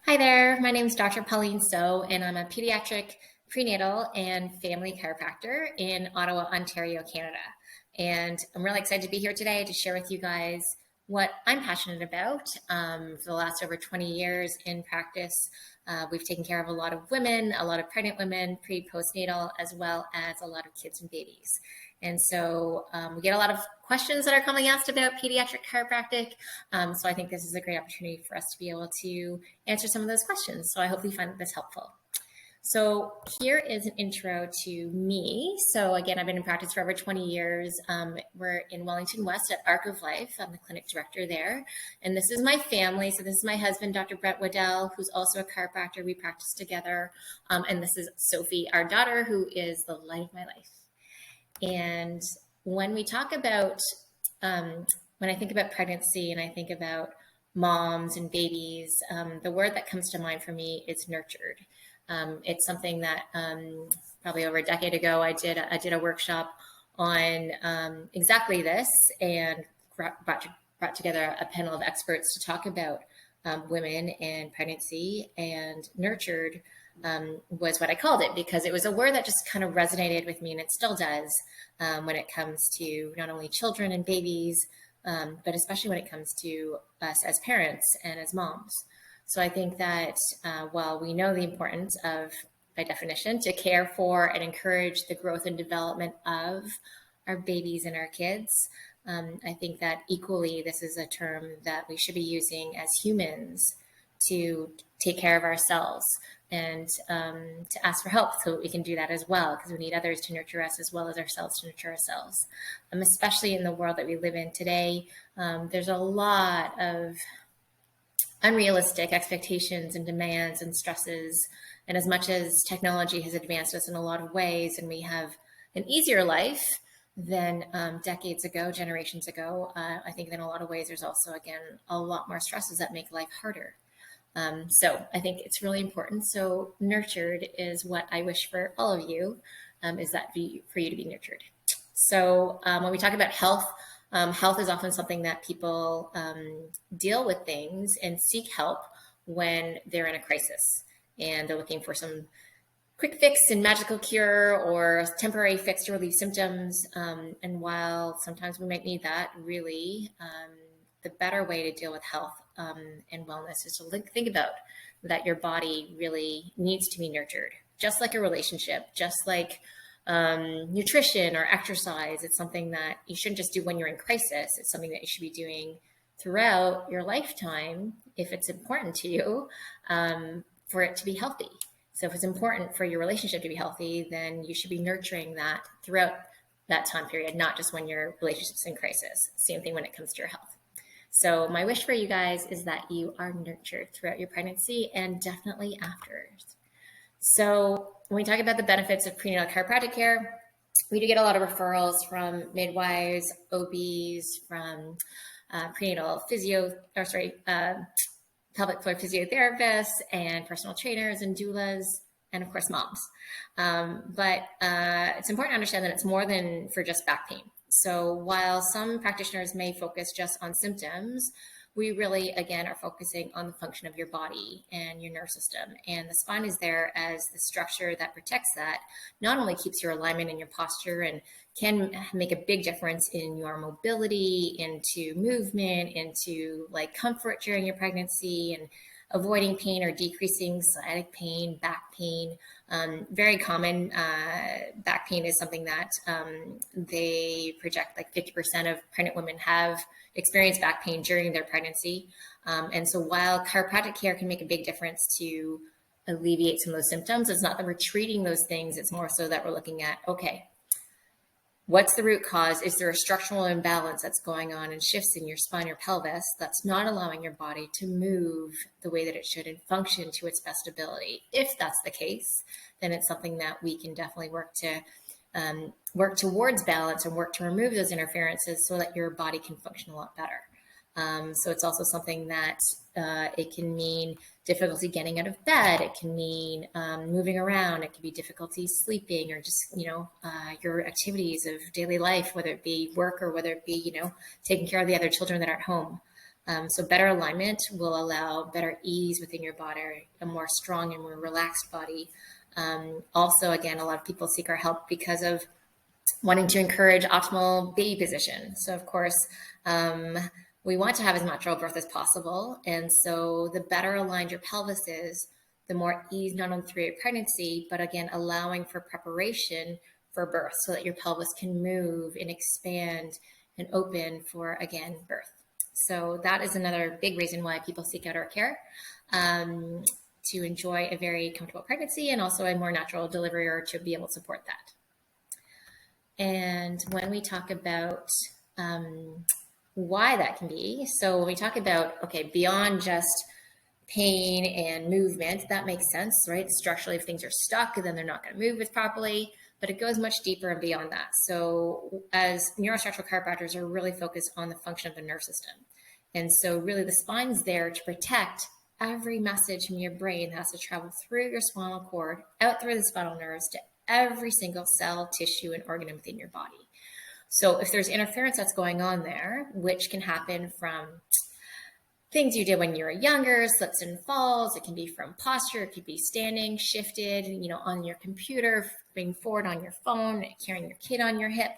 Hi there, my name is Dr. Pauline So, and I'm a pediatric prenatal and family chiropractor in Ottawa, Ontario, Canada. And I'm really excited to be here today to share with you guys what I'm passionate about. For the last over 20 years in practice, we've taken care of a lot of women, a lot of pregnant women, postnatal, as well as a lot of kids and babies. And so we get a lot of questions that are commonly asked about pediatric chiropractic. So I think this is a great opportunity for us to be able to answer some of those questions. So I hope you find this helpful. So here is an intro to me. So again, I've been in practice for over 20 years. We're in Wellington West at Arc of Life. I'm the clinic director there. And this is my family. So this is my husband, Dr. Brent Waddell, who's also a chiropractor. We practice together. And this is Sophie, our daughter, who is the light of my life. And when we talk about, when I think about pregnancy and I think about moms and babies, the word that comes to mind for me is nurtured. It's something that probably over a decade ago, I did a workshop on exactly this and brought together a panel of experts to talk about women and pregnancy, and nurtured was what I called it, because it was a word that just kind of resonated with me, and it still does when it comes to not only children and babies, but especially when it comes to us as parents and as moms. So I think that while we know the importance of, by definition, to care for and encourage the growth and development of our babies and our kids, I think that equally this is a term that we should be using as humans to take care of ourselves and to ask for help so that we can do that as well, because we need others to nurture us as well as ourselves to nurture ourselves. Especially in the world that we live in today, there's a lot of unrealistic expectations and demands and stresses. And as much as technology has advanced us in a lot of ways, and we have an easier life than decades ago, generations ago, I think in a lot of ways there's also, again, a lot more stresses that make life harder. So I think it's really important. So nurtured is what I wish for all of you, is that for you to be nurtured. So when we talk about health, health is often something that people deal with things and seek help when they're in a crisis and they're looking for some quick fix and magical cure or temporary fix to relieve symptoms. And while sometimes we might need that, really, the better way to deal with health and wellness is to think about that your body really needs to be nurtured, just like a relationship, just like nutrition or exercise. It's something that you shouldn't just do when you're in crisis. It's something that you should be doing throughout your lifetime if it's important to you, for it to be healthy. So if it's important for your relationship to be healthy, then you should be nurturing that throughout that time period, not just when your relationship's in crisis. Same thing when it comes to your health. So my wish for you guys is that you are nurtured throughout your pregnancy and definitely after. So when we talk about the benefits of prenatal chiropractic care, we do get a lot of referrals from midwives, OBs, from prenatal pelvic floor physiotherapists and personal trainers and doulas, and of course moms. But it's important to understand that it's more than for just back pain. So while some practitioners may focus just on symptoms, we really, again, are focusing on the function of your body and your nerve system. And the spine is there as the structure that protects that, not only keeps your alignment and your posture and can make a big difference in your mobility, into movement, into like comfort during your pregnancy, and avoiding pain or decreasing sciatic pain, back pain. Very common back pain is something that they project like 50% of pregnant women have experienced back pain during their pregnancy. And so while chiropractic care can make a big difference to alleviate some of those symptoms, it's not that we're treating those things. It's more so that we're looking at, okay, what's the root cause? Is there a structural imbalance that's going on and shifts in your spine or pelvis that's not allowing your body to move the way that it should and function to its best ability? If that's the case, then it's something that we can definitely work towards balance and work to remove those interferences so that your body can function a lot better. So it's also something that it can mean difficulty getting out of bed. It can mean moving around. It can be difficulty sleeping, or just, your activities of daily life, whether it be work or whether it be, taking care of the other children that are at home. So better alignment will allow better ease within your body, a more strong and more relaxed body. Also, again, a lot of people seek our help because of wanting to encourage optimal baby position. So of course, we want to have as natural birth as possible. And so the better aligned your pelvis is, the more ease not only through your pregnancy, but again, allowing for preparation for birth so that your pelvis can move and expand and open for, again, birth. So that is another big reason why people seek out our care, to enjoy a very comfortable pregnancy and also a more natural delivery, or to be able to support that. And when we talk about why that can be, so when we talk about, okay, beyond just pain and movement, that makes sense, right? Structurally, if things are stuck, then they're not going to move as properly, but it goes much deeper and beyond that. So as neurostructural chiropractors are really focused on the function of the nerve system. And so really the spine's there to protect every message from your brain that has to travel through your spinal cord, out through the spinal nerves to every single cell, tissue, and organ within your body. So if there's interference that's going on there, which can happen from things you did when you were younger, slips and falls, it can be from posture, it could be standing, shifted, on your computer, being forward on your phone, carrying your kid on your hip.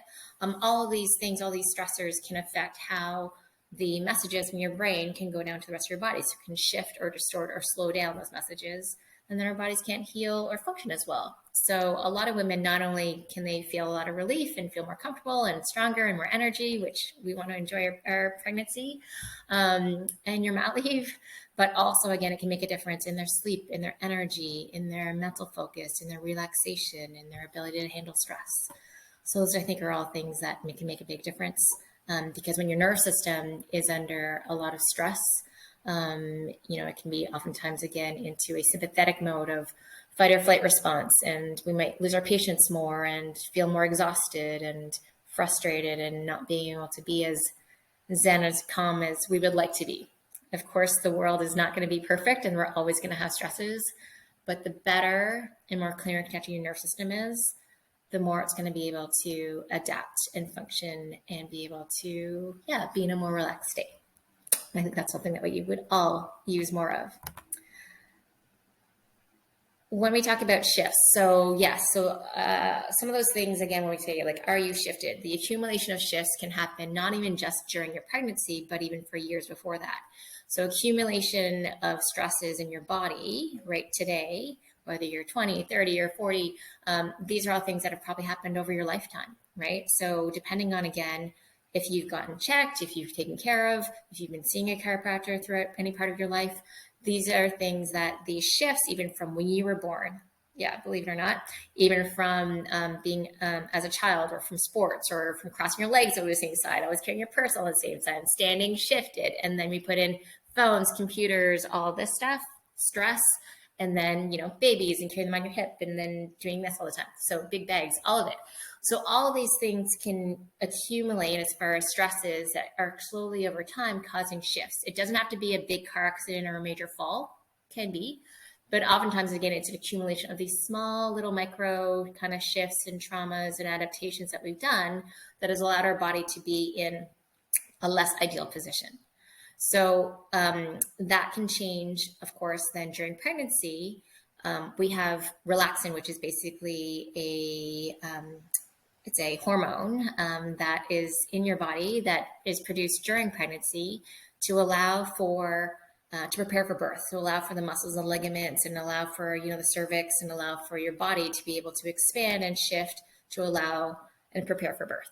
All of these things, all these stressors can affect how the messages from your brain can go down to the rest of your body. So it can shift or distort or slow down those messages, and then our bodies can't heal or function as well. So a lot of women, not only can they feel a lot of relief and feel more comfortable and stronger and more energy, which we want to enjoy our pregnancy and your mat leave, but also, again, it can make a difference in their sleep, in their energy, in their mental focus, in their relaxation, in their ability to handle stress. So those, I think, are all things that can make a big difference, because when your nerve system is under a lot of stress, it can be oftentimes, again, into a sympathetic mode of fight or flight response, and we might lose our patience more and feel more exhausted and frustrated and not being able to be as zen, as calm as we would like to be. Of course, the world is not going to be perfect, and we're always going to have stresses, but the better and more clear and connected your nerve system is, the more it's going to be able to adapt and function and be able to, be in a more relaxed state. I think that's something that we would all use more of. When we talk about shifts, some of those things, again, when we say, like, are you shifted? The accumulation of shifts can happen not even just during your pregnancy, but even for years before that. So accumulation of stresses in your body right today, whether you're 20, 30, or 40, these are all things that have probably happened over your lifetime, right? So depending on, again, if you've gotten checked, if you've taken care of, if you've been seeing a chiropractor throughout any part of your life, these are things that these shifts, even from when you were born, believe it or not, even from being as a child, or from sports, or from crossing your legs over the same side, always carrying your purse on the same side, standing shifted, and then we put in phones, computers, all this stuff, stress, and then, babies and carrying them on your hip, and then doing this all the time. So big bags, all of it. So all of these things can accumulate as far as stresses that are slowly over time causing shifts. It doesn't have to be a big car accident or a major fall, can be, but oftentimes, again, it's an accumulation of these small little micro kind of shifts and traumas and adaptations that we've done that has allowed our body to be in a less ideal position. So that can change, of course, then during pregnancy. We have relaxin, which is basically it's a hormone that is in your body that is produced during pregnancy to allow for, to prepare for birth, to allow for the muscles and ligaments, and allow for, the cervix, and allow for your body to be able to expand and shift to allow and prepare for birth.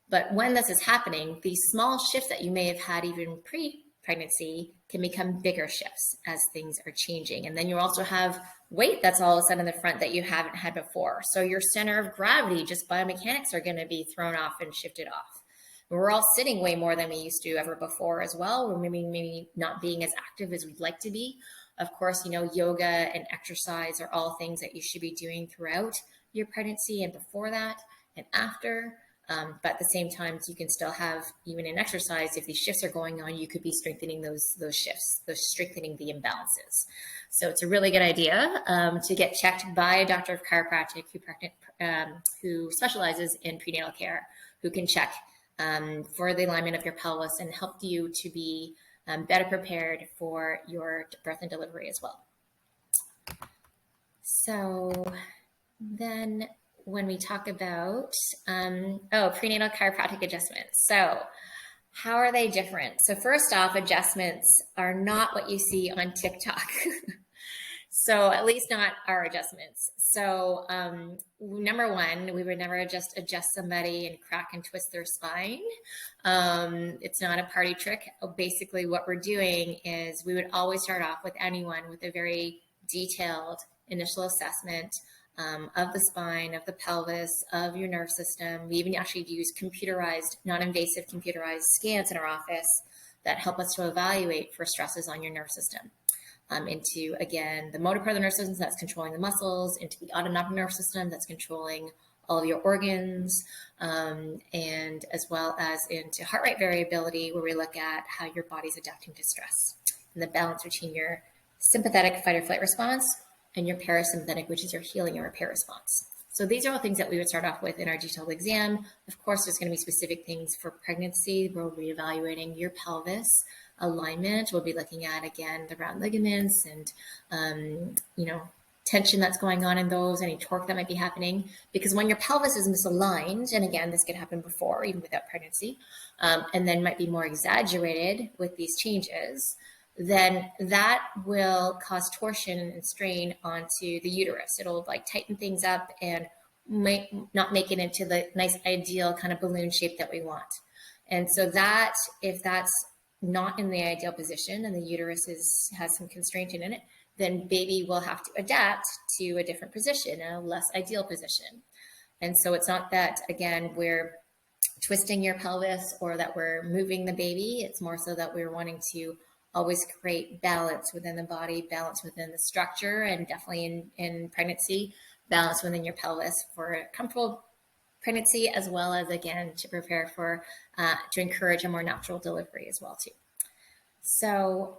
But when this is happening, these small shifts that you may have had even pre-pregnancy can become bigger shifts as things are changing. And then you also have weight that's all of a sudden in the front that you haven't had before. So your center of gravity, just biomechanics, are going to be thrown off and shifted off. We're all sitting way more than we used to ever before as well. We're maybe not being as active as we'd like to be. Of course, yoga and exercise are all things that you should be doing throughout your pregnancy and before that and after. But at the same time, you can still have, even in exercise, if these shifts are going on, you could be strengthening those shifts, strengthening the imbalances. So it's a really good idea to get checked by a doctor of chiropractic who specializes in prenatal care, who can check for the alignment of your pelvis and help you to be better prepared for your birth and delivery as well. So then when we talk about, prenatal chiropractic adjustments. So how are they different? So first off, adjustments are not what you see on TikTok. So at least not our adjustments. So number one, we would never just adjust somebody and crack and twist their spine. It's not a party trick. Basically what we're doing is we would always start off with anyone with a very detailed initial assessment of the spine, of the pelvis, of your nerve system. We even actually use computerized, non-invasive computerized scans in our office that help us to evaluate for stresses on your nerve system. Into, again, the motor part of the nerve system that's controlling the muscles, into the autonomic nerve system that's controlling all of your organs, and as well as into heart rate variability, where we look at how your body's adapting to stress and the balance between your sympathetic fight or flight response and your parasympathetic, which is your healing and repair response. So these are all things that we would start off with in our detailed exam. Of course, there's going to be specific things for pregnancy. We'll be evaluating your pelvis alignment. We'll be looking at, again, the round ligaments and, tension that's going on in those, any torque that might be happening. Because when your pelvis is misaligned, and again, this could happen before, even without pregnancy, and then might be more exaggerated with these changes, then that will cause torsion and strain onto the uterus. It'll tighten things up and not make it into the nice ideal kind of balloon shape that we want. And so that, if that's not in the ideal position and the uterus has some constraint in it, then baby will have to adapt to a different position, a less ideal position. And so it's not that, again, we're twisting your pelvis or that we're moving the baby. It's more so that we're wanting to always create balance within the body, balance within the structure, and definitely in pregnancy, balance within your pelvis for a comfortable pregnancy, as well as, again, to prepare for, to encourage a more natural delivery as well too. So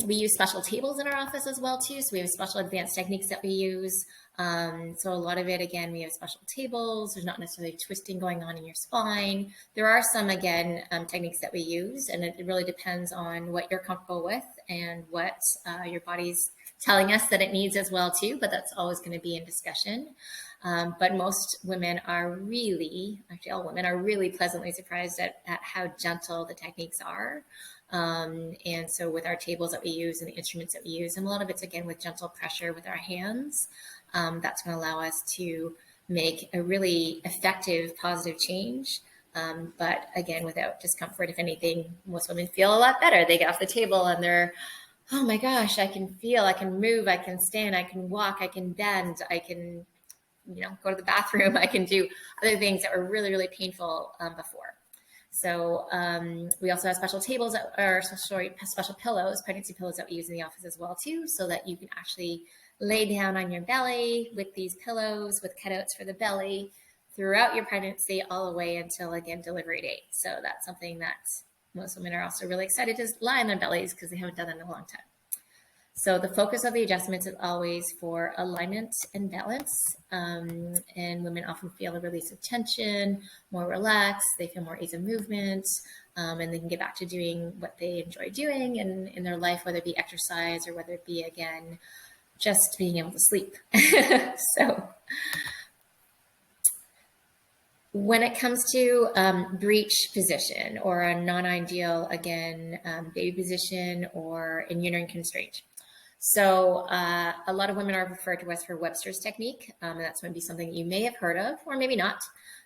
we use special tables in our office as well too. So we have special advanced techniques that we use. So a lot of it, again, we have special tables. There's not necessarily twisting going on in your spine. There are some, again, techniques that we use, and it really depends on what you're comfortable with and what your body's telling us that it needs as well too, but that's always going to be in discussion. But most women are really, actually all women are really pleasantly surprised at how gentle the techniques are. And so with our tables that we use and the instruments that we use, and a lot of it's, again, with gentle pressure with our hands, that's going to allow us to make a really effective, positive change. But again, without discomfort. If anything, most women feel a lot better. They get off the table and they're, oh my gosh, I can feel, I can move, I can stand, I can walk, I can bend, I can, go to the bathroom, I can do other things that were really, really painful before. So we also have special tables special pillows, pregnancy pillows that we use in the office as well too, so that you can actually lay down on your belly with these pillows with cutouts for the belly throughout your pregnancy all the way until, again, delivery date. So that's something that most women are also really excited to lie on their bellies because they haven't done that in a long time. So the focus of the adjustments is always for alignment and balance. And women often feel a release of tension, more relaxed, they feel more ease of movement, and they can get back to doing what they enjoy doing in their life, whether it be exercise or whether it be, again, just being able to sleep. So when it comes to breech position or a non-ideal, again, baby position or in uterine constraint. So a lot of women are referred to us for Webster's technique. And that's going to be something you may have heard of or maybe not.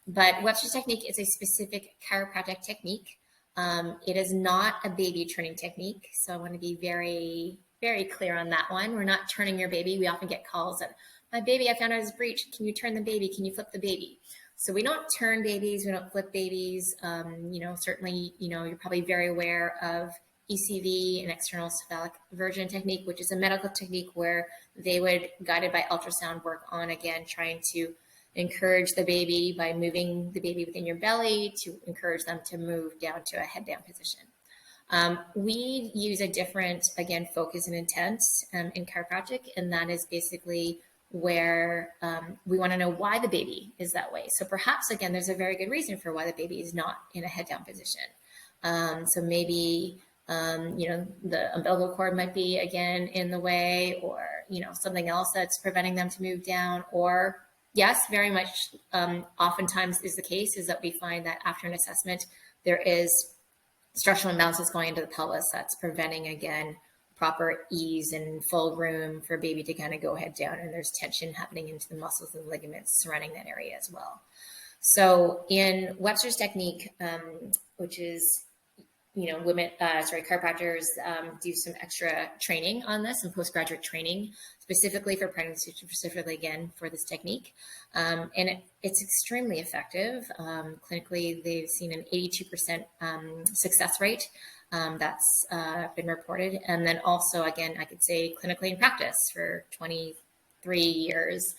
But Webster's technique is a specific chiropractic technique. It is not a baby turning technique. So I want to be very, very clear on that one. We're not turning your baby. We often get calls that, my baby, I found out his breech. Can you turn the baby? Can you flip the baby? So we don't turn babies. We don't flip babies. Certainly, you're probably very aware of ECV, an external cephalic version technique, which is a medical technique where they would, guided by ultrasound, work on, again, trying to encourage the baby by moving the baby within your belly to encourage them to move down to a head down position. We use a different, again, focus and intent in chiropractic, and that is basically where we want to know why the baby is that way. So perhaps, again, there's a very good reason for why the baby is not in a head down position. So maybe The umbilical cord might be again in the way, or, something else that's preventing them to move down. Or yes, very much oftentimes is the case is that we find that after an assessment, there is structural imbalances going into the pelvis that's preventing, again, proper ease and full room for baby to kind of go head down. And there's tension happening into the muscles and ligaments surrounding that area as well. So in Webster's technique, which is, chiropractors do some extra training on this and postgraduate training specifically for pregnancy, specifically again for this technique. And it's extremely effective. Clinically, they've seen an 82% success rate that's been reported. And then also, again, I could say clinically in practice for 23 years.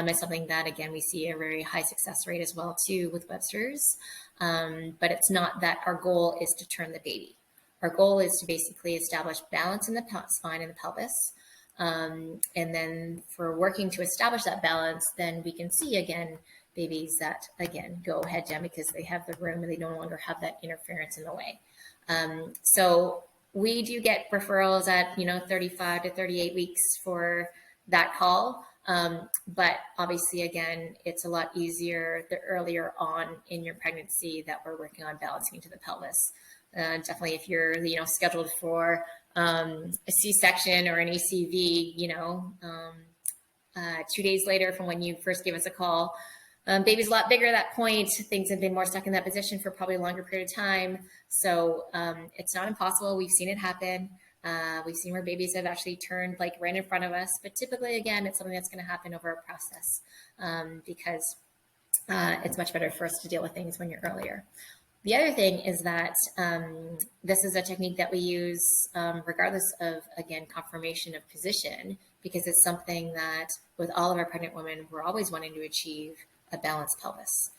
Is something that, again, we see a very high success rate as well, too, with Webster's. But it's not that our goal is to turn the baby. Our goal is to basically establish balance in the spine and the pelvis. And then for working to establish that balance, then we can see, again, babies that, again, go head down because they have the room and they no longer have that interference in the way. So we do get referrals at, 35 to 38 weeks for that call. But obviously, again, it's a lot easier the earlier on in your pregnancy that we're working on balancing into the pelvis. Definitely if you're, scheduled for a C-section or an ACV, 2 days later from when you first gave us a call, baby's a lot bigger at that point. Things have been more stuck in that position for probably a longer period of time. So it's not impossible. We've seen it happen. We've seen where babies have actually turned like right in front of us, but typically, again, it's something that's going to happen over a process because it's much better for us to deal with things when you're earlier. The other thing is that this is a technique that we use regardless of, again, confirmation of position, because it's something that with all of our pregnant women, we're always wanting to achieve a balanced pelvis.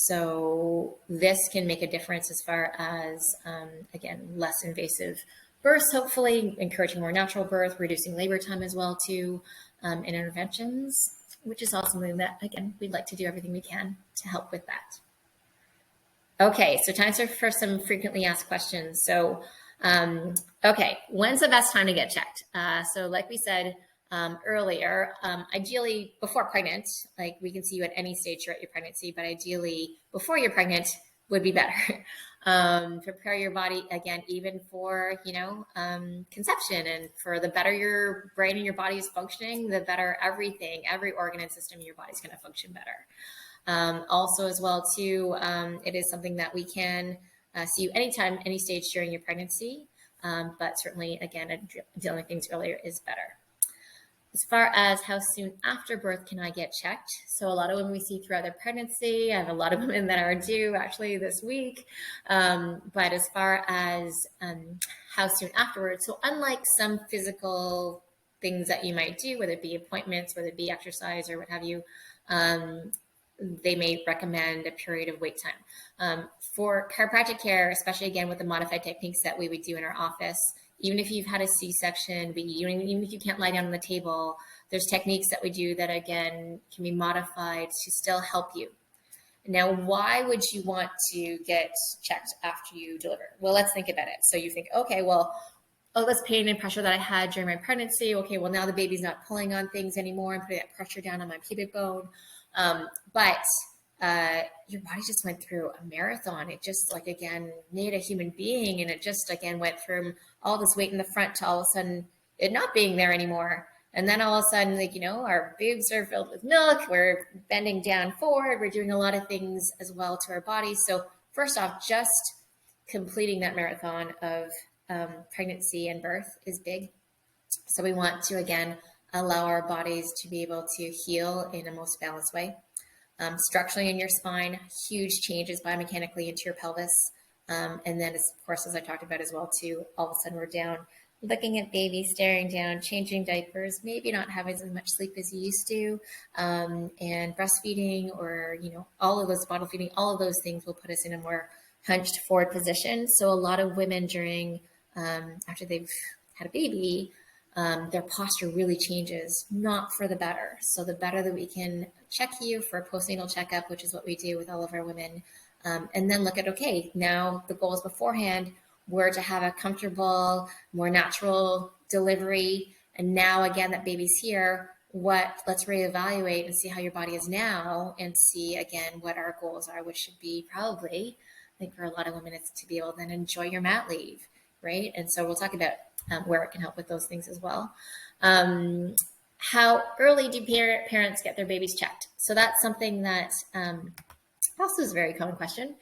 So this can make a difference as far as, again, less invasive births, hopefully encouraging more natural birth, reducing labor time as well too, and interventions, which is also something that, again, we'd like to do everything we can to help with that. Okay, so time for some frequently asked questions. So, okay, when's the best time to get checked? So like we said earlier, ideally before pregnant, like we can see you at any stage throughout your pregnancy, but ideally before you're pregnant would be better. Prepare your body, again, even for, conception, and for the better your brain and your body is functioning, the better every organ and system in your body is going to function better. Also as well too, it is something that we can see you anytime, any stage during your pregnancy. But certainly, again, dealing with things earlier is better. As far as how soon after birth can I get checked? So a lot of women we see throughout their pregnancy. I have a lot of women that are due actually this week. But as far as how soon afterwards, so unlike some physical things that you might do, whether it be appointments, whether it be exercise or what have you, they may recommend a period of wait time. For chiropractic care, especially again with the modified techniques that we would do in our office, even if you've had a C-section, but even if you can't lie down on the table, there's techniques that we do that, again, can be modified to still help you. Now, why would you want to get checked after you deliver? Well, let's think about it. So you think, okay, well, all this pain and pressure that I had during my pregnancy, okay, well, now the baby's not pulling on things anymore and putting that pressure down on my pubic bone. But your body just went through a marathon. It just, like, again, made a human being, and it just, again, went from all this weight in the front to all of a sudden it not being there anymore. And then all of a sudden, like, our boobs are filled with milk. We're bending down forward. We're doing a lot of things as well to our bodies. So first off, just completing that marathon of pregnancy and birth is big. So we want to, again, allow our bodies to be able to heal in a most balanced way. Structurally in your spine, huge changes biomechanically into your pelvis. And then, of course, as I talked about as well, too, all of a sudden we're down, looking at baby, staring down, changing diapers, maybe not having as much sleep as you used to, and breastfeeding, or, all of those, bottle feeding, all of those things will put us in a more hunched forward position. So a lot of women during, after they've had a baby, their posture really changes, not for the better. So the better that we can check you for a postnatal checkup, which is what we do with all of our women, and then look at, okay, now the goal is beforehand, were to have a comfortable, more natural delivery, and now again that baby's here, let's reevaluate and see how your body is now, and see again what our goals are, which should be probably, I think for a lot of women, it's to be able to then enjoy your mat leave, right? And so we'll talk about where it can help with those things as well. How early do parents get their babies checked? So that's something that also is a very common question.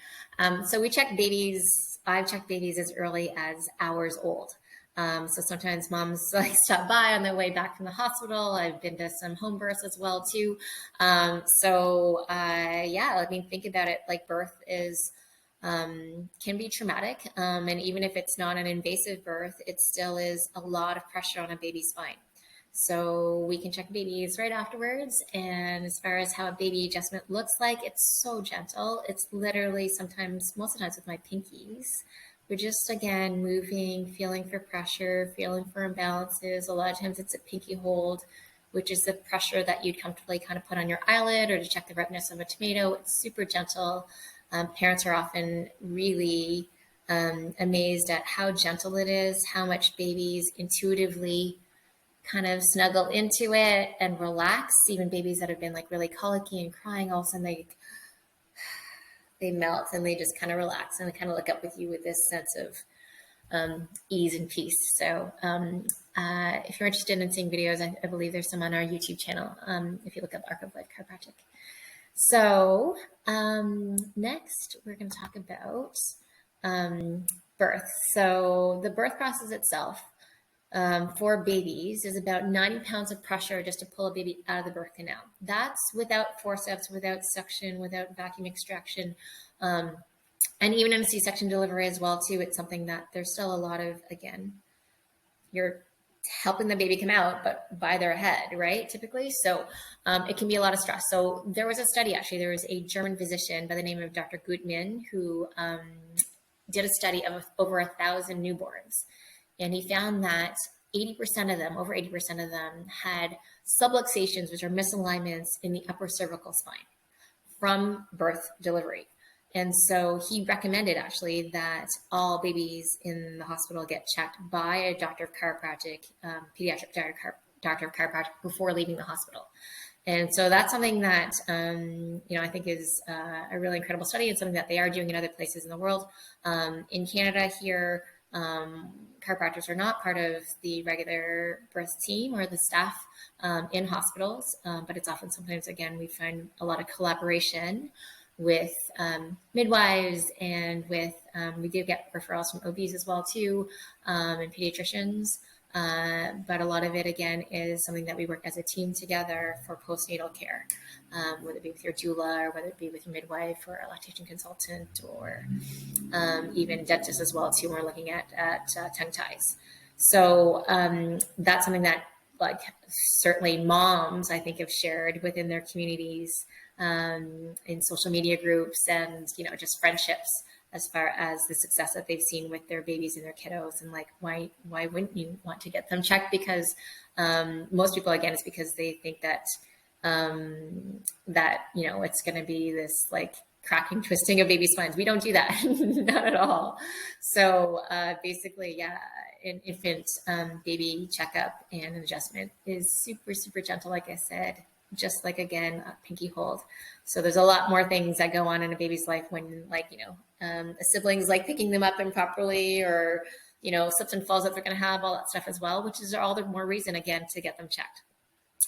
So we check babies. I've checked babies as early as hours old. So sometimes moms like stop by on their way back from the hospital. I've been to some home births as well too. Yeah, I mean, think about it. Like birth is can be traumatic, and even if it's not an invasive birth, it still is a lot of pressure on a baby's spine. So we can check babies right afterwards. And as far as how a baby adjustment looks like, it's so gentle. It's literally most of the times with my pinkies, we're just, again, moving, feeling for pressure, feeling for imbalances. A lot of times it's a pinky hold, which is the pressure that you'd comfortably kind of put on your eyelid or to check the ripeness of a tomato. It's super gentle. Parents are often really amazed at how gentle it is, how much babies intuitively kind of snuggle into it and relax. Even babies that have been like really colicky and crying, all of a sudden they melt and they just kind of relax and they kind of look up with you with this sense of ease and peace. So if you're interested in seeing videos, I believe there's some on our YouTube channel if you look up Arc of Life Chiropractic. So next we're going to talk about birth. So the birth process itself for babies is about 90 pounds of pressure just to pull a baby out of the birth canal. That's without forceps, without suction, without vacuum extraction. And even in a C-section delivery as well too, it's something that there's still a lot of, again, you're helping the baby come out, but by their head, right? Typically. So it can be a lot of stress. So there was a study, actually, there was a German physician by the name of Dr. Gutmann who did a study of over 1,000 newborns. And he found that 80% of them, over 80% of them, had subluxations, which are misalignments in the upper cervical spine from birth delivery. And so he recommended actually that all babies in the hospital get checked by a doctor of chiropractic, pediatric doctor of chiropractic before leaving the hospital. And so that's something that, I think is a really incredible study and something that they are doing in other places in the world. In Canada here, chiropractors are not part of the regular birth team or the staff in hospitals, but it's often sometimes, again, we find a lot of collaboration with midwives and with, we do get referrals from OBs as well too, and pediatricians. But a lot of it, again, is something that we work as a team together for postnatal care, whether it be with your doula or whether it be with your midwife or a lactation consultant or even dentist as well too, when we're looking at tongue ties. So that's something that, like, certainly moms, I think, have shared within their communities, in social media groups and, just friendships, as far as the success that they've seen with their babies and their kiddos, and like, why wouldn't you want to get them checked? Because most people, again, it's because they think that it's going to be this like cracking, twisting of baby spines. We don't do that, not at all. So basically, yeah, an infant baby checkup and an adjustment is super, super gentle, like I said, just like, again, a pinky hold. So there's a lot more things that go on in a baby's life when, like, a sibling's like picking them up improperly, or, slips and falls that they're going to have, all that stuff as well, which is all the more reason, again, to get them checked.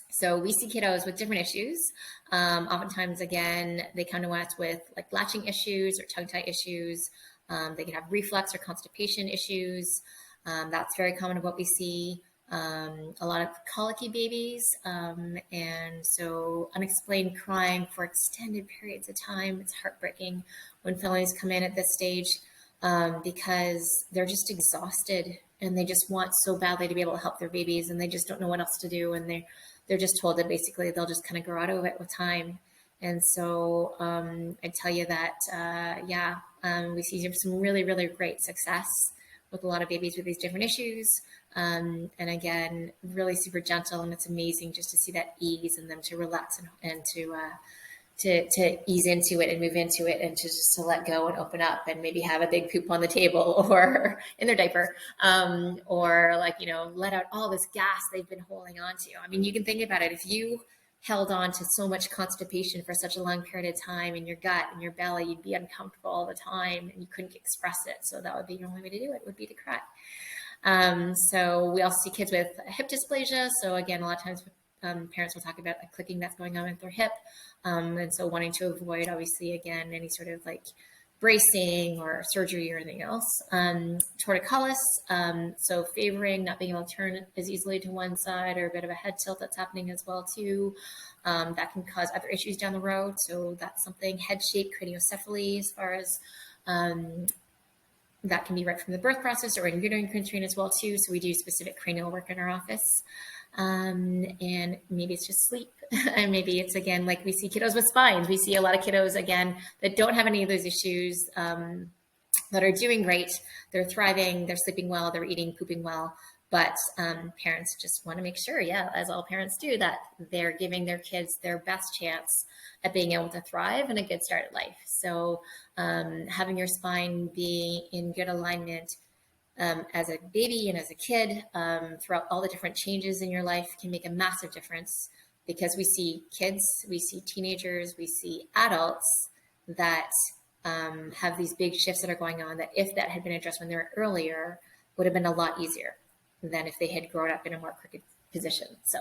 So we see kiddos with different issues. Oftentimes, again, they come to us with like latching issues or tongue tie issues. They can have reflux or constipation issues. That's very common of what we see. A lot of colicky babies, and so unexplained crying for extended periods of time. It's heartbreaking when families come in at this stage, because they're just exhausted and they just want so badly to be able to help their babies, and they just don't know what else to do, and they're just told that basically they'll just kind of grow out of it with time. And so I tell you that we see some really, really great success with a lot of babies with these different issues. And again, really super gentle, and it's amazing just to see that ease in them to relax and to to ease into it and move into it, and to just to let go and open up, and maybe have a big poop on the table or in their diaper, or like, let out all this gas they've been holding on to. I mean, you can think about it. If you held on to so much constipation for such a long period of time in your gut and your belly, you'd be uncomfortable all the time and you couldn't express it. So that would be your only way to do it, would be to cry. So we also see kids with hip dysplasia. So again, a lot of times parents will talk about like clicking that's going on with their hip. And so wanting to avoid, obviously, again, any sort of like bracing or surgery or anything else. Torticollis, so favoring not being able to turn as easily to one side, or a bit of a head tilt that's happening as well too. That can cause other issues down the road. So that's something. Head shape, craniocephaly, as far as that can be right from the birth process or in uterine constraint as well too. So we do specific cranial work in our office. And maybe it's just sleep. And maybe it's, again, like we see kiddos with spines. We see a lot of kiddos, again, that don't have any of those issues, that are doing great. They're thriving, they're sleeping well, they're eating, pooping well. But parents just want to make sure, as all parents do, that they're giving their kids their best chance at being able to thrive and a good start at life. So having your spine be in good alignment as a baby and as a kid, throughout all the different changes in your life, can make a massive difference, because we see kids, we see teenagers, we see adults that have these big shifts that are going on, that if that had been addressed when they were earlier, would have been a lot easier than if they had grown up in a more crooked position. So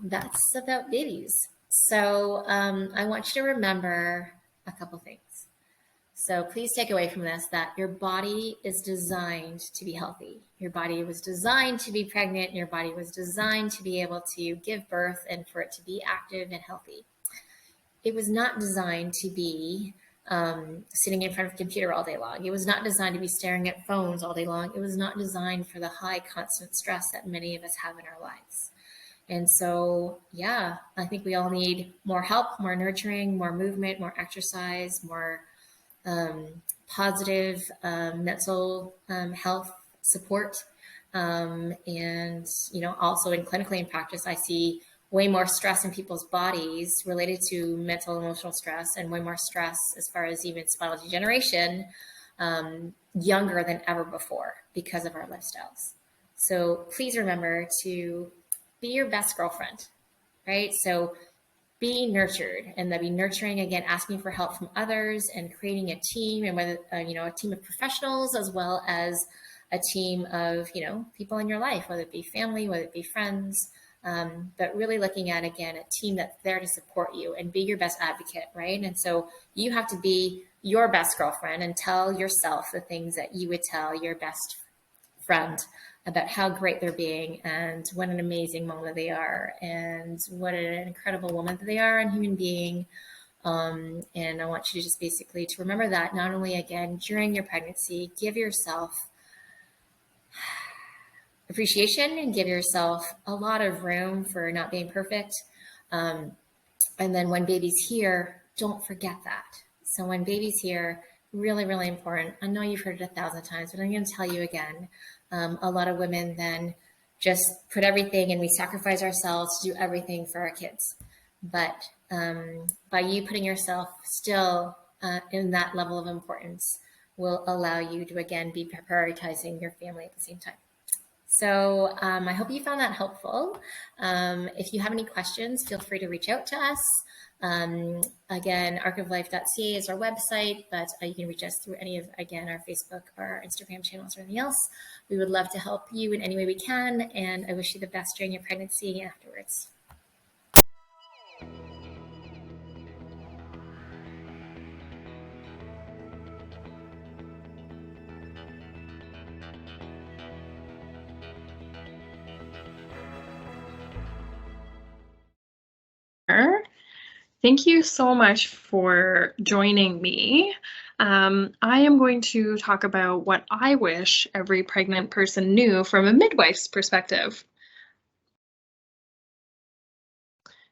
that's about babies. So I want you to remember a couple things. So please take away from this that your body is designed to be healthy. Your body was designed to be pregnant. Your body was designed to be able to give birth and for it to be active and healthy. It was not designed to be sitting in front of a computer all day long. It was not designed to be staring at phones all day long. It was not designed for the high constant stress that many of us have in our lives. And so, I think we all need more help, more nurturing, more movement, more exercise, more positive mental health support. And, also clinically in practice, I see way more stress in people's bodies related to mental and emotional stress, and way more stress as far as even spinal degeneration, younger than ever before because of our lifestyles. So please remember to be your best girlfriend, right? So be nurtured, and that be nurturing, again, asking for help from others and creating a team, and whether, a team of professionals as well as a team of, people in your life, whether it be family, whether it be friends, but really looking at, again, a team that's there to support you and be your best advocate, right? And so you have to be your best girlfriend and tell yourself the things that you would tell your best friend about how great they're being, and what an amazing mama they are, and what an incredible woman they are and human being. And I want you to just basically to remember that, not only, again, during your pregnancy, give yourself appreciation and give yourself a lot of room for not being perfect. And then when baby's here, don't forget that. So when baby's here, really, really important. I know you've heard it 1,000 times, but I'm going to tell you again. A lot of women then just put everything, and we sacrifice ourselves to do everything for our kids. But by you putting yourself still in that level of importance will allow you to, again, be prioritizing your family at the same time. So I hope you found that helpful. If you have any questions, feel free to reach out to us. Again, arcoflife.ca is our website, but you can reach us through any of, again, our Facebook or our Instagram channels or anything else. We would love to help you in any way we can, and I wish you the best during your pregnancy and afterwards. Thank you so much for joining me. I am going to talk about what I wish every pregnant person knew from a midwife's perspective.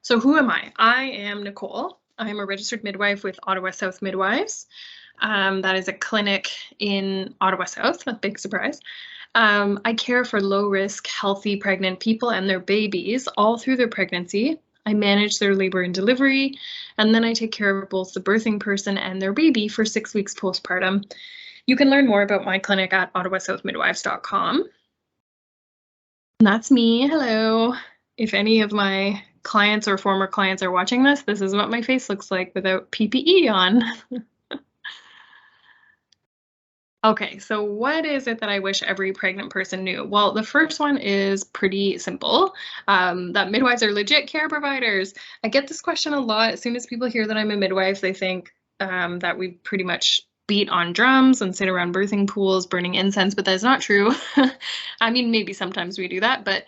So who am I? I am Nicole. I am a registered midwife with Ottawa South Midwives. That is a clinic in Ottawa South, a big surprise. I care for low-risk, healthy pregnant people and their babies all through their pregnancy. I manage their labor and delivery, and then I take care of both the birthing person and their baby for 6 weeks postpartum. You can learn more about my clinic at ottawasouthmidwives.com. And that's me. Hello. If any of my clients or former clients are watching this is what my face looks like without PPE on. Okay, so what is it that I wish every pregnant person knew? Well, the first one is pretty simple, that midwives are legit care providers. I get this question a lot. As soon as people hear that I'm a midwife, they think that we pretty much beat on drums and sit around birthing pools burning incense, but that's not true. I mean, maybe sometimes we do that, but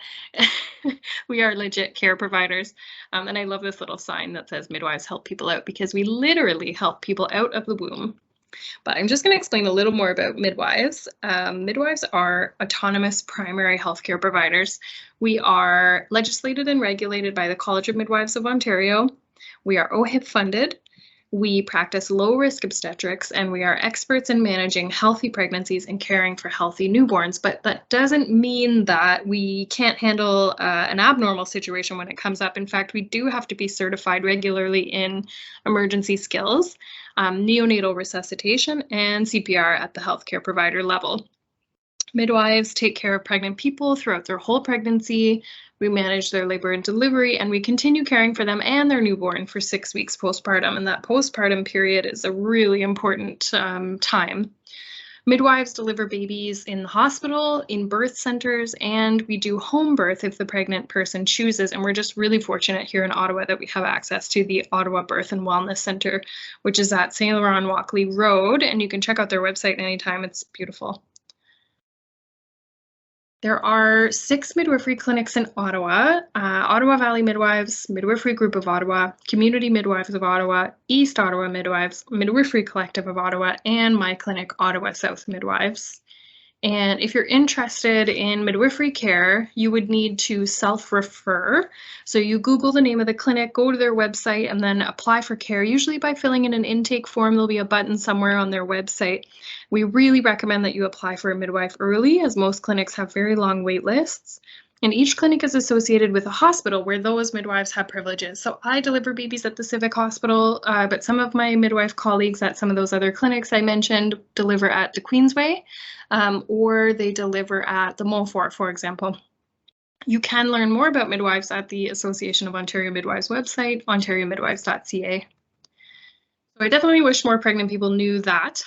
we are legit care providers. And I love this little sign that says midwives help people out, because we literally help people out of the womb. But I'm just going to explain a little more about midwives. Midwives are autonomous primary healthcare providers. We are legislated and regulated by the College of Midwives of Ontario. We are OHIP funded. We practice low-risk obstetrics, and we are experts in managing healthy pregnancies and caring for healthy newborns. But that doesn't mean that we can't handle an abnormal situation when it comes up. In fact, we do have to be certified regularly in emergency skills, neonatal resuscitation, and CPR at the healthcare provider level. Midwives take care of pregnant people throughout their whole pregnancy. We manage their labor and delivery, and we continue caring for them and their newborn for 6 weeks postpartum. And that postpartum period is a really important time. Midwives deliver babies in the hospital, in birth centers, and we do home birth if the pregnant person chooses. And we're just really fortunate here in Ottawa that we have access to the Ottawa Birth and Wellness Centre, which is at St. Laurent Walkley Road. And you can check out their website anytime. It's beautiful. There are 6 midwifery clinics in Ottawa: Ottawa Valley Midwives, Midwifery Group of Ottawa, Community Midwives of Ottawa, East Ottawa Midwives, Midwifery Collective of Ottawa, and my clinic, Ottawa South Midwives. And if you're interested in midwifery care, you would need to self-refer. So you Google the name of the clinic, go to their website, and then apply for care, usually by filling in an intake form. There'll be a button somewhere on their website. We really recommend that you apply for a midwife early, as most clinics have very long wait lists. And each clinic is associated with a hospital where those midwives have privileges. So I deliver babies at the Civic Hospital, but some of my midwife colleagues at some of those other clinics I mentioned deliver at the Queensway, or they deliver at the Montfort, for example. You can learn more about midwives at the Association of Ontario Midwives website, ontariomidwives.ca. So I definitely wish more pregnant people knew that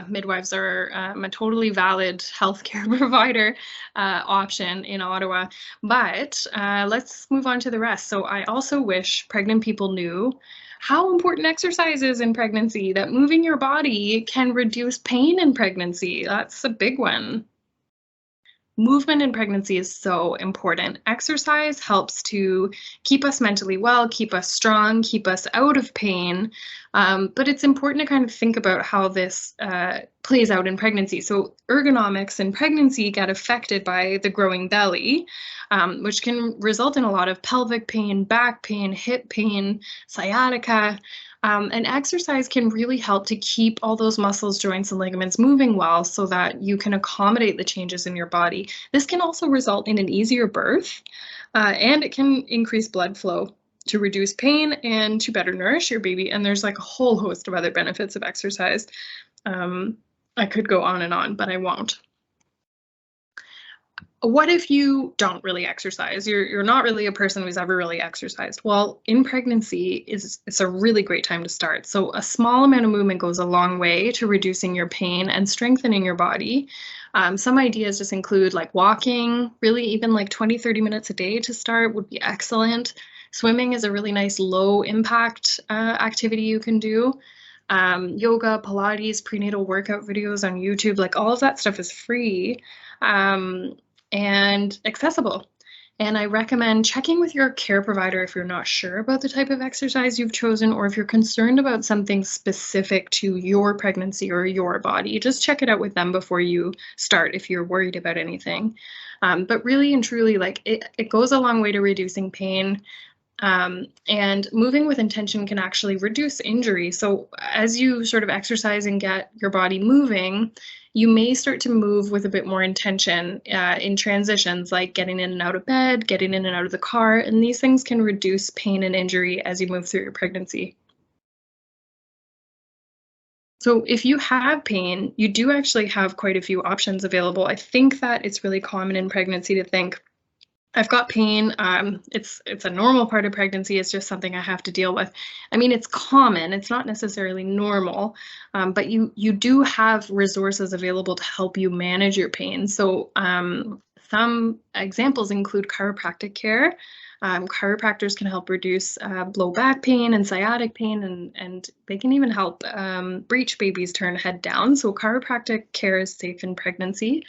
midwives are a totally valid healthcare provider option in Ottawa. But let's move on to the rest. So I also wish pregnant people knew how important exercise is in pregnancy, that moving your body can reduce pain in pregnancy. That's a big one. Movement in pregnancy is so important. Exercise helps to keep us mentally well, keep us strong, keep us out of pain. But it's important to kind of think about how this plays out in pregnancy. So ergonomics in pregnancy get affected by the growing belly, which can result in a lot of pelvic pain, back pain, hip pain, sciatica. And exercise can really help to keep all those muscles, joints, and ligaments moving well so that you can accommodate the changes in your body. This can also result in an easier birth, and it can increase blood flow to reduce pain and to better nourish your baby. And there's like a whole host of other benefits of exercise. I could go on, but I won't. What if you don't really exercise? You're not really a person who's ever really exercised. Well, in pregnancy, it's a really great time to start. So a small amount of movement goes a long way to reducing your pain and strengthening your body. Some ideas just include like walking, really even like 20-30 minutes a day to start would be excellent. Swimming is a really nice low impact activity you can do. Yoga, Pilates, prenatal workout videos on YouTube, like all of that stuff is free. And accessible. And I recommend checking with your care provider if you're not sure about the type of exercise you've chosen, or if you're concerned about something specific to your pregnancy or your body. Just check it out with them before you start if you're worried about anything. But really and truly, like it goes a long way to reducing pain. And moving with intention can actually reduce injury. So as you sort of exercise and get your body moving, You may start to move with a bit more intention in transitions, like getting in and out of bed, getting in and out of the car, and these things can reduce pain and injury as you move through your pregnancy. So if you have pain, you do actually have quite a few options available. I think that it's really common in pregnancy to think, I've got pain. It's a normal part of pregnancy. It's just something I have to deal with. I mean, it's common. It's not necessarily normal, but you do have resources available to help you manage your pain. So some examples include chiropractic care. Chiropractors can help reduce low back pain and sciatic pain, and they can even help breech babies turn head down. So chiropractic care is safe in pregnancy.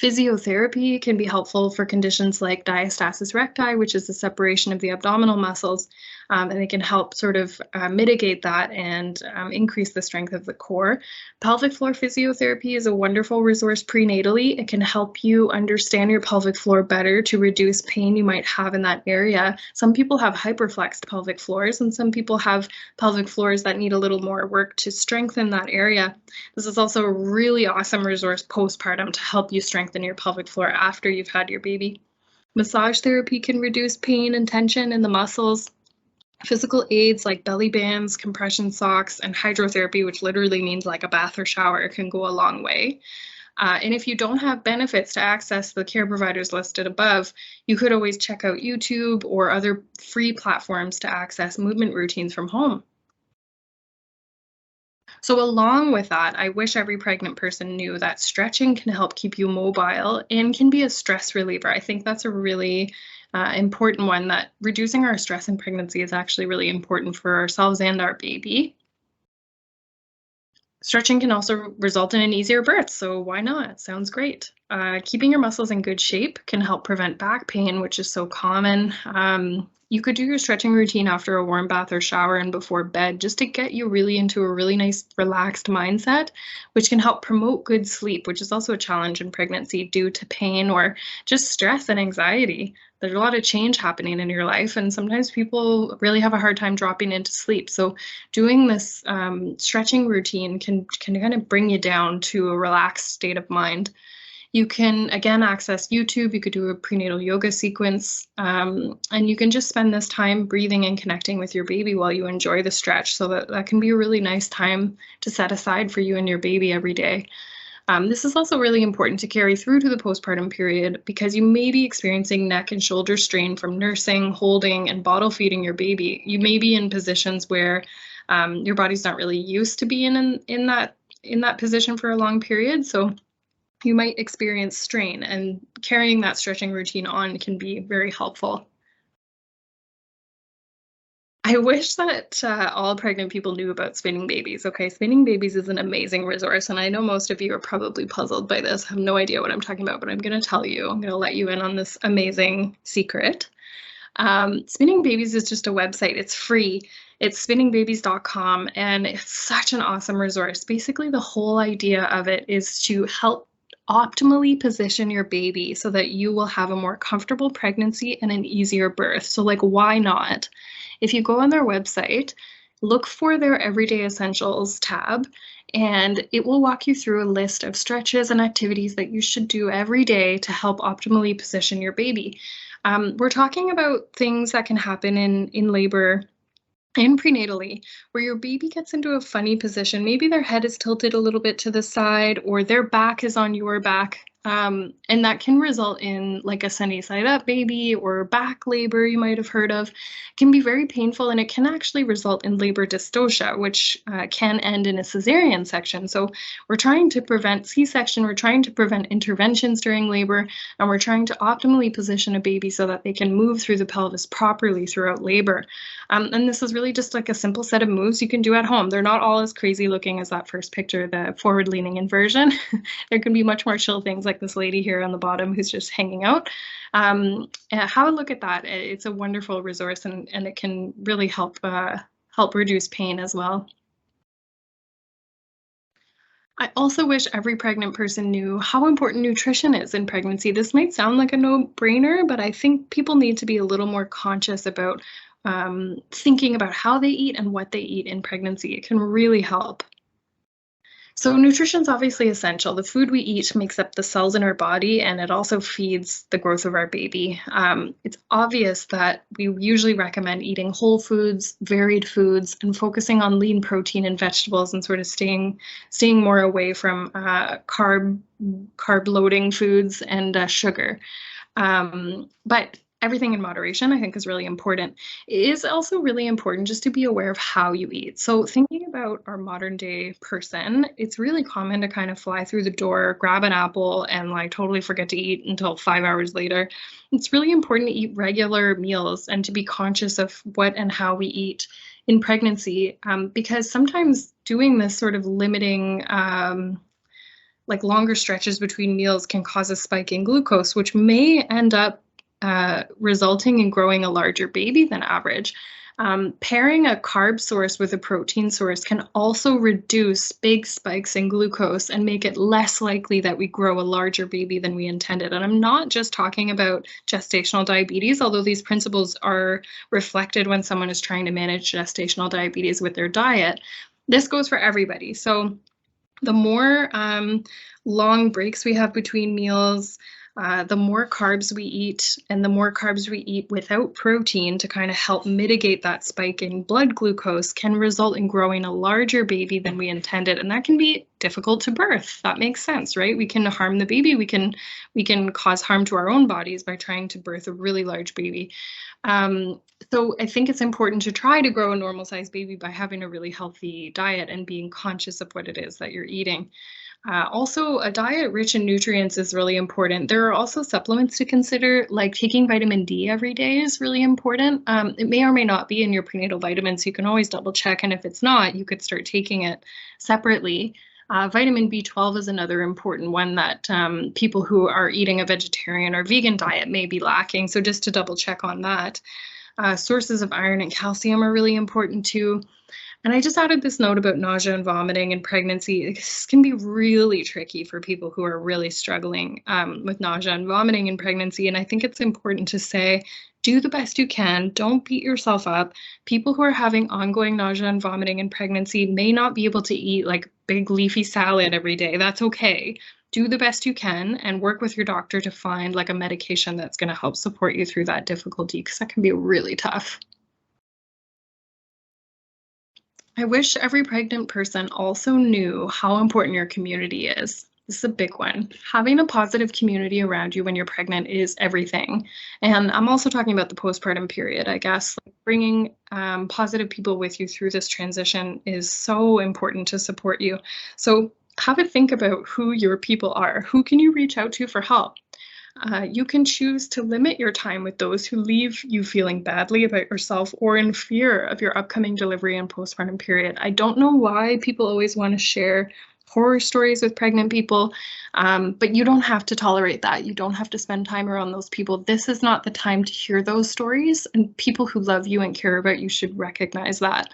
Physiotherapy can be helpful for conditions like diastasis recti, which is the separation of the abdominal muscles, and they can help sort of mitigate that and increase the strength of the core. Pelvic floor physiotherapy is a wonderful resource prenatally. It can help you understand your pelvic floor better to reduce pain you might have in that area. Some people have hyperflexed pelvic floors, and some people have pelvic floors that need a little more work to strengthen that area. This is also a really awesome resource postpartum to help you strengthen your pelvic floor after you've had your baby. Massage therapy can reduce pain and tension in the muscles. Physical aids like belly bands, compression socks, and hydrotherapy, which literally means like a bath or shower, can go a long way. And if you don't have benefits to access the care providers listed above, you could always check out YouTube or other free platforms to access movement routines from home. So along with that, I wish every pregnant person knew that stretching can help keep you mobile and can be a stress reliever. I think that's a really important one, that reducing our stress in pregnancy is actually really important for ourselves and our baby. Stretching can also result in an easier birth, so why not? Sounds great. Keeping your muscles in good shape can help prevent back pain, which is so common. You could do your stretching routine after a warm bath or shower and before bed, just to get you really into a really nice relaxed mindset, which can help promote good sleep, which is also a challenge in pregnancy due to pain or just stress and anxiety. There's a lot of change happening in your life, and sometimes people really have a hard time dropping into sleep. So doing this stretching routine can kind of bring you down to a relaxed state of mind. You can, again, access YouTube. You could do a prenatal yoga sequence, and you can just spend this time breathing and connecting with your baby while you enjoy the stretch. So that can be a really nice time to set aside for you and your baby every day. This is also really important to carry through to the postpartum period, because you may be experiencing neck and shoulder strain from nursing, holding, and bottle feeding your baby. You may be in positions where your body's not really used to being in that position for a long period. So you might experience strain, and carrying that stretching routine on can be very helpful. I wish that all pregnant people knew about spinning babies. Okay, spinning babies is an amazing resource, and I know most of you are probably puzzled by this. I have no idea what I'm talking about, but I'm going to tell you. I'm going to let you in on this amazing secret. Spinning Babies is just a website. It's free. It's spinningbabies.com, and it's such an awesome resource. Basically, the whole idea of it is to help optimally position your baby so that you will have a more comfortable pregnancy and an easier birth. So like, why not? If you go on their website, look for their Everyday Essentials tab, and it will walk you through a list of stretches and activities that you should do every day to help optimally position your baby. We're talking about things that can happen in labor and prenatally, where your baby gets into a funny position. Maybe their head is tilted a little bit to the side, or their back is on your back. And that can result in like a sunny side up baby or back labor you might have heard of. It can be very painful, and it can actually result in labor dystocia, which can end in a cesarean section. So we're trying to prevent C-section, we're trying to prevent interventions during labor, and we're trying to optimally position a baby so that they can move through the pelvis properly throughout labor. And this is really just like a simple set of moves you can do at home. They're not all as crazy looking as that first picture, the forward leaning inversion. There can be much more chill things like this lady here on the bottom who's just hanging out. Have a look at that. It's a wonderful resource, and it can really help reduce pain as well. I also wish every pregnant person knew how important nutrition is in pregnancy. This might sound like a no-brainer, but I think people need to be a little more conscious about thinking about how they eat and what they eat in pregnancy. It can really help. So nutrition is obviously essential. The food we eat makes up the cells in our body, and it also feeds the growth of our baby. It's obvious that we usually recommend eating whole foods, varied foods, and focusing on lean protein and vegetables, and sort of staying more away from carb loading foods and sugar. But everything in moderation, I think, is really important. It is also really important just to be aware of how you eat. So thinking about our modern day person, it's really common to kind of fly through the door, grab an apple, and like totally forget to eat until 5 hours later. It's really important to eat regular meals and to be conscious of what and how we eat in pregnancy, because sometimes doing this sort of limiting like longer stretches between meals can cause a spike in glucose, which may end up resulting in growing a larger baby than average. Pairing a carb source with a protein source can also reduce big spikes in glucose and make it less likely that we grow a larger baby than we intended. And I'm not just talking about gestational diabetes, although these principles are reflected when someone is trying to manage gestational diabetes with their diet. This goes for everybody. So the more long breaks we have between meals, the more carbs we eat, and the more carbs we eat without protein to kind of help mitigate that spike in blood glucose can result in growing a larger baby than we intended. And that can be difficult to birth. That makes sense, right? We can harm the baby. We can cause harm to our own bodies by trying to birth a really large baby. So I think it's important to try to grow a normal sized baby by having a really healthy diet and being conscious of what it is that you're eating. Also, a diet rich in nutrients is really important. There are also supplements to consider, like taking vitamin D every day is really important. It may or may not be in your prenatal vitamins. You can always double check, and if it's not, you could start taking it separately. Vitamin B12 is another important one that people who are eating a vegetarian or vegan diet may be lacking. So just to double check on that. Sources of iron and calcium are really important too. And I just added this note about nausea and vomiting in pregnancy. This can be really tricky for people who are really struggling with nausea and vomiting in pregnancy. And I think it's important to say, do the best you can. Don't beat yourself up. People who are having ongoing nausea and vomiting in pregnancy may not be able to eat like big leafy salad every day. That's okay. Do the best you can and work with your doctor to find like a medication that's going to help support you through that difficulty, because that can be really tough. I wish every pregnant person also knew how important your community is. This is a big one. Having a positive community around you when you're pregnant is everything. And I'm also talking about the postpartum period, I guess. Like bringing positive people with you through this transition is so important to support you. So have a think about who your people are. Who can you reach out to for help? You can choose to limit your time with those who leave you feeling badly about yourself or in fear of your upcoming delivery and postpartum period. I don't know why people always want to share horror stories with pregnant people, but you don't have to tolerate that. You don't have to spend time around those people. This is not the time to hear those stories, and people who love you and care about you should recognize that.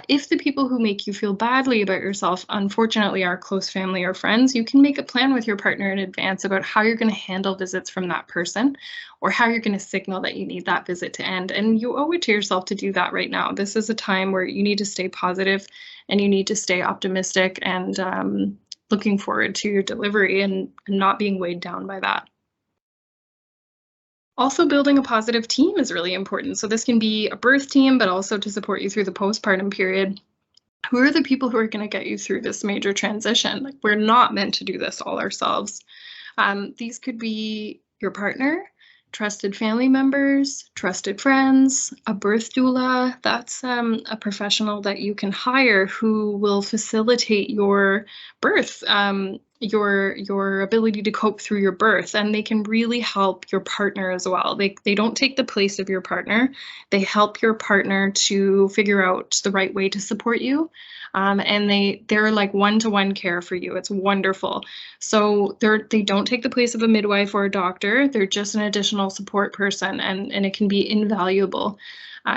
If the people who make you feel badly about yourself, unfortunately, are close family or friends, you can make a plan with your partner in advance about how you're going to handle visits from that person or how you're going to signal that you need that visit to end. And you owe it to yourself to do that right now. This is a time where you need to stay positive and you need to stay optimistic and looking forward to your delivery and not being weighed down by that. Also, building a positive team is really important. So this can be a birth team, but also to support you through the postpartum period. Who are the people who are going to get you through this major transition? Like, we're not meant to do this all ourselves. These could be your partner, trusted family members, trusted friends, a birth doula. That's a professional that you can hire who will facilitate your birth, your ability to cope through your birth, and they can really help your partner as well. They don't take the place of your partner. They help your partner to figure out the right way to support you. And they're like one-to-one care for you. It's wonderful. So they don't take the place of a midwife or a doctor. They're just an additional support person, and it can be invaluable.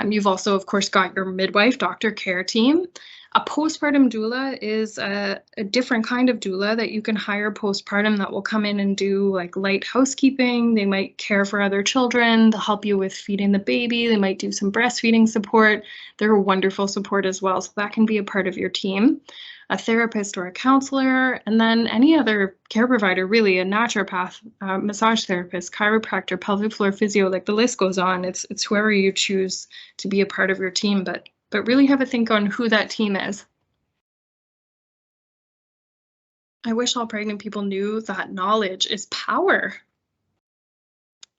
You've also, of course, got your midwife doctor care team. A postpartum doula is a different kind of doula that you can hire postpartum that will come in and do like light housekeeping. They might care for other children. They'll help you with feeding the baby. They might do some breastfeeding support. They're a wonderful support as well. So that can be a part of your team. A therapist or a counselor, and then any other care provider, really, a naturopath, massage therapist, chiropractor, pelvic floor physio, like the list goes on. It's whoever you choose to be a part of your team, but really have a think on who that team is. I wish all pregnant people knew that knowledge is power.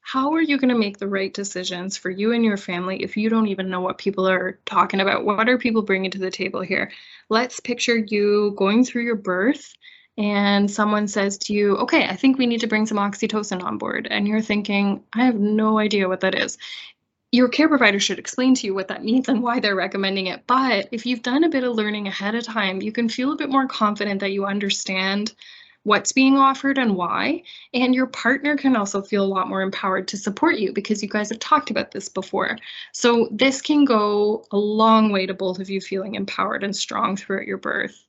How are you going to make the right decisions for you and your family if you don't even know what people are talking about? What are people bringing to the table here? Let's picture you going through your birth and someone says to you, okay, I think we need to bring some oxytocin on board. And you're thinking, I have no idea what that is. Your care provider should explain to you what that means and why they're recommending it. But if you've done a bit of learning ahead of time, you can feel a bit more confident that you understand what's being offered and why. And your partner can also feel a lot more empowered to support you because you guys have talked about this before. So this can go a long way to both of you feeling empowered and strong throughout your birth.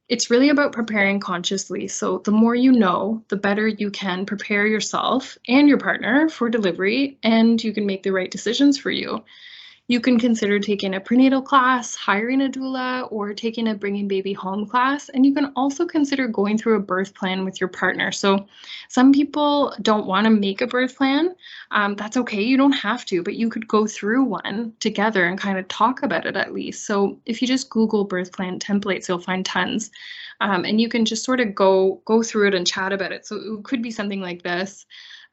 It's really about preparing consciously. So the more you know, the better you can prepare yourself and your partner for delivery, and you can make the right decisions for you. You can consider taking a prenatal class, hiring a doula, or taking a bringing baby home class. And you can also consider going through a birth plan with your partner. So some people don't want to make a birth plan. That's okay. You don't have to, but you could go through one together and kind of talk about it at least. So if you just Google birth plan templates, you'll find tons. And you can just sort of go through it and chat about it. So it could be something like this.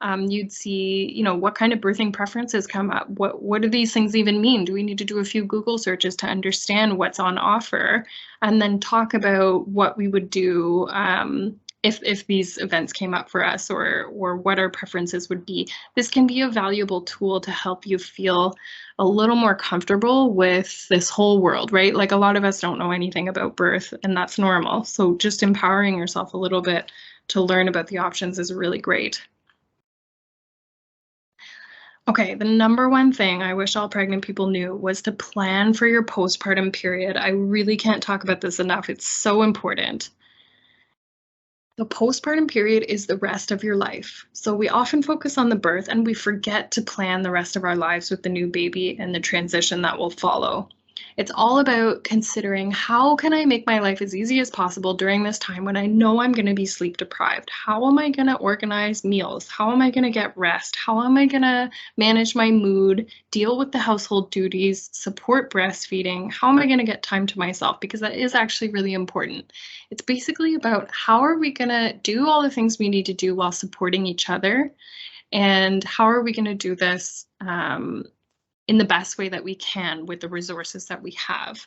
You'd see, what kind of birthing preferences come up. What do these things even mean? Do we need to do a few Google searches to understand what's on offer? And then talk about what we would do if these events came up for us, or what our preferences would be. This can be a valuable tool to help you feel a little more comfortable with this whole world, right? Like a lot of us don't know anything about birth, and that's normal. So just empowering yourself a little bit to learn about the options is really great. Okay, the number one thing I wish all pregnant people knew was to plan for your postpartum period. I really can't talk about this enough. It's so important. The postpartum period is the rest of your life. So we often focus on the birth and we forget to plan the rest of our lives with the new baby and the transition that will follow. It's all about considering, how can I make my life as easy as possible during this time when I know I'm going to be sleep deprived? How am I going to organize meals? How am I going to get rest? How am I going to manage my mood, deal with the household duties, support breastfeeding? How am I going to get time to myself? Because that is actually really important. It's basically about, how are we going to do all the things we need to do while supporting each other? And how are we going to do this in the best way that we can with the resources that we have?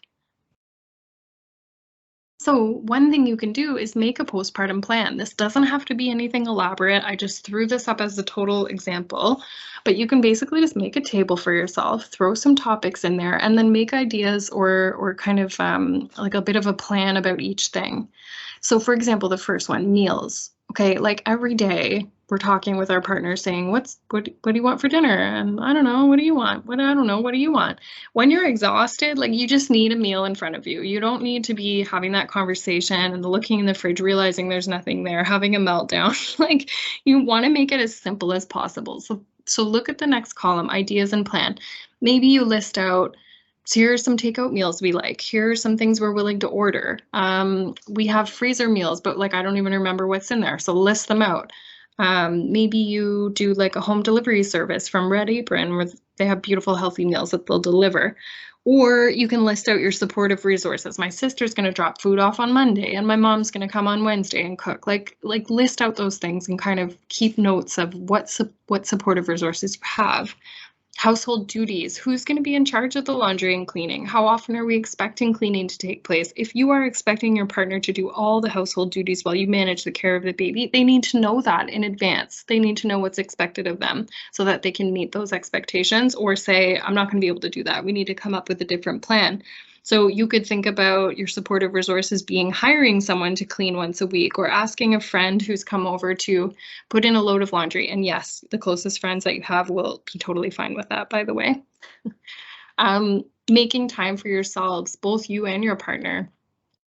So one thing you can do is make a postpartum plan. This doesn't have to be anything elaborate. I just threw this up as a total example, but you can basically just make a table for yourself, throw some topics in there, and then make ideas or kind of like a bit of a plan about each thing. So for example, the first one, meals. Okay, like every day we're talking with our partner saying, what do you want for dinner? And I don't know, what do you want? I don't know, what do you want? When you're exhausted, like, you just need a meal in front of you. You don't need to be having that conversation and looking in the fridge, realizing there's nothing there, having a meltdown. Like, you want to make it as simple as possible. So look at the next column, ideas and plan. Maybe you list out, so here are some takeout meals we like. Here are some things we're willing to order. We have freezer meals, but like, I don't even remember what's in there. So list them out. Maybe you do like a home delivery service from Red Apron, where they have beautiful, healthy meals that they'll deliver. Or you can list out your supportive resources. My sister's going to drop food off on Monday, and my mom's going to come on Wednesday and cook. Like list out those things and kind of keep notes of what supportive resources you have. Household duties. Who's going to be in charge of the laundry and cleaning? How often are we expecting cleaning to take place? If you are expecting your partner to do all the household duties while you manage the care of the baby, they need to know that in advance. They need to know what's expected of them so that they can meet those expectations, or say, I'm not going to be able to do that. We need to come up with a different plan. So you could think about your supportive resources being hiring someone to clean once a week, or asking a friend who's come over to put in a load of laundry. And yes, the closest friends that you have will be totally fine with that, by the way. Making time for yourselves, both you and your partner.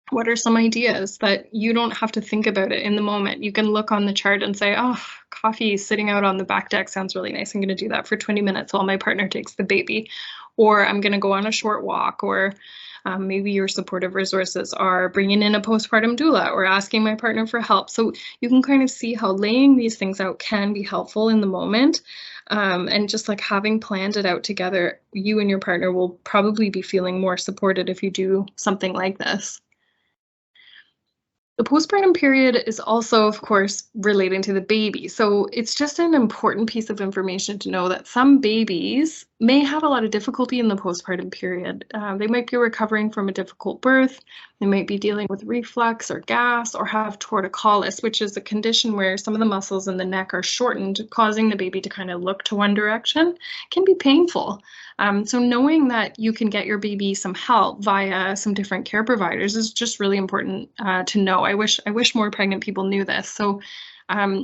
What are some ideas that you don't have to think about it in the moment? You can look on the chart and say, oh, coffee sitting out on the back deck sounds really nice. I'm going to do that for 20 minutes while my partner takes the baby. Or I'm going to go on a short walk. Or maybe your supportive resources are bringing in a postpartum doula or asking my partner for help. So you can kind of see how laying these things out can be helpful in the moment. And just like having planned it out together, you and your partner will probably be feeling more supported if you do something like this. The postpartum period is also, of course, relating to the baby. So it's just an important piece of information to know that some babies may have a lot of difficulty in the postpartum period. They might be recovering from a difficult birth. They might be dealing with reflux or gas or have torticollis, which is a condition where some of the muscles in the neck are shortened, causing the baby to kind of look to one direction. It can be painful. So knowing that you can get your baby some help via some different care providers is just really important to know. I wish more pregnant people knew this. So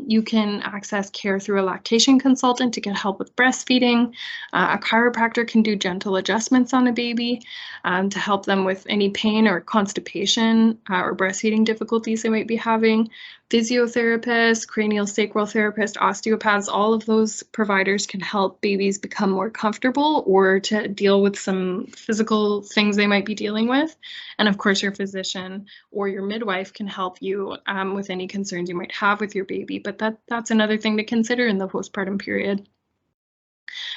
you can access care through a lactation consultant to get help with breastfeeding. A chiropractor can do gentle adjustments on a baby to help them with any pain or constipation or breastfeeding difficulties they might be having. Physiotherapists, cranial sacral therapists, osteopaths, all of those providers can help babies become more comfortable or to deal with some physical things they might be dealing with. And of course, your physician or your midwife can help you with any concerns you might have with your baby. But that's another thing to consider in the postpartum period.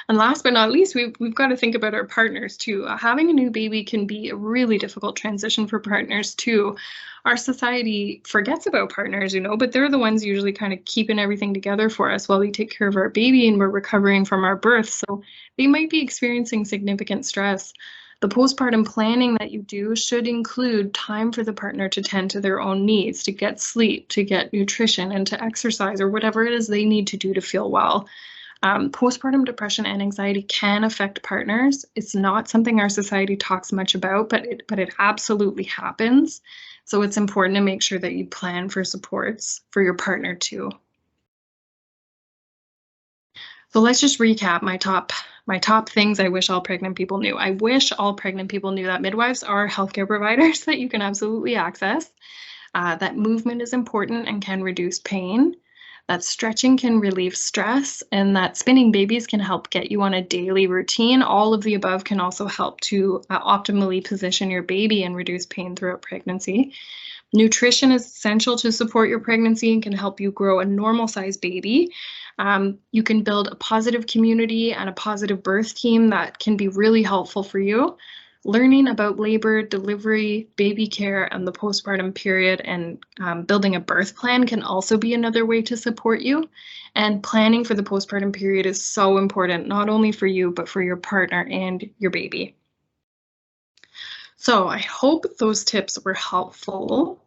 And last but not least, we've got to think about our partners too. Having a new baby can be a really difficult transition for partners too. Our society forgets about partners, but they're the ones usually kind of keeping everything together for us while we take care of our baby and we're recovering from our birth. So they might be experiencing significant stress. The postpartum planning that you do should include time for the partner to tend to their own needs, to get sleep, to get nutrition, and to exercise, or whatever it is they need to do to feel well. Postpartum depression and anxiety can affect partners. It's not something our society talks much about, but it absolutely happens. So it's important to make sure that you plan for supports for your partner too. So let's just recap my top things I wish all pregnant people knew. I wish all pregnant people knew that midwives are healthcare providers that you can absolutely access, that movement is important and can reduce pain, that stretching can relieve stress, and that spinning babies can help get you on a daily routine. All of the above can also help to optimally position your baby and reduce pain throughout pregnancy. Nutrition is essential to support your pregnancy and can help you grow a normal-sized baby. You can build a positive community and a positive birth team that can be really helpful for you. Learning about labor, delivery, baby care, and the postpartum period and building a birth plan can also be another way to support you. And planning for the postpartum period is so important, not only for you, but for your partner and your baby. So I hope those tips were helpful.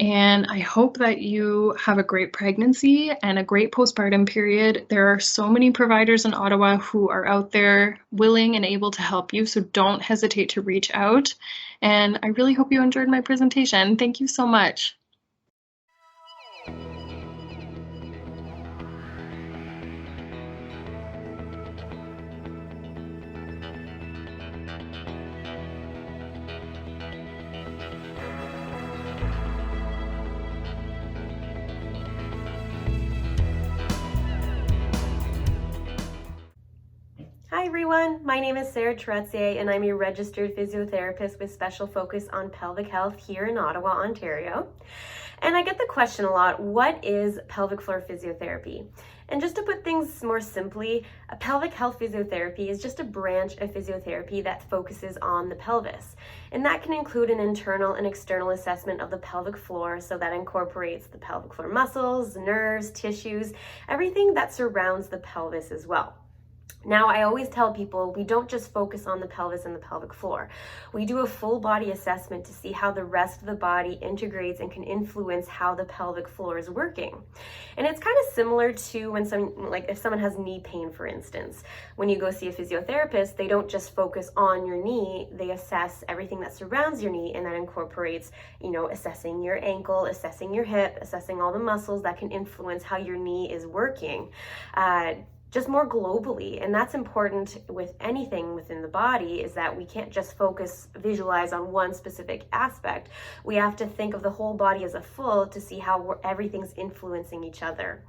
And I hope that you have a great pregnancy and a great postpartum period. There are so many providers in Ottawa who are out there willing and able to help you, so don't hesitate to reach out. And I really hope you enjoyed my presentation. Thank you so much. Hi everyone, my name is Sarah Trottier and I'm a registered physiotherapist with special focus on pelvic health here in Ottawa, Ontario. And I get the question a lot, what is pelvic floor physiotherapy? And just to put things more simply, a pelvic health physiotherapy is just a branch of physiotherapy that focuses on the pelvis. And that can include an internal and external assessment of the pelvic floor, so that incorporates the pelvic floor muscles, nerves, tissues, everything that surrounds the pelvis as well. Now, I always tell people we don't just focus on the pelvis and the pelvic floor. We do a full body assessment to see how the rest of the body integrates and can influence how the pelvic floor is working. And it's kind of similar to when if someone has knee pain, for instance. When you go see a physiotherapist, they don't just focus on your knee, they assess everything that surrounds your knee, and that incorporates, assessing your ankle, assessing your hip, assessing all the muscles that can influence how your knee is working. just more globally. And that's important with anything within the body, is that we can't just visualize on one specific aspect. We have to think of the whole body as a full to see how everything's influencing each other.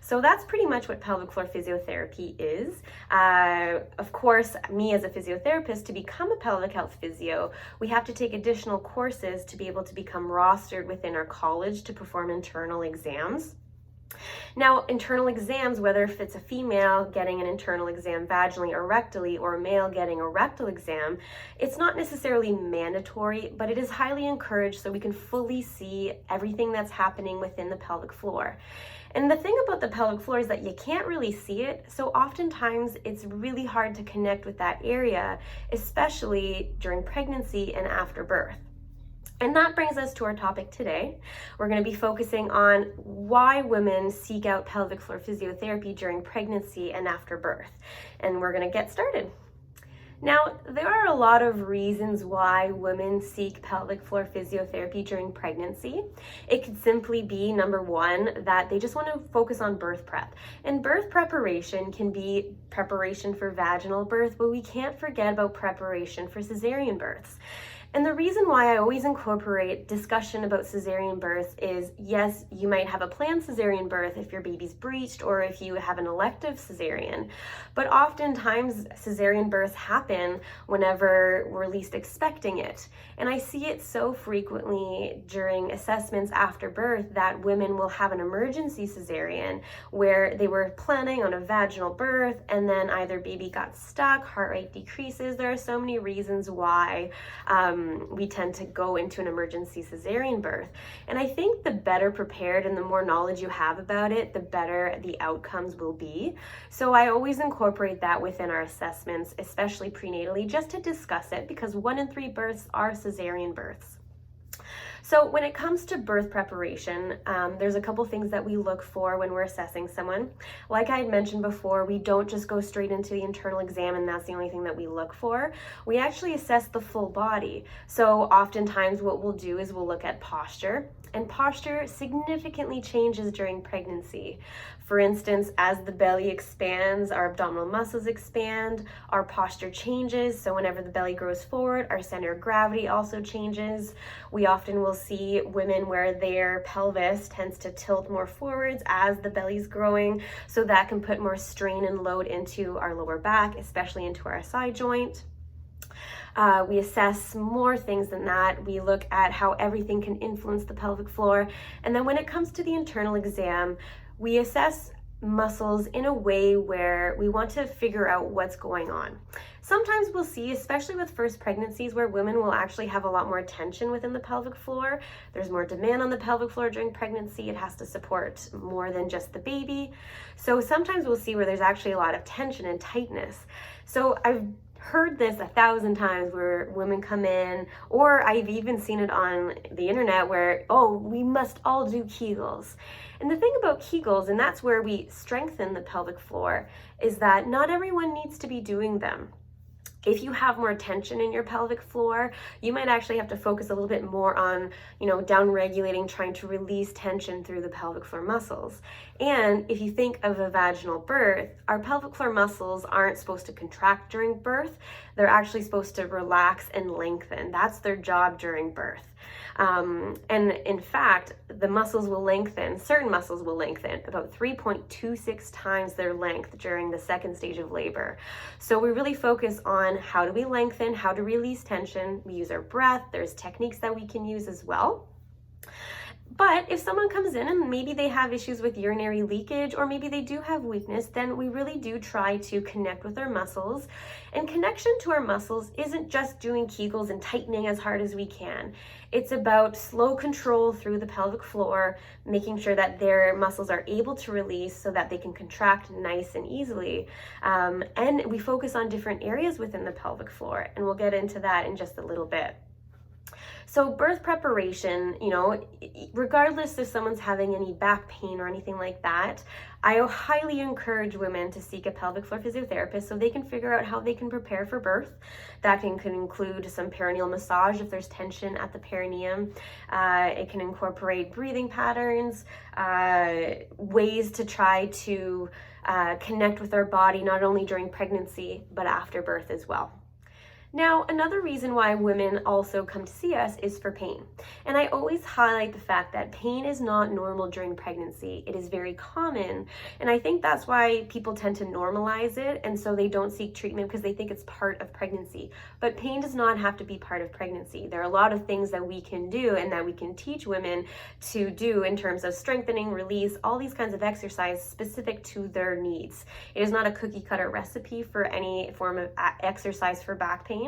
So that's pretty much what pelvic floor physiotherapy is. Of course, me as a physiotherapist, to become a pelvic health physio, we have to take additional courses to be able to become rostered within our college to perform internal exams. Now, internal exams, whether if it's a female getting an internal exam vaginally or rectally, or a male getting a rectal exam, it's not necessarily mandatory, but it is highly encouraged so we can fully see everything that's happening within the pelvic floor. And the thing about the pelvic floor is that you can't really see it, so oftentimes it's really hard to connect with that area, especially during pregnancy and after birth. And that brings us to our topic today. We're going to be focusing on why women seek out pelvic floor physiotherapy during pregnancy and after birth. And we're going to get started. Now, there are a lot of reasons why women seek pelvic floor physiotherapy during pregnancy. It could simply be, number one, that they just want to focus on birth prep. And birth preparation can be preparation for vaginal birth, but we can't forget about preparation for cesarean births. And the reason why I always incorporate discussion about cesarean births is, yes, you might have a planned cesarean birth if your baby's breached or if you have an elective cesarean, but oftentimes cesarean births happen whenever we're least expecting it. And I see it so frequently during assessments after birth that women will have an emergency cesarean where they were planning on a vaginal birth and then either baby got stuck, heart rate decreases. There are so many reasons why we tend to go into an emergency cesarean birth. And I think the better prepared and the more knowledge you have about it, the better the outcomes will be. So I always incorporate that within our assessments, especially prenatally, just to discuss it, because 1 in 3 births are cesarean births. So when it comes to birth preparation, there's a couple things that we look for when we're assessing someone. Like I had mentioned before, we don't just go straight into the internal exam and that's the only thing that we look for. We actually assess the full body. So oftentimes what we'll do is we'll look at posture, and posture significantly changes during pregnancy. For instance, as the belly expands, our abdominal muscles expand, our posture changes. So whenever the belly grows forward, our center of gravity also changes. We often will see women where their pelvis tends to tilt more forwards as the belly's growing. So that can put more strain and load into our lower back, especially into our side joint. We assess more things than that. We look at how everything can influence the pelvic floor. And then when it comes to the internal exam, we assess muscles in a way where we want to figure out what's going on. Sometimes we'll see, especially with first pregnancies, where women will actually have a lot more tension within the pelvic floor. There's more demand on the pelvic floor during pregnancy. It has to support more than just the baby. So sometimes we'll see where there's actually a lot of tension and tightness. So I've heard this 1,000 times where women come in, or I've even seen it on the internet where, oh, we must all do Kegels. And the thing about Kegels, and that's where we strengthen the pelvic floor, is that not everyone needs to be doing them. If you have more tension in your pelvic floor, you might actually have to focus a little bit more on, down regulating, trying to release tension through the pelvic floor muscles. And if you think of a vaginal birth, our pelvic floor muscles aren't supposed to contract during birth. They're actually supposed to relax and lengthen. That's their job during birth. And in fact, the muscles will lengthen, certain muscles will lengthen about 3.26 times their length during the second stage of labor. So we really focus on how do we lengthen, how to release tension. We use our breath. There's techniques that we can use as well. But if someone comes in and maybe they have issues with urinary leakage, or maybe they do have weakness, then we really do try to connect with our muscles. And connection to our muscles isn't just doing Kegels and tightening as hard as we can. It's about slow control through the pelvic floor, making sure that their muscles are able to release so that they can contract nice and easily. And we focus on different areas within the pelvic floor, and we'll get into that in just a little bit. So birth preparation, regardless if someone's having any back pain or anything like that, I highly encourage women to seek a pelvic floor physiotherapist so they can figure out how they can prepare for birth. That can include some perineal massage if there's tension at the perineum. It can incorporate breathing patterns, ways to try to connect with our body not only during pregnancy but after birth as well. Now, another reason why women also come to see us is for pain. And I always highlight the fact that pain is not normal during pregnancy. It is very common. And I think that's why people tend to normalize it. And so they don't seek treatment because they think it's part of pregnancy. But pain does not have to be part of pregnancy. There are a lot of things that we can do and that we can teach women to do in terms of strengthening, release, all these kinds of exercise specific to their needs. It is not a cookie cutter recipe for any form of exercise for back pain.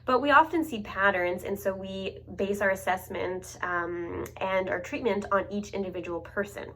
But we often see patterns, and so we base our assessment and our treatment on each individual person.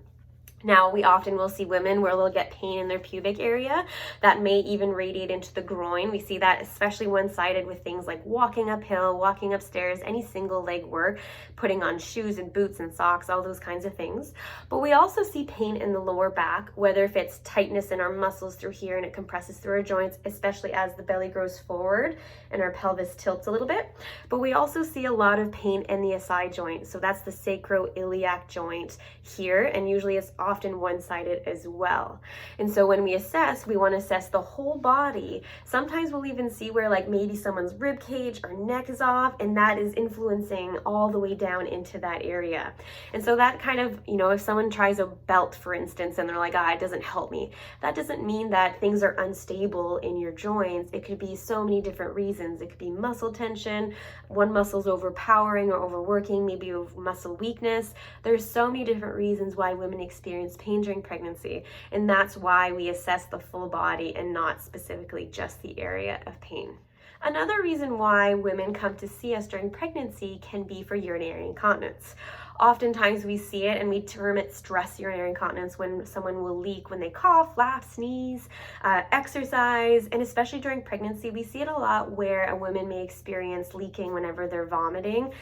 Now, we often will see women where they'll get pain in their pubic area that may even radiate into the groin. We see that especially one-sided with things like walking uphill, walking upstairs, any single leg work, putting on shoes and boots and socks, all those kinds of things. But we also see pain in the lower back, whether if it's tightness in our muscles through here and it compresses through our joints, especially as the belly grows forward and our pelvis tilts a little bit. But we also see a lot of pain in the SI joint. So that's the sacroiliac joint here, and usually it's often one-sided as well. And so when we assess, we want to assess the whole body. Sometimes we'll even see where like maybe someone's rib cage or neck is off, and that is influencing all the way down into that area. And so that kind of, if someone tries a belt, for instance, and they're like, it doesn't help me, that doesn't mean that things are unstable in your joints. It could be so many different reasons. It could be muscle tension, one muscle's overpowering or overworking, maybe muscle weakness. There's so many different reasons why women experience pain during pregnancy, and that's why we assess the full body and not specifically just the area of pain. Another reason why women come to see us during pregnancy can be for urinary incontinence. Oftentimes we see it and we term it stress urinary incontinence when someone will leak when they cough, laugh, sneeze, exercise, and especially during pregnancy, we see it a lot where a woman may experience leaking whenever they're vomiting,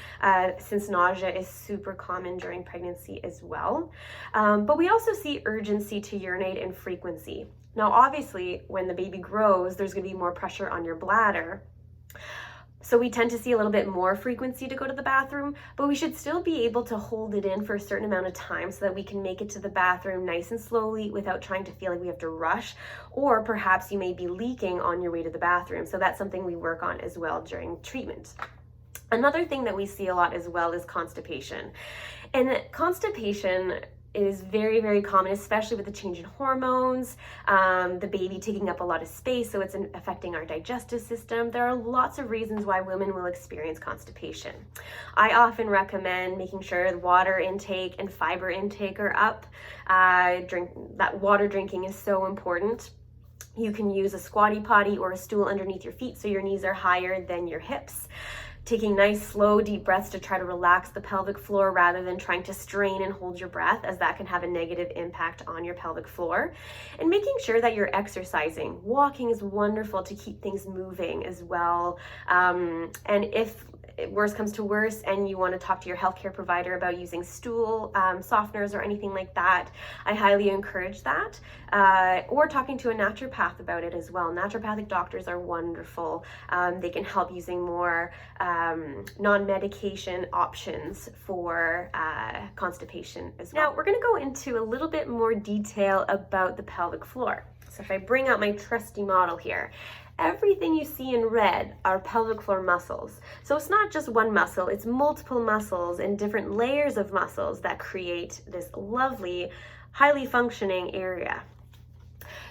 since nausea is super common during pregnancy as well. But we also see urgency to urinate and frequency. Now, obviously, when the baby grows, there's going to be more pressure on your bladder. So we tend to see a little bit more frequency to go to the bathroom, but we should still be able to hold it in for a certain amount of time so that we can make it to the bathroom nice and slowly without trying to feel like we have to rush, or perhaps you may be leaking on your way to the bathroom. So that's something we work on as well during treatment. Another thing that we see a lot as well is constipation. And constipation is very, very common, especially with the change in hormones, the baby taking up a lot of space, so it's affecting our digestive system. There are lots of reasons why women will experience constipation. I often recommend making sure the water intake and fiber intake are up. Water drinking is so important. You can use a squatty potty or a stool underneath your feet so your knees are higher than your hips. Taking nice, slow, deep breaths to try to relax the pelvic floor rather than trying to strain and hold your breath, as that can have a negative impact on your pelvic floor. And making sure that you're exercising. Walking is wonderful to keep things moving as well. And if worse comes to worse and you want to talk to your healthcare provider about using stool softeners or anything like that, I highly encourage that. Or talking to a naturopath about it as well. Naturopathic doctors are wonderful. They can help using more non-medication options for constipation as well. Now, we're going to go into a little bit more detail about the pelvic floor. So if I bring out my trusty model here, everything you see in red are pelvic floor muscles. So it's not just one muscle, it's multiple muscles and different layers of muscles that create this lovely, highly functioning area.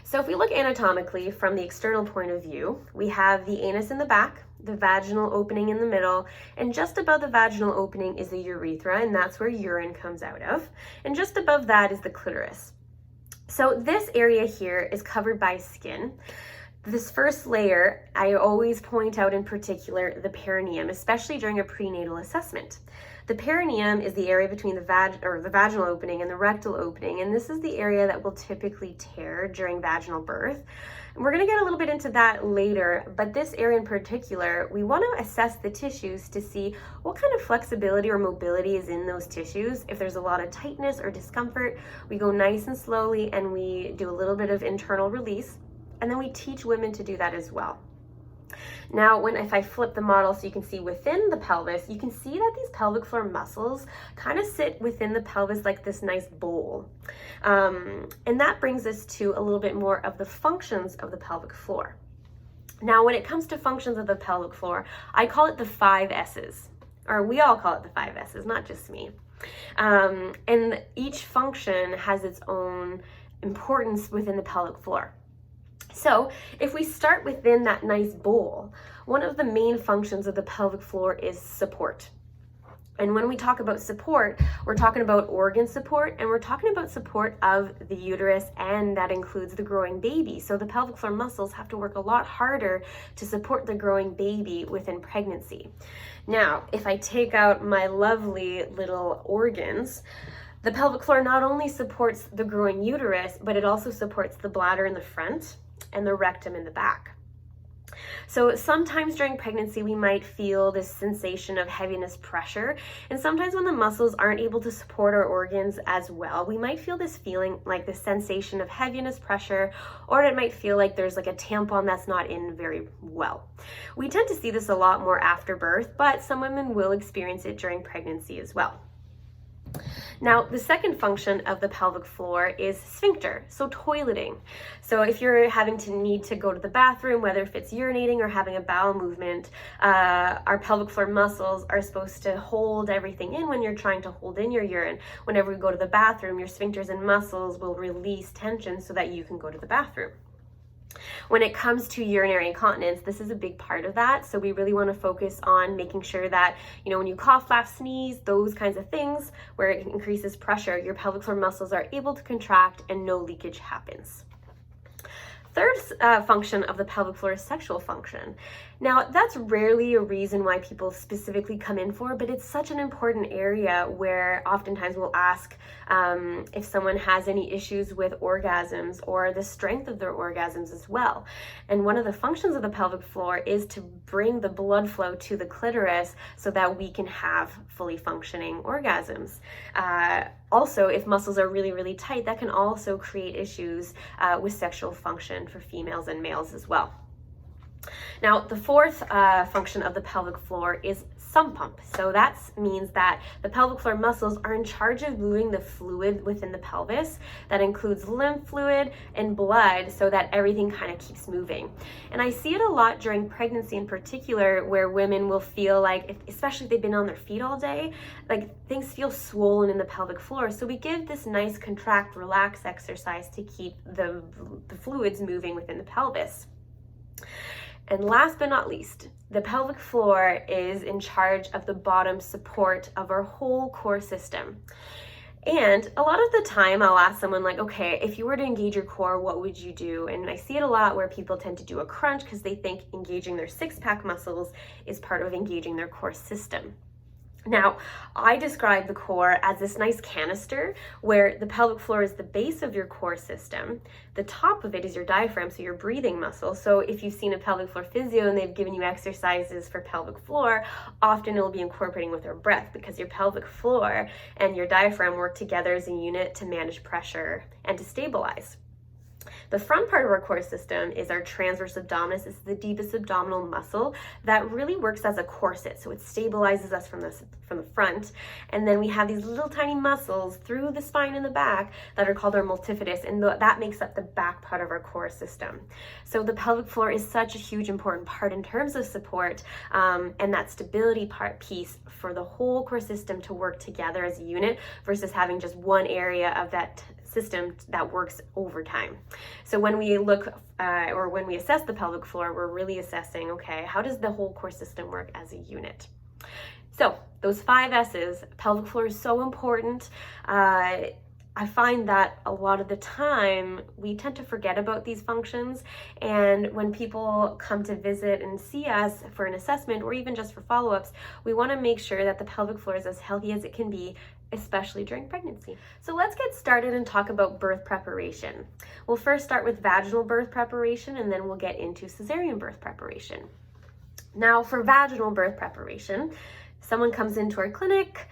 So if we look anatomically from the external point of view, we have the anus in the back, the vaginal opening in the middle, and just above the vaginal opening is the urethra, and that's where urine comes out of. And just above that is the clitoris. So this area here is covered by skin. This first layer, I always point out in particular the perineum, especially during a prenatal assessment. The perineum is the area between the vaginal opening and the rectal opening, and this is the area that will typically tear during vaginal birth. And we're going to get a little bit into that later, but this area in particular, we want to assess the tissues to see what kind of flexibility or mobility is in those tissues. If there's a lot of tightness or discomfort, we go nice and slowly and we do a little bit of internal release, and then we teach women to do that as well. Now, if I flip the model so you can see within the pelvis, you can see that these pelvic floor muscles kind of sit within the pelvis like this nice bowl. And that brings us to a little bit more of the functions of the pelvic floor. Now, when it comes to functions of the pelvic floor, I call it the 5 S's, or we all call it the 5 S's, not just me. And each function has its own importance within the pelvic floor. So if we start within that nice bowl, one of the main functions of the pelvic floor is support. And when we talk about support, we're talking about organ support, and we're talking about support of the uterus, and that includes the growing baby. So the pelvic floor muscles have to work a lot harder to support the growing baby within pregnancy. Now, if I take out my lovely little organs, the pelvic floor not only supports the growing uterus, but it also supports the bladder in the front and the rectum in the back. So sometimes during pregnancy, we might feel this sensation of heaviness, pressure, and sometimes when the muscles aren't able to support our organs as well, we might feel this feeling like this sensation of heaviness, pressure, or it might feel like there's like a tampon that's not in very well. We tend to see this a lot more after birth, but some women will experience it during pregnancy as well. Now, the second function of the pelvic floor is sphincter, so toileting. So if you're having to need to go to the bathroom, whether if it's urinating or having a bowel movement, our pelvic floor muscles are supposed to hold everything in when you're trying to hold in your urine. Whenever you go to the bathroom, your sphincters and muscles will release tension so that you can go to the bathroom. When it comes to urinary incontinence, this is a big part of that. So we really want to focus on making sure that, when you cough, laugh, sneeze, those kinds of things where it increases pressure, your pelvic floor muscles are able to contract and no leakage happens. Third function of the pelvic floor is sexual function. Now, that's rarely a reason why people specifically come in for, but it's such an important area where oftentimes we'll ask if someone has any issues with orgasms or the strength of their orgasms as well. And one of the functions of the pelvic floor is to bring the blood flow to the clitoris so that we can have fully functioning orgasms. Also, if muscles are really, really tight, that can also create issues with sexual function for females and males as well. Now, the fourth function of the pelvic floor is sump pump. So that means that the pelvic floor muscles are in charge of moving the fluid within the pelvis. That includes lymph fluid and blood so that everything kind of keeps moving. And I see it a lot during pregnancy in particular, where women will feel like, especially if they've been on their feet all day, like things feel swollen in the pelvic floor. So we give this nice contract, relax exercise to keep the fluids moving within the pelvis. And last but not least, the pelvic floor is in charge of the bottom support of our whole core system. And a lot of the time I'll ask someone like, okay, if you were to engage your core, what would you do? And I see it a lot where people tend to do a crunch because they think engaging their six-pack muscles is part of engaging their core system. Now, I describe the core as this nice canister where the pelvic floor is the base of your core system. The top of it is your diaphragm, so your breathing muscle. So if you've seen a pelvic floor physio and they've given you exercises for pelvic floor, often it'll be incorporating with your breath because your pelvic floor and your diaphragm work together as a unit to manage pressure and to stabilize. The front part of our core system is our transverse abdominis. It's the deepest abdominal muscle that really works as a corset. So it stabilizes us from the front. And then we have these little tiny muscles through the spine and the back that are called our multifidus. And that makes up the back part of our core system. So the pelvic floor is such a huge important part in terms of support and that stability piece for the whole core system to work together as a unit versus having just one area of that system that works over time. So when we look or when we assess the pelvic floor, we're really assessing, okay, how does the whole core system work as a unit? So those 5 S's, pelvic floor is so important. I find that a lot of the time we tend to forget about these functions, and when people come to visit and see us for an assessment or even just for follow-ups, we want to make sure that the pelvic floor is as healthy as it can be, especially during pregnancy. So let's get started and talk about birth preparation. We'll first start with vaginal birth preparation, and then we'll get into cesarean birth preparation. Now, for vaginal birth preparation, someone comes into our clinic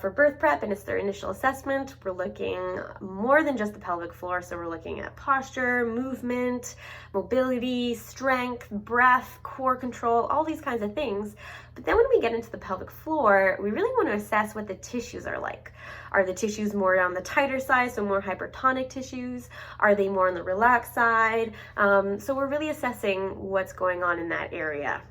for birth prep and it's their initial assessment. We're looking more than just the pelvic floor. So we're looking at posture, movement, mobility, strength, breath, core control, all these kinds of things. But then when we get into the pelvic floor, we really want to assess what the tissues are like. Are the tissues more on the tighter side, so more hypertonic tissues? Are they more on the relaxed side? So we're really assessing what's going on in that area.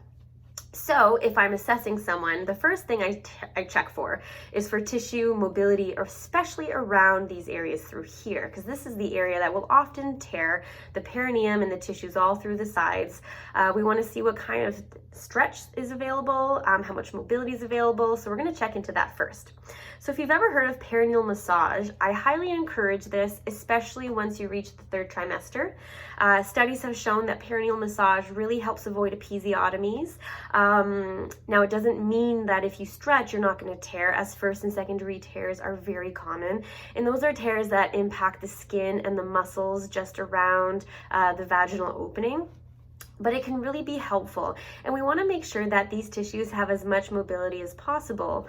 So if I'm assessing someone, the first thing I check for is for tissue mobility, especially around these areas through here, because this is the area that will often tear the perineum and the tissues all through the sides. We want to see what kind of stretch is available, how much mobility is available. So we're going to check into that first. So if you've ever heard of perineal massage, I highly encourage this, especially once you reach the third trimester. Studies have shown that perineal massage really helps avoid episiotomies. Now, it doesn't mean that if you stretch, you're not going to tear, as first and second degree tears are very common. And those are tears that impact the skin and the muscles just around the vaginal opening. But it can really be helpful, and we want to make sure that these tissues have as much mobility as possible.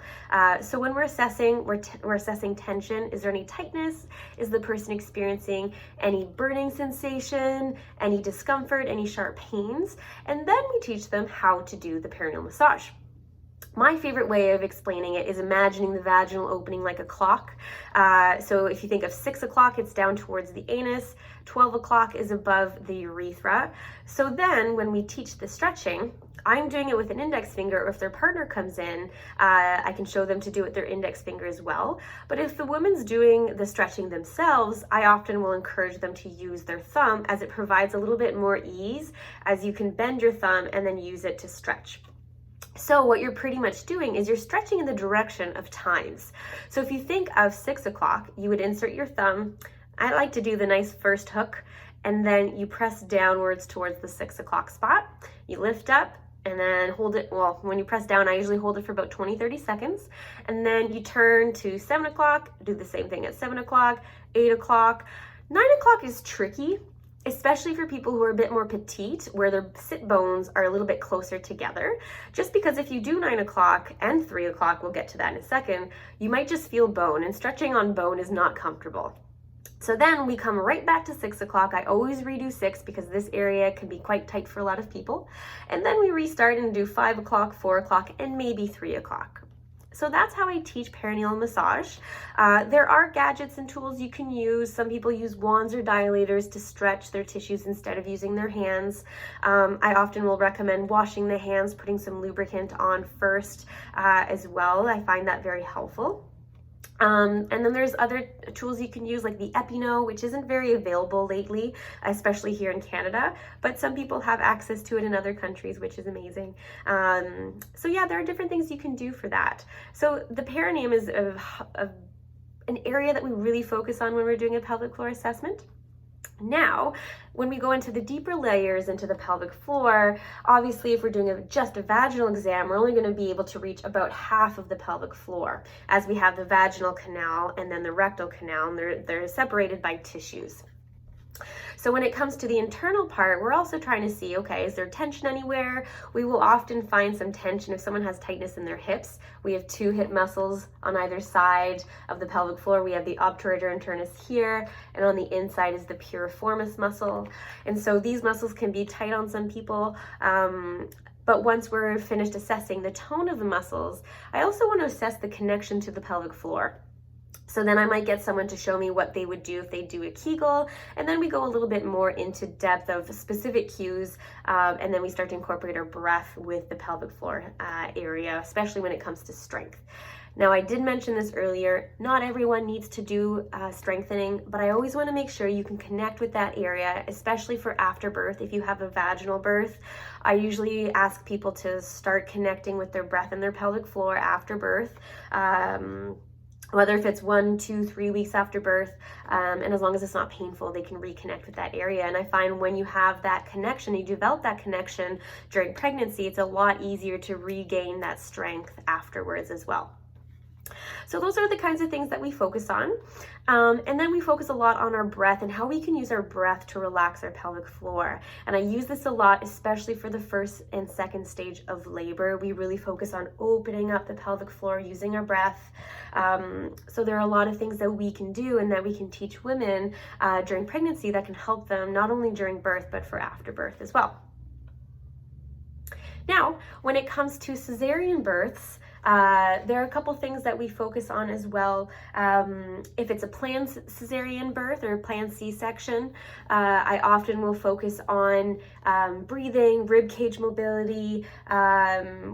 So when we're assessing, we're assessing tension. Is there any tightness? Is the person experiencing any burning sensation, any discomfort, any sharp pains? And then we teach them how to do the perineal massage. My favorite way of explaining it is imagining the vaginal opening like a clock. So if you think of 6 o'clock, it's down towards the anus. 12 o'clock is above the urethra. So then when we teach the stretching, I'm doing it with an index finger, or if their partner comes in, I can show them to do it with their index finger as well. But if the woman's doing the stretching themselves, I often will encourage them to use their thumb, as it provides a little bit more ease, as you can bend your thumb and then use it to stretch. So what you're pretty much doing is you're stretching in the direction of times. So if you think of 6 o'clock, you would insert your thumb. I like to do the nice first hook, and then you press downwards towards the 6 o'clock spot. You lift up and then hold it. Well, when you press down, I usually hold it for about 20-30 seconds. And then you turn to 7 o'clock, do the same thing at 7 o'clock, 8 o'clock. 9 o'clock is tricky, especially for people who are a bit more petite, where their sit bones are a little bit closer together. Just because if you do 9 o'clock and 3 o'clock, we'll get to that in a second, you might just feel bone, and stretching on bone is not comfortable. So then we come right back to 6 o'clock. I always redo 6 because this area can be quite tight for a lot of people. And then we restart and do 5 o'clock, 4 o'clock, and maybe 3 o'clock. So that's how I teach perineal massage. There are gadgets and tools you can use. Some people use wands or dilators to stretch their tissues instead of using their hands. I often will recommend washing the hands, putting some lubricant on first as well. I find that very helpful. And then there's other tools you can use, like the Epino, which isn't very available lately, especially here in Canada, but some people have access to it in other countries, which is amazing. So yeah, there are different things you can do for that. So the perineum is an area that we really focus on when we're doing a pelvic floor assessment. Now, when we go into the deeper layers into the pelvic floor, obviously if we're doing just a vaginal exam, we're only going to be able to reach about half of the pelvic floor, as we have the vaginal canal and then the rectal canal, and they're separated by tissues. So when it comes to the internal part, we're also trying to see, okay, is there tension anywhere? We will often find some tension if someone has tightness in their hips. We have 2 hip muscles on either side of the pelvic floor. We have the obturator internus here, and on the inside is the piriformis muscle. And so these muscles can be tight on some people. But once we're finished assessing the tone of the muscles, I also want to assess the connection to the pelvic floor. So then I might get someone to show me what they would do if they do a Kegel, and then we go a little bit more into depth of specific cues, and then we start to incorporate our breath with the pelvic floor area, especially when it comes to strength. Now, I did mention this earlier, not everyone needs to do strengthening, but I always want to make sure you can connect with that area, especially for after birth. If you have a vaginal birth, I usually ask people to start connecting with their breath and their pelvic floor after birth. whether if it's 1, 2, 3 weeks after birth, and as long as it's not painful, they can reconnect with that area. And I find when you have that connection, you develop that connection during pregnancy, it's a lot easier to regain that strength afterwards as well. So those are the kinds of things that we focus on. And then we focus a lot on our breath and how we can use our breath to relax our pelvic floor. And I use this a lot, especially for the first and second stage of labor. We really focus on opening up the pelvic floor using our breath. So there are a lot of things that we can do and that we can teach women during pregnancy that can help them not only during birth, but for after birth as well. Now, when it comes to cesarean births, there are a couple things that we focus on as well. If it's a planned cesarean birth or a planned C-section, I often will focus on breathing, rib cage mobility.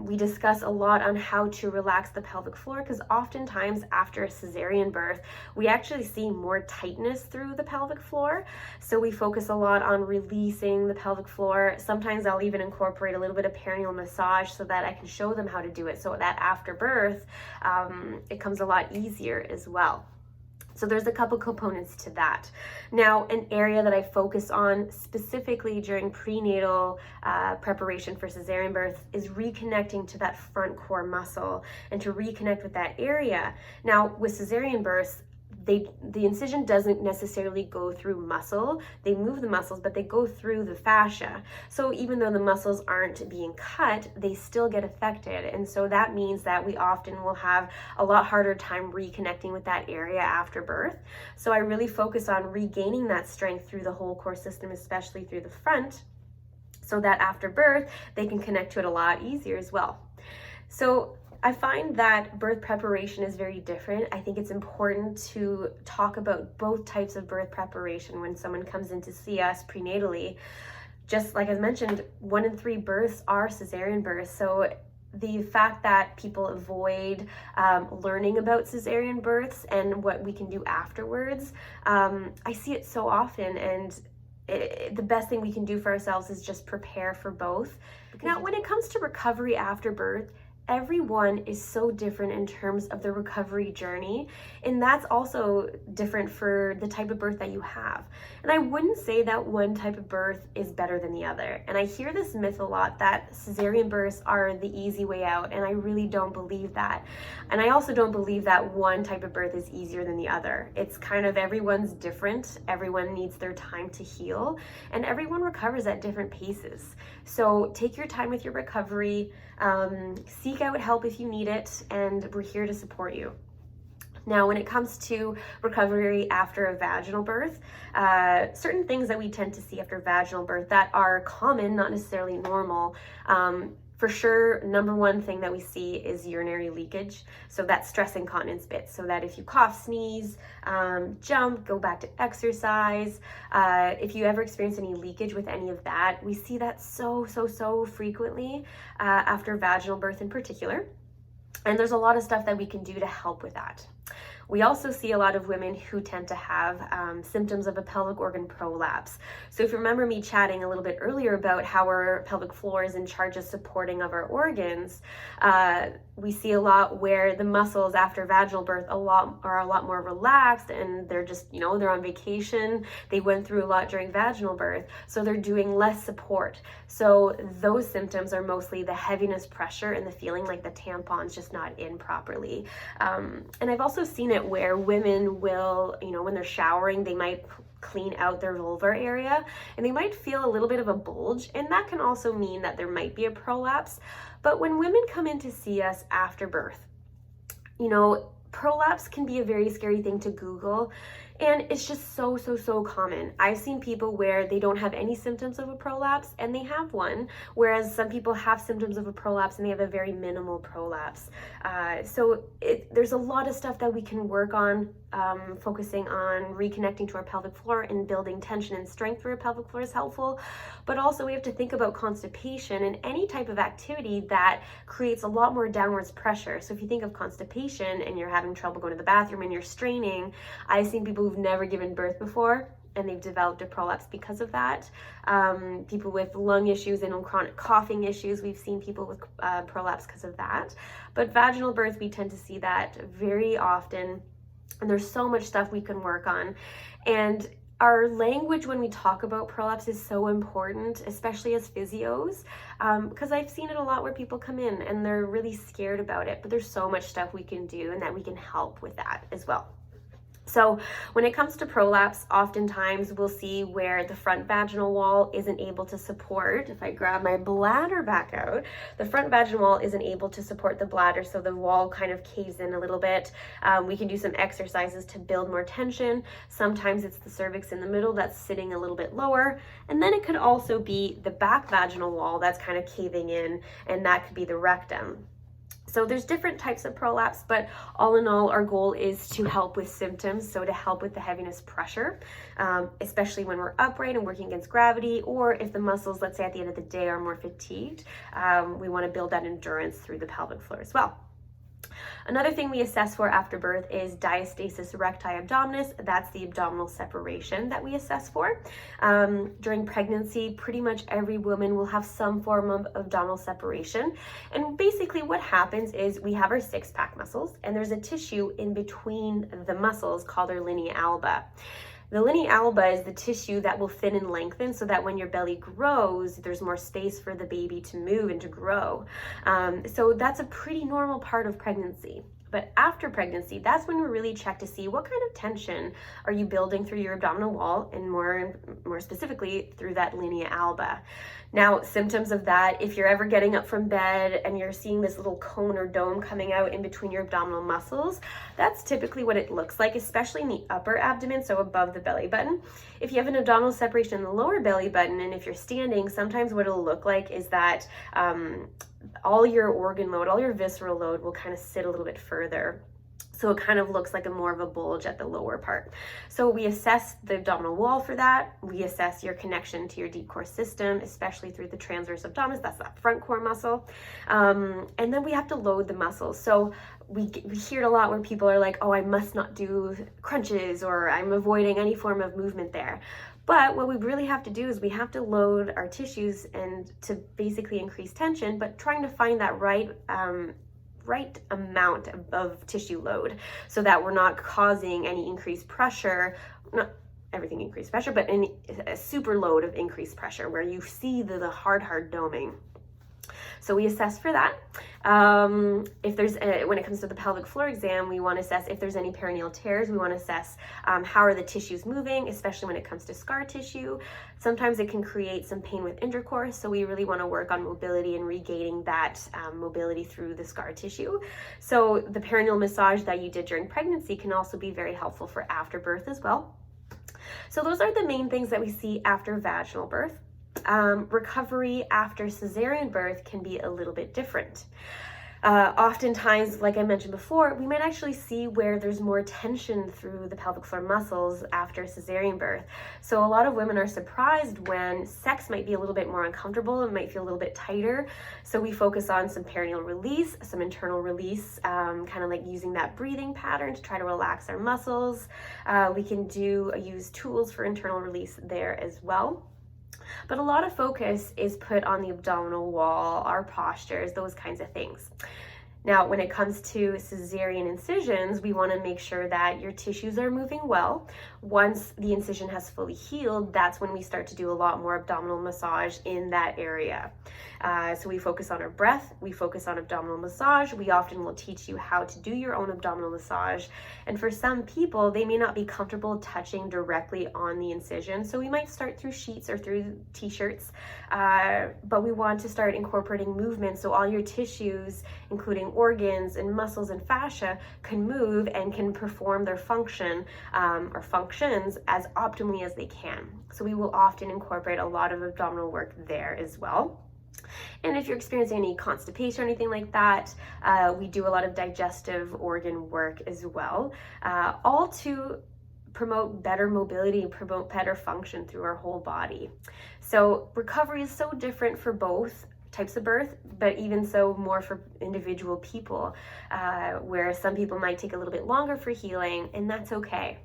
We discuss a lot on how to relax the pelvic floor, because oftentimes after a cesarean birth, we actually see more tightness through the pelvic floor. So we focus a lot on releasing the pelvic floor. Sometimes I'll even incorporate a little bit of perineal massage so that I can show them how to do it, so that after birth, it comes a lot easier as well. So there's a couple components to that. Now, an area that I focus on specifically during prenatal preparation for cesarean birth is reconnecting to that front core muscle and to reconnect with that area. Now, with cesarean births, the incision doesn't necessarily go through muscle. They move the muscles, but they go through the fascia. So even though the muscles aren't being cut, they still get affected. And so that means that we often will have a lot harder time reconnecting with that area after birth. So I really focus on regaining that strength through the whole core system, especially through the front, so that after birth, they can connect to it a lot easier as well. So I find that birth preparation is very different. I think it's important to talk about both types of birth preparation when someone comes in to see us prenatally. Just like I mentioned, 1 in 3 births are cesarean births. So the fact that people avoid learning about cesarean births and what we can do afterwards, I see it so often, and the best thing we can do for ourselves is just prepare for both. Now, when it comes to recovery after birth, everyone is so different in terms of the recovery journey, and that's also different for the type of birth that you have. And I wouldn't say that one type of birth is better than the other. And I hear this myth a lot that cesarean births are the easy way out, and I really don't believe that. And I also don't believe that one type of birth is easier than the other. It's kind of, everyone's different, everyone needs their time to heal, and everyone recovers at different paces. So take your time with your recovery, seek out help if you need it, and we're here to support you. Now, when it comes to recovery after a vaginal birth, certain things that we tend to see after vaginal birth that are common, not necessarily normal, for sure, number one thing that we see is urinary leakage. So that's stress incontinence bit. So that if you cough, sneeze, jump, go back to exercise, if you ever experience any leakage with any of that, we see that so frequently after vaginal birth in particular. And there's a lot of stuff that we can do to help with that. We also see a lot of women who tend to have symptoms of a pelvic organ prolapse. So if you remember me chatting a little bit earlier about how our pelvic floor is in charge of supporting of our organs, we see a lot where the muscles after vaginal birth are a lot more relaxed, and they're just, they're on vacation. They went through a lot during vaginal birth, so they're doing less support. So those symptoms are mostly the heaviness, pressure, and the feeling like the tampon's just not in properly. And I've also seen it where women will, when they're showering, they might clean out their vulvar area and they might feel a little bit of a bulge, and that can also mean that there might be a prolapse. But when women come in to see us after birth, prolapse can be a very scary thing to Google, and it's just so common. I've seen people where they don't have any symptoms of a prolapse and they have one, whereas some people have symptoms of a prolapse and they have a very minimal prolapse. So there's a lot of stuff that we can work on, focusing on reconnecting to our pelvic floor and building tension and strength for our pelvic floor is helpful. But also we have to think about constipation and any type of activity that creates a lot more downwards pressure. So if you think of constipation and you're having trouble going to the bathroom and you're straining, I've seen people who've never given birth before, and they've developed a prolapse because of that. People with lung issues and chronic coughing issues, we've seen people with prolapse because of that. But vaginal birth, we tend to see that very often, and there's so much stuff we can work on. And our language when we talk about prolapse is so important, especially as physios, because I've seen it a lot where people come in and they're really scared about it, but there's so much stuff we can do and that we can help with that as well. So when it comes to prolapse, oftentimes we'll see where the front vaginal wall isn't able to support. If I grab my bladder back out, the front vaginal wall isn't able to support the bladder, so the wall kind of caves in a little bit. We can do some exercises to build more tension. Sometimes it's the cervix in the middle that's sitting a little bit lower, and then it could also be the back vaginal wall that's kind of caving in, and that could be the rectum. So there's different types of prolapse, but all in all, our goal is to help with symptoms. So to help with the heaviness pressure, especially when we're upright and working against gravity, or if the muscles, let's say at the end of the day, are more fatigued, we want to build that endurance through the pelvic floor as well. Another thing we assess for after birth is diastasis recti abdominis. That's the abdominal separation that we assess for. During pregnancy, pretty much every woman will have some form of abdominal separation. And basically what happens is we have our six-pack muscles, and there's a tissue in between the muscles called our linea alba. The linea alba is the tissue that will thin and lengthen so that when your belly grows, there's more space for the baby to move and to grow. So that's a pretty normal part of pregnancy. But after pregnancy, that's when we really check to see what kind of tension are you building through your abdominal wall, and more specifically through that linea alba. Now, symptoms of that, if you're ever getting up from bed and you're seeing this little cone or dome coming out in between your abdominal muscles, that's typically what it looks like, especially in the upper abdomen, so above the belly button. If you have an abdominal separation in the lower belly button, and if you're standing, sometimes what it'll look like is that all your organ load, all your visceral load will kind of sit a little bit further. So it kind of looks like more of a bulge at the lower part. So we assess the abdominal wall for that. We assess your connection to your deep core system, especially through the transverse abdominis, that's that front core muscle. And then we have to load the muscles. So we hear it a lot where people are like, oh, I must not do crunches, or I'm avoiding any form of movement there. But what we really have to do is we have to load our tissues and to basically increase tension, but trying to find that right amount of tissue load so that we're not causing any increased pressure, not everything increased pressure, but a super load of increased pressure where you see the hard doming. So we assess for that. If there's when it comes to the pelvic floor exam, we want to assess if there's any perineal tears. We want to assess how are the tissues moving, especially when it comes to scar tissue. Sometimes it can create some pain with intercourse, so we really want to work on mobility and regaining that mobility through the scar tissue. So the perineal massage that you did during pregnancy can also be very helpful for after birth as well. So those are the main things that we see after vaginal birth. Recovery after cesarean birth can be a little bit different. Oftentimes, like I mentioned before, we might actually see where there's more tension through the pelvic floor muscles after cesarean birth. So a lot of women are surprised when sex might be a little bit more uncomfortable and might feel a little bit tighter. So we focus on some perineal release, some internal release, kind of like using that breathing pattern to try to relax our muscles. We can use tools for internal release there as well. But a lot of focus is put on the abdominal wall, our postures, those kinds of things. Now, when it comes to cesarean incisions, we want to make sure that your tissues are moving well. Once the incision has fully healed, that's when we start to do a lot more abdominal massage in that area. So we focus on our breath, we focus on abdominal massage. We often will teach you how to do your own abdominal massage. And for some people, they may not be comfortable touching directly on the incision. So we might start through sheets or through t-shirts, but we want to start incorporating movement so all your tissues, including organs and muscles and fascia, can move and can perform their function or functions as optimally as they can. So we will often incorporate a lot of abdominal work there as well. And if you're experiencing any constipation or anything like that, we do a lot of digestive organ work as well, all to promote better mobility, promote better function through our whole body. So recovery is so different for both types of birth, but even so more for individual people, where some people might take a little bit longer for healing, and that's okay.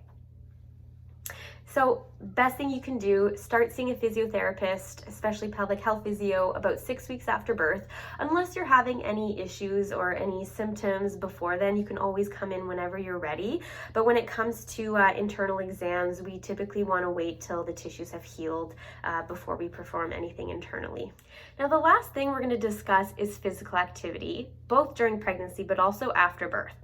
So best thing you can do, start seeing a physiotherapist, especially pelvic health physio, about 6 weeks after birth. Unless you're having any issues or any symptoms before then, you can always come in whenever you're ready. But when it comes to internal exams, we typically want to wait till the tissues have healed before we perform anything internally. Now, the last thing we're going to discuss is physical activity, both during pregnancy but also after birth.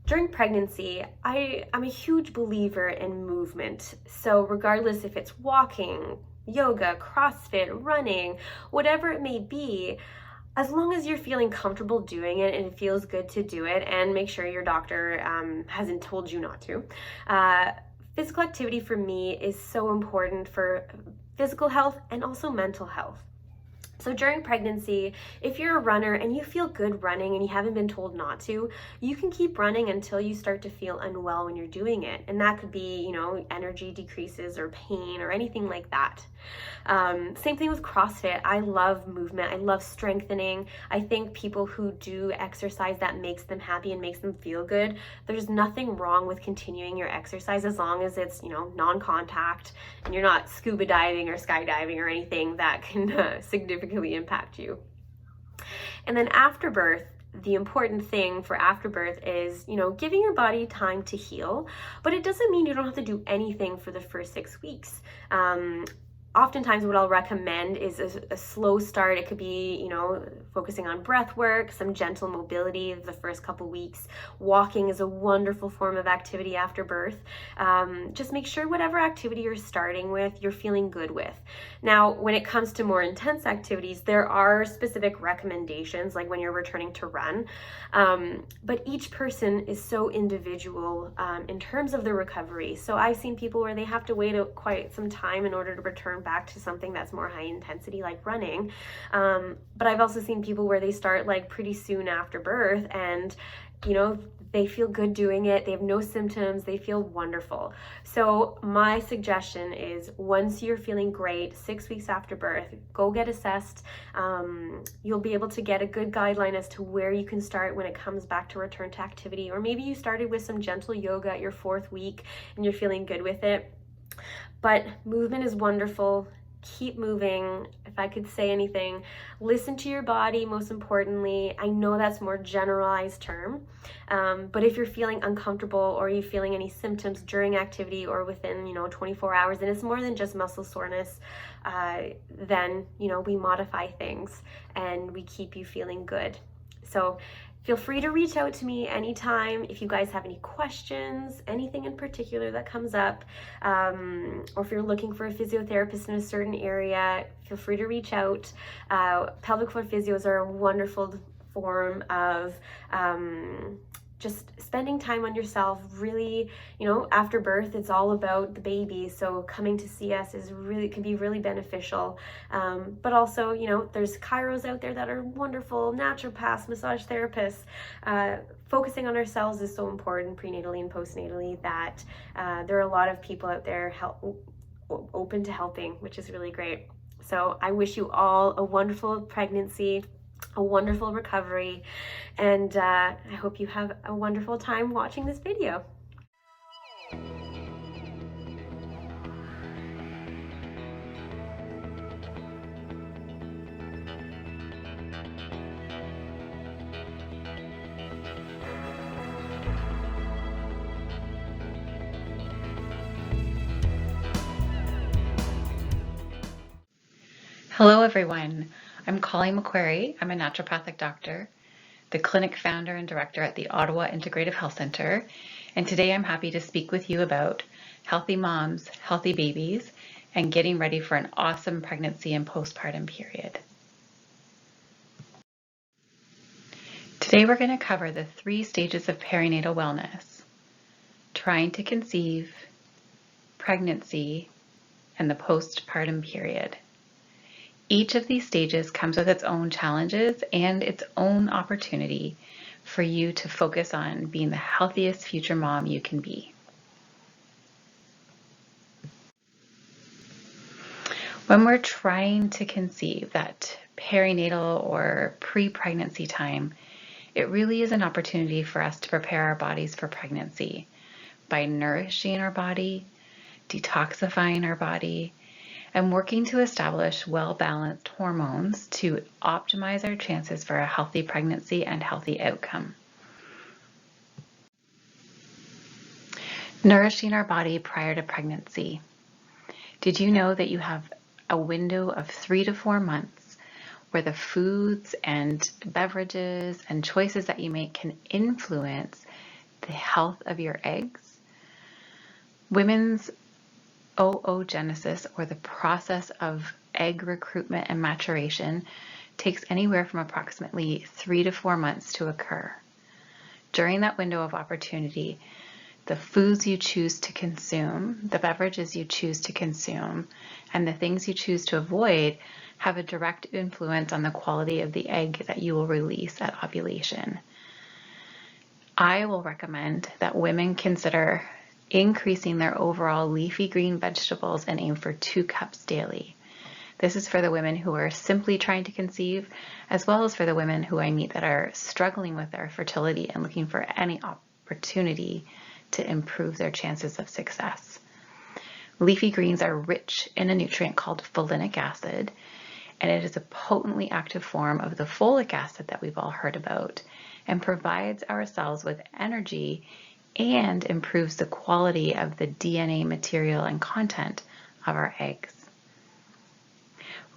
During pregnancy, I'm a huge believer in movement. So regardless if it's walking, yoga, CrossFit, running, whatever it may be, as long as you're feeling comfortable doing it and it feels good to do it, and make sure your doctor hasn't told you not to. Physical activity for me is so important for physical health and also mental health. So during pregnancy, if you're a runner and you feel good running and you haven't been told not to, you can keep running until you start to feel unwell when you're doing it. And that could be, energy decreases or pain or anything like that. Same thing with CrossFit. I love movement. I love strengthening. I think people who do exercise that makes them happy and makes them feel good, there's nothing wrong with continuing your exercise as long as it's, non-contact and you're not scuba diving or skydiving or anything that can significantly impact you. And then after birth, the important thing for after birth is, giving your body time to heal, but it doesn't mean you don't have to do anything for the first 6 weeks. Oftentimes what I'll recommend is a slow start. It could be, focusing on breath work, some gentle mobility the first couple weeks. Walking is a wonderful form of activity after birth. Just make sure whatever activity you're starting with, you're feeling good with. Now, when it comes to more intense activities, there are specific recommendations, like when you're returning to run. But each person is so individual in terms of the recovery. So I've seen people where they have to wait quite some time in order to return back to something that's more high intensity, like running. But I've also seen people where they start like pretty soon after birth and, they feel good doing it. They have no symptoms. They feel wonderful. So my suggestion is, once you're feeling great, 6 weeks after birth, go get assessed. You'll be able to get a good guideline as to where you can start when it comes back to return to activity. Or maybe you started with some gentle yoga at your 4th week and you're feeling good with it. But movement is wonderful. Keep moving. If I could say anything, listen to your body, most importantly. I know that's more generalized term, but if you're feeling uncomfortable or you're feeling any symptoms during activity or within 24 hours and it's more than just muscle soreness, then we modify things and we keep you feeling good. So feel free to reach out to me anytime if you guys have any questions, anything in particular that comes up, or if you're looking for a physiotherapist in a certain area, feel free to reach out. Pelvic floor physios are a wonderful form of just spending time on yourself. Really, after birth, it's all about the baby. So coming to see us can be really beneficial. But also, there's chiros out there that are wonderful, naturopaths, massage therapists. Focusing on ourselves is so important prenatally and postnatally that there are a lot of people out there open to helping, which is really great. So I wish you all a wonderful pregnancy, a wonderful recovery, and I hope you have a wonderful time watching this video. Hello everyone, I'm Colleen McQuarrie. I'm a naturopathic doctor, the clinic founder and director at the Ottawa Integrative Health Centre, and today I'm happy to speak with you about healthy moms, healthy babies, and getting ready for an awesome pregnancy and postpartum period. Today we're going to cover the 3 stages of perinatal wellness: trying to conceive, pregnancy, and the postpartum period. Each of these stages comes with its own challenges and its own opportunity for you to focus on being the healthiest future mom you can be. When we're trying to conceive, that perinatal or pre-pregnancy time, it really is an opportunity for us to prepare our bodies for pregnancy by nourishing our body, detoxifying our body, and working to establish well-balanced hormones to optimize our chances for a healthy pregnancy and healthy outcome. Nourishing our body prior to pregnancy. Did you know that you have a window of 3 to 4 months where the foods and beverages and choices that you make can influence the health of your eggs? Women's oogenesis, or the process of egg recruitment and maturation, takes anywhere from approximately 3 to 4 months to occur. During that window of opportunity, the foods you choose to consume, the beverages you choose to consume, and the things you choose to avoid have a direct influence on the quality of the egg that you will release at ovulation. I will recommend that women consider increasing their overall leafy green vegetables and aim for 2 cups daily. This is for the women who are simply trying to conceive, as well as for the women who I meet that are struggling with their fertility and looking for any opportunity to improve their chances of success. Leafy greens are rich in a nutrient called folinic acid, and it is a potently active form of the folic acid that we've all heard about, and provides our cells with energy and improves the quality of the DNA material and content of our eggs.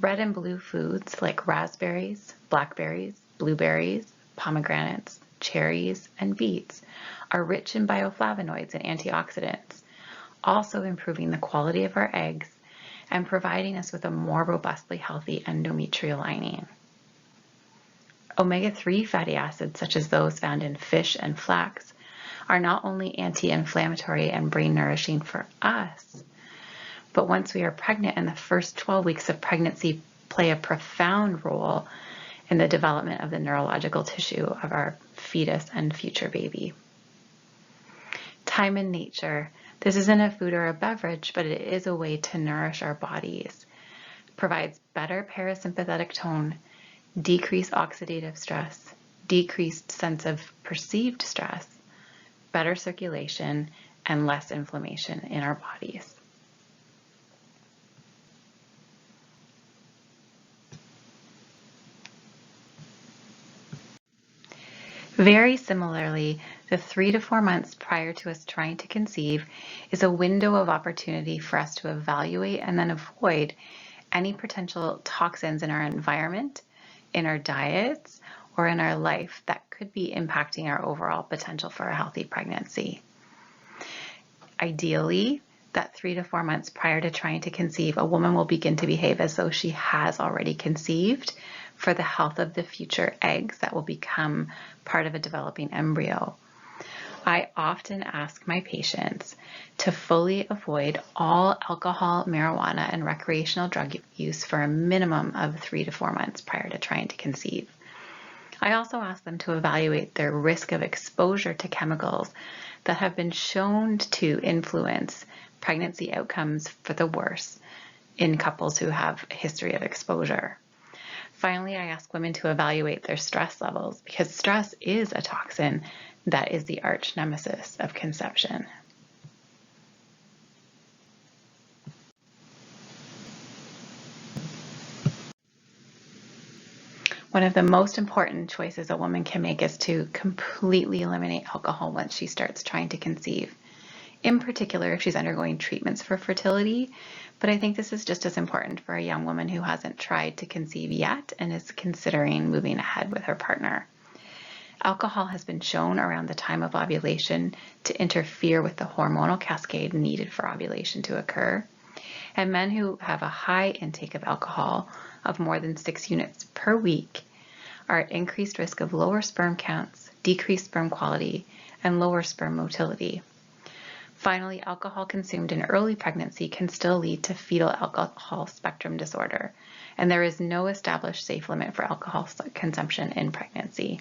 Red and blue foods like raspberries, blackberries, blueberries, pomegranates, cherries, and beets are rich in bioflavonoids and antioxidants, also improving the quality of our eggs and providing us with a more robustly healthy endometrial lining. Omega-3 fatty acids, such as those found in fish and flax, are not only anti-inflammatory and brain nourishing for us, but once we are pregnant and the first 12 weeks of pregnancy play a profound role in the development of the neurological tissue of our fetus and future baby. Time in nature. This isn't a food or a beverage, but it is a way to nourish our bodies. It provides better parasympathetic tone, decreased oxidative stress, decreased sense of perceived stress, better circulation, and less inflammation in our bodies. Very similarly, the 3 to 4 months prior to us trying to conceive is a window of opportunity for us to evaluate and then avoid any potential toxins in our environment, in our diets, or in our life that could be impacting our overall potential for a healthy pregnancy. Ideally, that 3 to 4 months prior to trying to conceive, a woman will begin to behave as though she has already conceived for the health of the future eggs that will become part of a developing embryo. I often ask my patients to fully avoid all alcohol, marijuana, and recreational drug use for a minimum of 3 to 4 months prior to trying to conceive. I also ask them to evaluate their risk of exposure to chemicals that have been shown to influence pregnancy outcomes for the worse in couples who have a history of exposure. Finally, I ask women to evaluate their stress levels because stress is a toxin that is the arch nemesis of conception. One of the most important choices a woman can make is to completely eliminate alcohol once she starts trying to conceive. In particular, if she's undergoing treatments for fertility, but I think this is just as important for a young woman who hasn't tried to conceive yet and is considering moving ahead with her partner. Alcohol has been shown around the time of ovulation to interfere with the hormonal cascade needed for ovulation to occur. And men who have a high intake of alcohol of more than 6 units per week are at increased risk of lower sperm counts, decreased sperm quality, and lower sperm motility. Finally, alcohol consumed in early pregnancy can still lead to fetal alcohol spectrum disorder, and there is no established safe limit for alcohol consumption in pregnancy.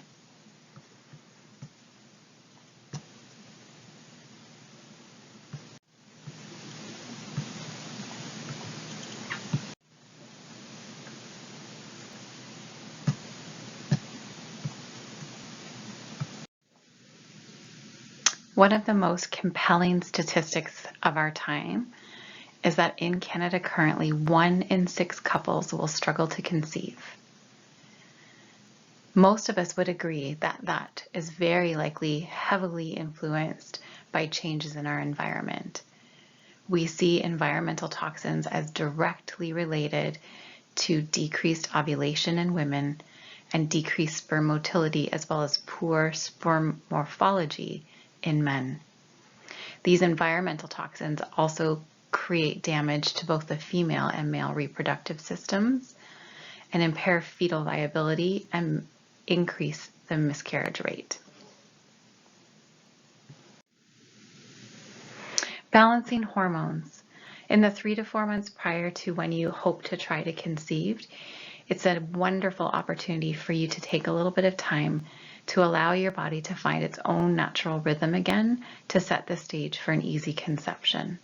One of the most compelling statistics of our time is that in Canada currently, 1 in 6 couples will struggle to conceive. Most of us would agree that that is very likely heavily influenced by changes in our environment. We see environmental toxins as directly related to decreased ovulation in women and decreased sperm motility, as well as poor sperm morphology in men. These environmental toxins also create damage to both the female and male reproductive systems and impair fetal viability and increase the miscarriage rate. Balancing hormones. In the 3 to 4 months prior to when you hope to try to conceive, it's a wonderful opportunity for you to take a little bit of time to allow your body to find its own natural rhythm again to set the stage for an easy conception.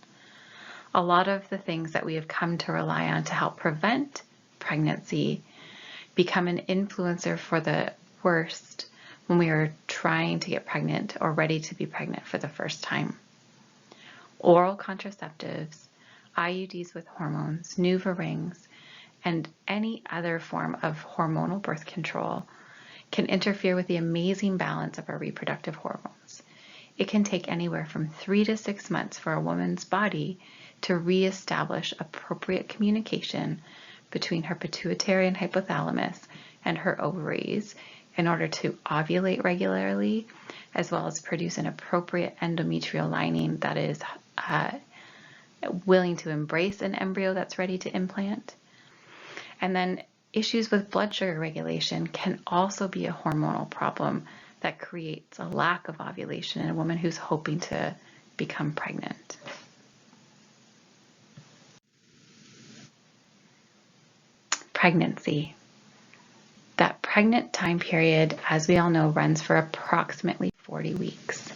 A lot of the things that we have come to rely on to help prevent pregnancy become an influencer for the worst when we are trying to get pregnant or ready to be pregnant for the first time. Oral contraceptives, IUDs with hormones, Nuva rings, and any other form of hormonal birth control can interfere with the amazing balance of our reproductive hormones. It can take anywhere from 3 to 6 months for a woman's body to reestablish appropriate communication between her pituitary and hypothalamus and her ovaries in order to ovulate regularly, as well as produce an appropriate endometrial lining that is willing to embrace an embryo that's ready to implant. And then issues with blood sugar regulation can also be a hormonal problem that creates a lack of ovulation in a woman who's hoping to become pregnant. Pregnancy. That pregnant time period, as we all know, runs for approximately 40 weeks.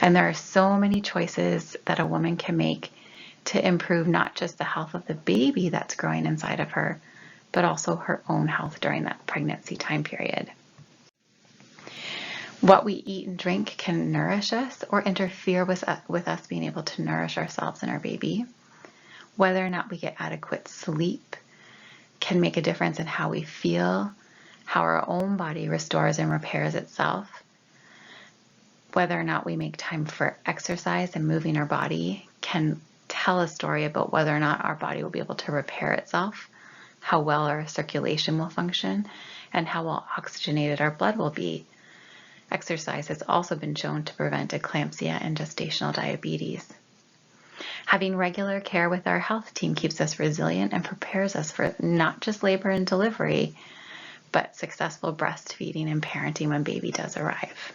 And there are so many choices that a woman can make to improve not just the health of the baby that's growing inside of her, but also her own health during that pregnancy time period. What we eat and drink can nourish us or interfere with us being able to nourish ourselves and our baby. Whether or not we get adequate sleep can make a difference in how we feel, how our own body restores and repairs itself. Whether or not we make time for exercise and moving our body can tell a story about whether or not our body will be able to repair itself, how well our circulation will function, and how well oxygenated our blood will be. Exercise has also been shown to prevent eclampsia and gestational diabetes. Having regular care with our health team keeps us resilient and prepares us for not just labor and delivery, but successful breastfeeding and parenting when baby does arrive.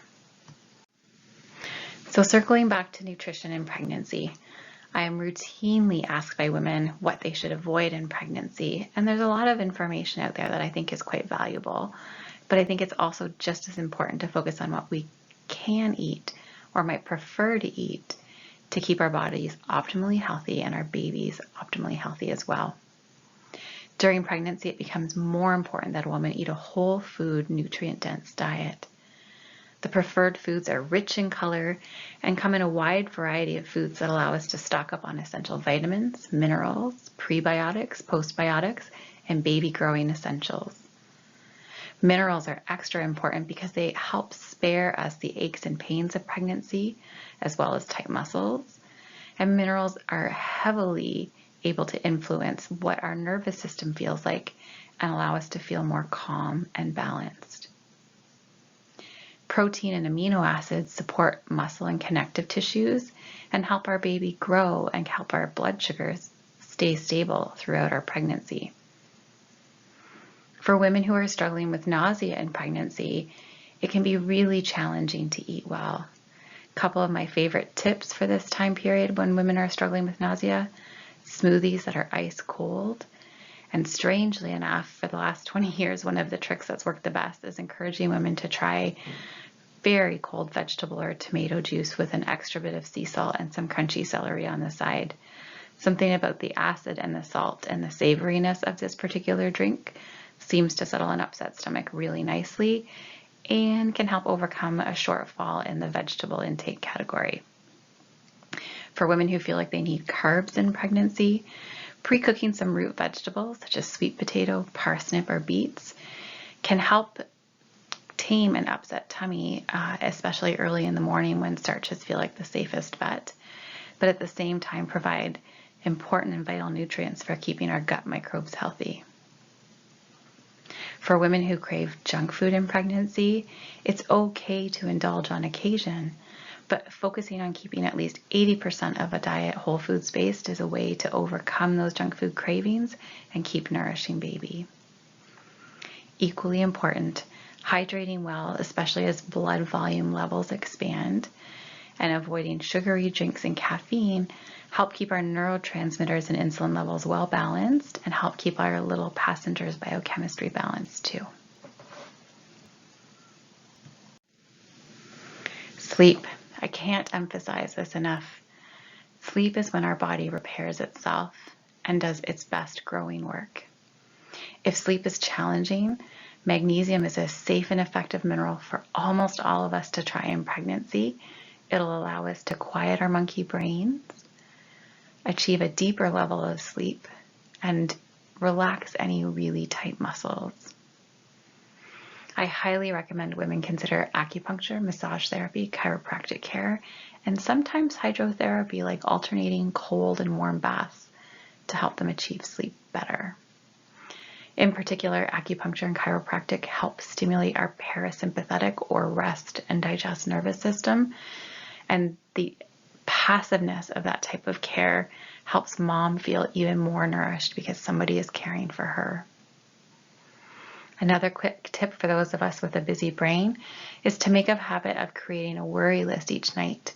So circling back to nutrition and pregnancy, I am routinely asked by women what they should avoid in pregnancy, and there's a lot of information out there that I think is quite valuable, but I think it's also just as important to focus on what we can eat or might prefer to eat to keep our bodies optimally healthy and our babies optimally healthy as well. During pregnancy, it becomes more important that a woman eat a whole food, nutrient-dense diet. The preferred foods are rich in color and come in a wide variety of foods that allow us to stock up on essential vitamins, minerals, prebiotics, postbiotics, and baby growing essentials. Minerals are extra important because they help spare us the aches and pains of pregnancy, as well as tight muscles. And minerals are heavily able to influence what our nervous system feels like and allow us to feel more calm and balanced. Protein and amino acids support muscle and connective tissues and help our baby grow and help our blood sugars stay stable throughout our pregnancy. For women who are struggling with nausea in pregnancy, it can be really challenging to eat well. A couple of my favorite tips for this time period when women are struggling with nausea: smoothies that are ice cold. And strangely enough, for the last 20 years, one of the tricks that's worked the best is encouraging women to try very cold vegetable or tomato juice with an extra bit of sea salt and some crunchy celery on the side. Something about the acid and the salt and the savoriness of this particular drink seems to settle an upset stomach really nicely and can help overcome a shortfall in the vegetable intake category. For women who feel like they need carbs in pregnancy, pre-cooking some root vegetables such as sweet potato, parsnip, or beets can help tame an upset tummy, especially early in the morning when starches feel like the safest bet, but at the same time provide important and vital nutrients for keeping our gut microbes healthy. For women who crave junk food in pregnancy, it's okay to indulge on occasion, but focusing on keeping at least 80% of a diet whole foods based is a way to overcome those junk food cravings and keep nourishing baby. Equally important, hydrating well, especially as blood volume levels expand, and avoiding sugary drinks and caffeine help keep our neurotransmitters and insulin levels well balanced and help keep our little passenger's biochemistry balanced too. Sleep. I can't emphasize this enough. Sleep is when our body repairs itself and does its best growing work. If sleep is challenging, magnesium is a safe and effective mineral for almost all of us to try in pregnancy. It'll allow us to quiet our monkey brains, achieve a deeper level of sleep, and relax any really tight muscles. I highly recommend women consider acupuncture, massage therapy, chiropractic care, and sometimes hydrotherapy like alternating cold and warm baths to help them achieve sleep better. In particular, acupuncture and chiropractic help stimulate our parasympathetic or rest and digest nervous system, and the passiveness of that type of care helps mom feel even more nourished because somebody is caring for her. Another quick tip for those of us with a busy brain is to make a habit of creating a worry list each night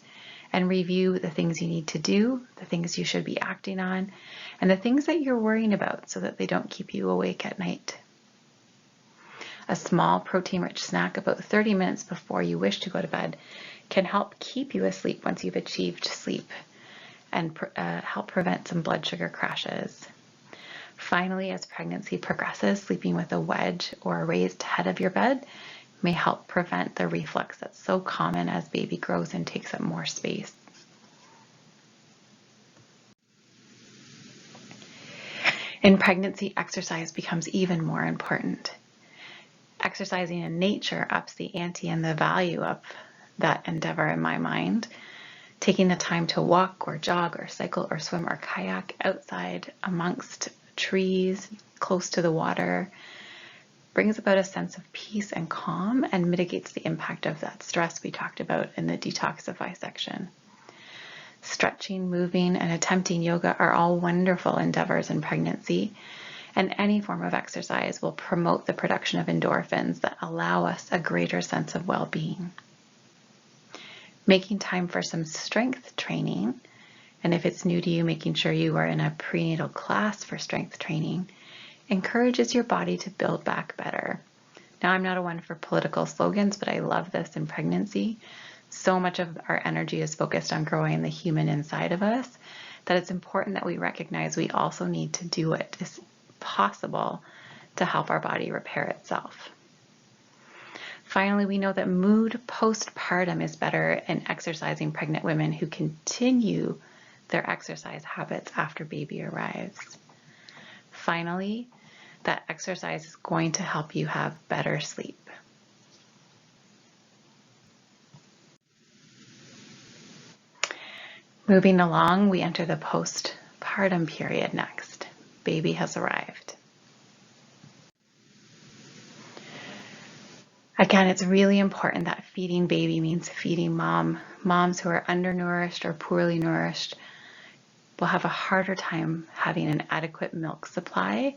and review the things you need to do, the things you should be acting on, and the things that you're worrying about so that they don't keep you awake at night. A small protein-rich snack about 30 minutes before you wish to go to bed can help keep you asleep once you've achieved sleep and help prevent some blood sugar crashes. Finally, as pregnancy progresses, sleeping with a wedge or a raised head of your bed may help prevent the reflux that's so common as baby grows and takes up more space. In pregnancy, exercise becomes even more important. Exercising in nature ups the ante and the value of that endeavor in my mind. Taking the time to walk or jog or cycle or swim or kayak outside amongst trees, close to the water, brings about a sense of peace and calm and mitigates the impact of that stress we talked about in the detoxify section. Stretching, moving, and attempting yoga are all wonderful endeavors in pregnancy, and any form of exercise will promote the production of endorphins that allow us a greater sense of well-being. Making time for some strength training, and if it's new to you, making sure you are in a prenatal class for strength training, encourages your body to build back better. Now, I'm not a one for political slogans, but I love this in pregnancy. So much of our energy is focused on growing the human inside of us that it's important that we recognize we also need to do what is possible to help our body repair itself. Finally, we know that mood postpartum is better in exercising pregnant women who continue their exercise habits after baby arrives. Finally, that exercise is going to help you have better sleep. Moving along, we enter the postpartum period next. Baby has arrived. Again, it's really important that feeding baby means feeding mom. Moms who are undernourished or poorly nourished will have a harder time having an adequate milk supply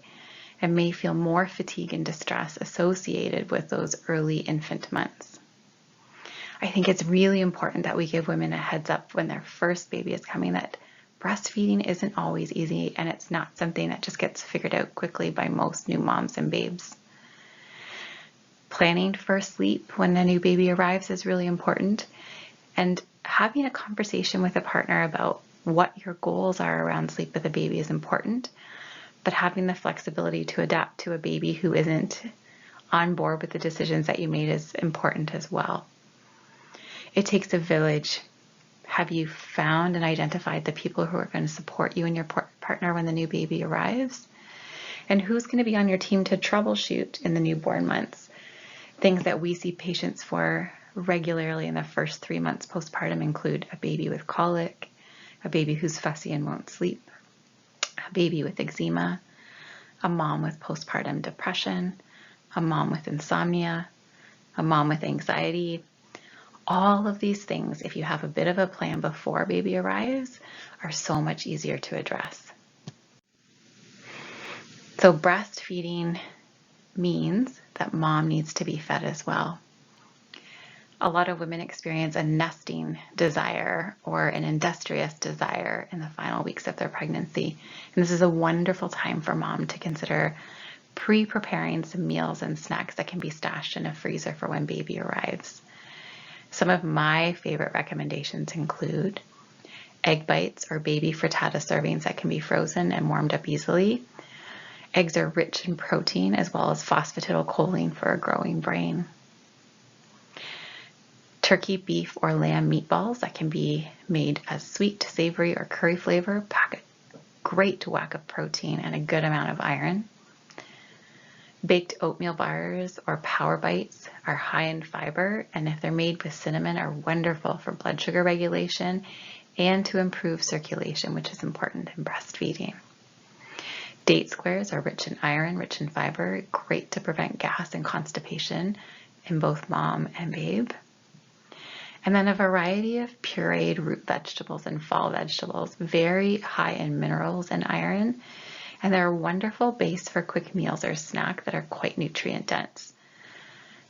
and may feel more fatigue and distress associated with those early infant months. I think it's really important that we give women a heads up when their first baby is coming that breastfeeding isn't always easy and it's not something that just gets figured out quickly by most new moms and babes. Planning for sleep when a new baby arrives is really important, and having a conversation with a partner about what your goals are around sleep with a baby is important, but having the flexibility to adapt to a baby who isn't on board with the decisions that you made is important as well. It takes a village. Have you found and identified the people who are going to support you and your partner when the new baby arrives? And who's going to be on your team to troubleshoot in the newborn months? Things that we see patients for regularly in the first 3 months postpartum include a baby with colic, a baby who's fussy and won't sleep, a baby with eczema, a mom with postpartum depression, a mom with insomnia, a mom with anxiety. All of these things, if you have a bit of a plan before baby arrives, are so much easier to address. So breastfeeding means that mom needs to be fed as well. A lot of women experience a nesting desire or an industrious desire in the final weeks of their pregnancy. And this is a wonderful time for mom to consider pre-preparing some meals and snacks that can be stashed in a freezer for when baby arrives. Some of my favorite recommendations include egg bites or baby frittata servings that can be frozen and warmed up easily. Eggs are rich in protein as well as phosphatidylcholine for a growing brain. Turkey, beef, or lamb meatballs that can be made as sweet, savory, or curry flavor pack a great whack of protein and a good amount of iron. Baked oatmeal bars or power bites are high in fiber, and if they're made with cinnamon, are wonderful for blood sugar regulation and to improve circulation, which is important in breastfeeding. Date squares are rich in iron, rich in fiber, great to prevent gas and constipation in both mom and babe. And then a variety of pureed root vegetables and fall vegetables, very high in minerals and iron, and they're a wonderful base for quick meals or snack that are quite nutrient dense.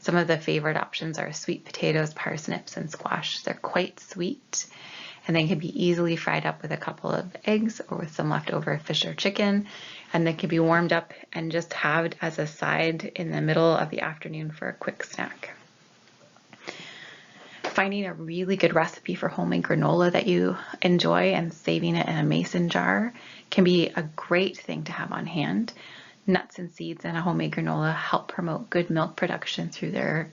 Some of the favorite options are sweet potatoes, parsnips, and squash. They're quite sweet, and they can be easily fried up with a couple of eggs or with some leftover fish or chicken, and they can be warmed up and just halved as a side in the middle of the afternoon for a quick snack. Finding a really good recipe for homemade granola that you enjoy and saving it in a mason jar can be a great thing to have on hand. Nuts and seeds in a homemade granola help promote good milk production through their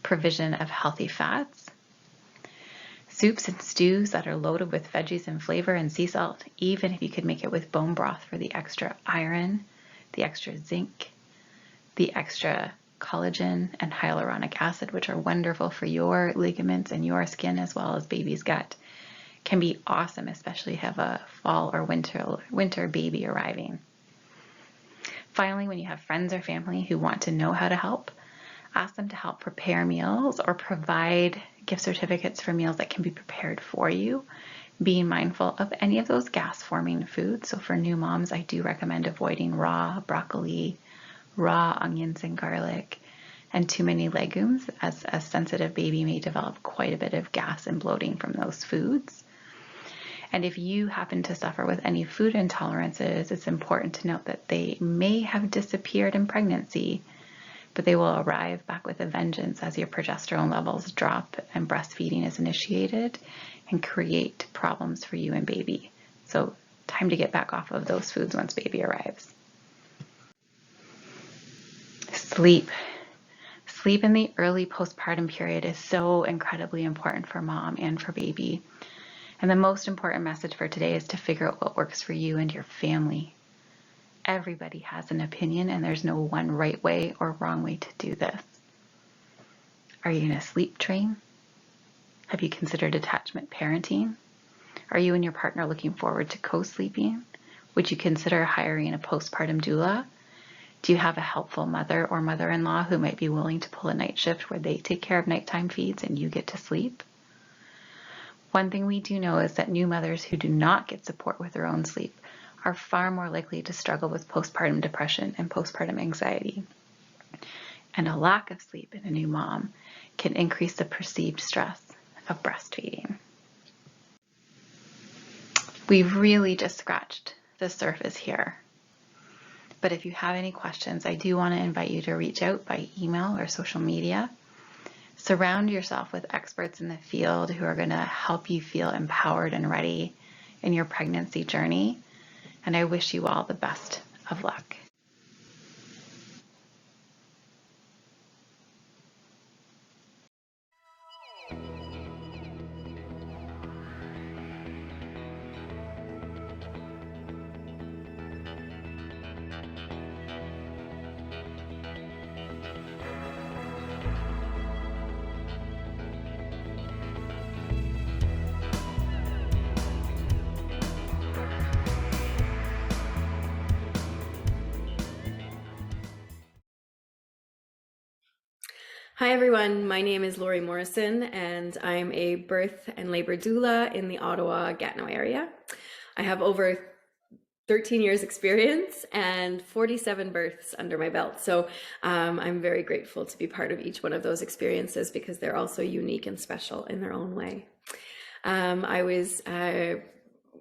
provision of healthy fats. Soups and stews that are loaded with veggies and flavor and sea salt, even if you could make it with bone broth for the extra iron, the extra zinc, the extra collagen and hyaluronic acid, which are wonderful for your ligaments and your skin as well as baby's gut, can be awesome, especially if you have a fall or winter baby arriving. Finally, when you have friends or family who want to know how to help, ask them to help prepare meals or provide gift certificates for meals that can be prepared for you, being mindful of any of those gas-forming foods. So for new moms, I do recommend avoiding raw broccoli, raw onions and garlic, and too many legumes, as a sensitive baby may develop quite a bit of gas and bloating from those foods. And if you happen to suffer with any food intolerances, it's important to note that they may have disappeared in pregnancy, but they will arrive back with a vengeance as your progesterone levels drop and breastfeeding is initiated and create problems for you and baby. So time to get back off of those foods once baby arrives. Sleep. Sleep in the early postpartum period is so incredibly important for mom and for baby. And the most important message for today is to figure out what works for you and your family. Everybody has an opinion, and there's no one right way or wrong way to do this. Are you going to sleep train? Have you considered attachment parenting? Are you and your partner looking forward to co-sleeping? Would you consider hiring a postpartum doula? Do you have a helpful mother or mother-in-law who might be willing to pull a night shift where they take care of nighttime feeds and you get to sleep? One thing we do know is that new mothers who do not get support with their own sleep are far more likely to struggle with postpartum depression and postpartum anxiety. And a lack of sleep in a new mom can increase the perceived stress of breastfeeding. We've really just scratched the surface here. But if you have any questions, I do want to invite you to reach out by email or social media. Surround yourself with experts in the field who are going to help you feel empowered and ready in your pregnancy journey. And I wish you all the best of luck. Hi everyone, my name is Lori Morrison and I'm a birth and labor doula in the Ottawa-Gatineau area. I have over 13 years experience and 47 births under my belt. So I'm very grateful to be part of each one of those experiences because they're also unique and special in their own way. I was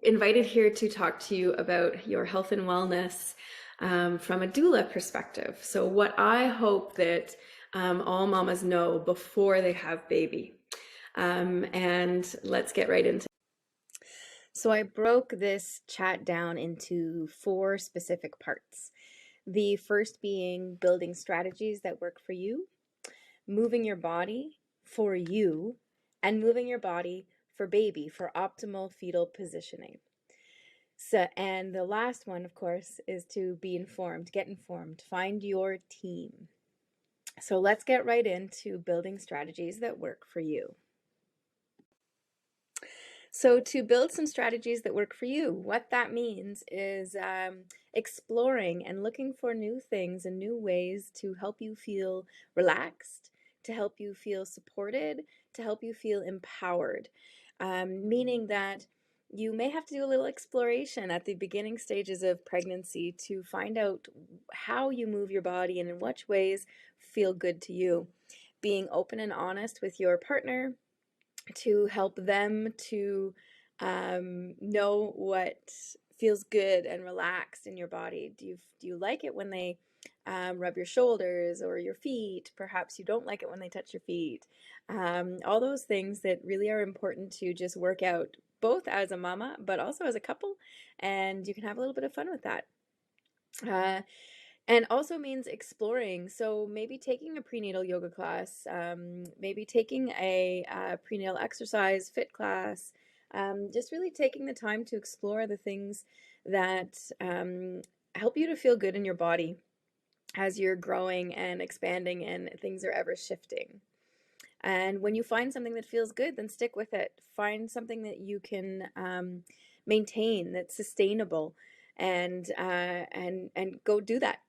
invited here to talk to you about your health and wellness from a doula perspective. So what I hope that all mamas know before they have baby. And let's get right into it. So I broke this chat down into 4 specific parts. The first being building strategies that work for you, moving your body for you, and moving your body for baby for optimal fetal positioning. So, and the last one, of course, is to be informed, get informed, find your team. So let's get right into building strategies that work for you. So to build some strategies that work for you, what that means is exploring and looking for new things and new ways to help you feel relaxed, to help you feel supported, to help you feel empowered, meaning that you may have to do a little exploration at the beginning stages of pregnancy to find out how you move your body and in which ways feel good to you. Being open and honest with your partner to help them to know what feels good and relaxed in your body. Do you like it when they rub your shoulders or your feet? Perhaps you don't like it when they touch your feet. All those things that really are important to just work out both as a mama, but also as a couple, and you can have a little bit of fun with that. And also means exploring. So maybe taking a prenatal yoga class, maybe taking a prenatal exercise fit class, just really taking the time to explore the things that help you to feel good in your body as you're growing and expanding and things are ever shifting. And when you find something that feels good, then stick with it. Find something that you can maintain, that's sustainable, and go do that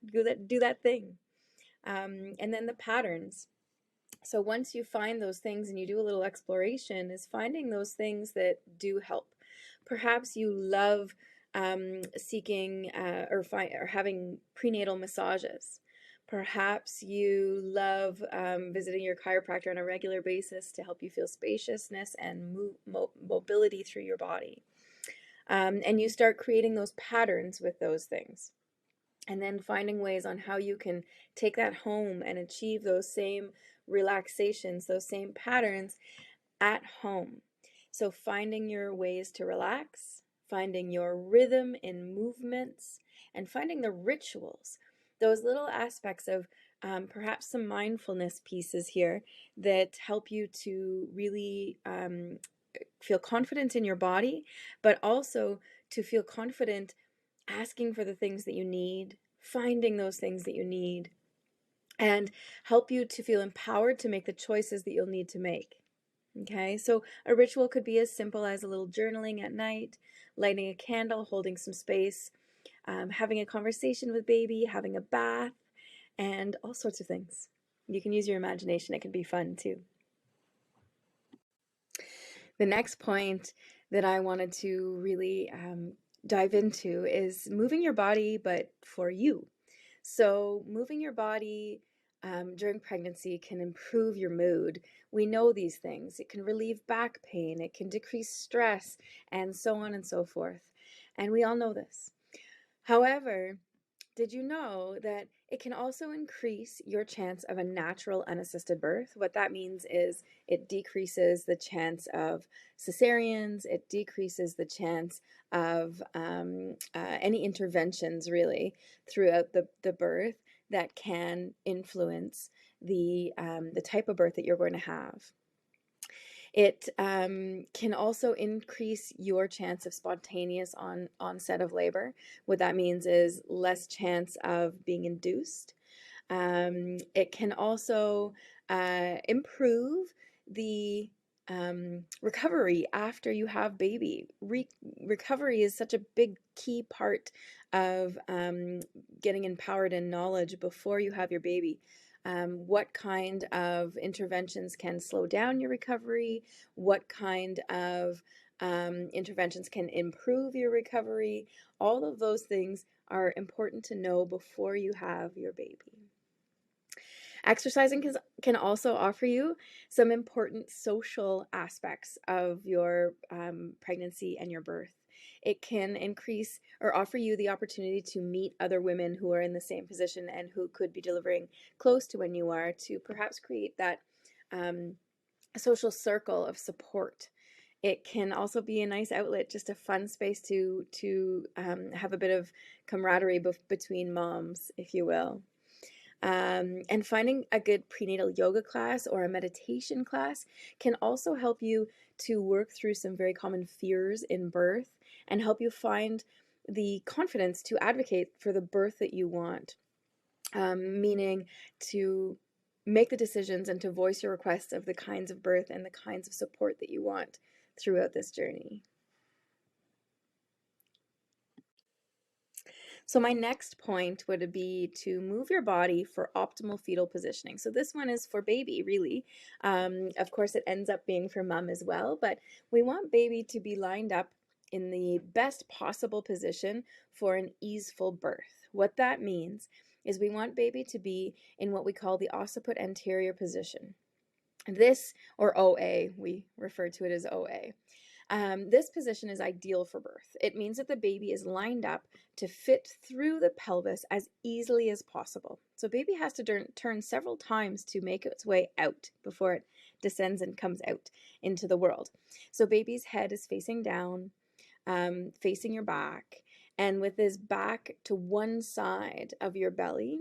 thing. And then the patterns. So once you find those things and you do a little exploration, is finding those things that do help. Perhaps you love seeking or having prenatal massages. Perhaps you love visiting your chiropractor on a regular basis to help you feel spaciousness and mobility through your body. And you start creating those patterns with those things. And then finding ways on how you can take that home and achieve those same relaxations, those same patterns at home. So finding your ways to relax, finding your rhythm in movements, and finding the rituals, those little aspects of perhaps some mindfulness pieces here that help you to really feel confident in your body, but also to feel confident asking for the things that you need, finding those things that you need, and help you to feel empowered to make the choices that you'll need to make. Okay, so a ritual could be as simple as a little journaling at night, lighting a candle, holding some space, having a conversation with baby, having a bath, and all sorts of things. You can use your imagination. It can be fun too. The next point that I wanted to really dive into is moving your body, but for you. So moving your body during pregnancy can improve your mood. We know these things. It can relieve back pain. It can decrease stress, and so on and so forth. And we all know this. However, did you know that it can also increase your chance of a natural unassisted birth? What that means is it decreases the chance of cesareans, it decreases the chance of any interventions really throughout the birth that can influence the type of birth that you're going to have. It can also increase your chance of spontaneous onset of labor. What that means is less chance of being induced. It can also improve the recovery after you have baby. Recovery is such a big key part of getting empowered in knowledge before you have your baby. what kind of interventions can slow down your recovery, what kind of interventions can improve your recovery. All of those things are important to know before you have your baby. Exercising can also offer you some important social aspects of your pregnancy and your birth. It can increase or offer you the opportunity to meet other women who are in the same position and who could be delivering close to when you are, to perhaps create that social circle of support. It can also be a nice outlet, just a fun space to have a bit of camaraderie between moms, if you will. And finding a good prenatal yoga class or a meditation class can also help you to work through some very common fears in birth and help you find the confidence to advocate for the birth that you want, meaning to make the decisions and to voice your requests of the kinds of birth and the kinds of support that you want throughout this journey. So my next point would be to move your body for optimal fetal positioning. So this one is for baby, really. Of course, it ends up being for mom as well, but we want baby to be lined up in the best possible position for an easeful birth. What that means is we want baby to be in what we call the occiput anterior position. This, or OA, we refer to it as OA. This position is ideal for birth. It means that the baby is lined up to fit through the pelvis as easily as possible. So baby has to turn several times to make its way out before it descends and comes out into the world. So baby's head is facing down, facing your back, and with his back to one side of your belly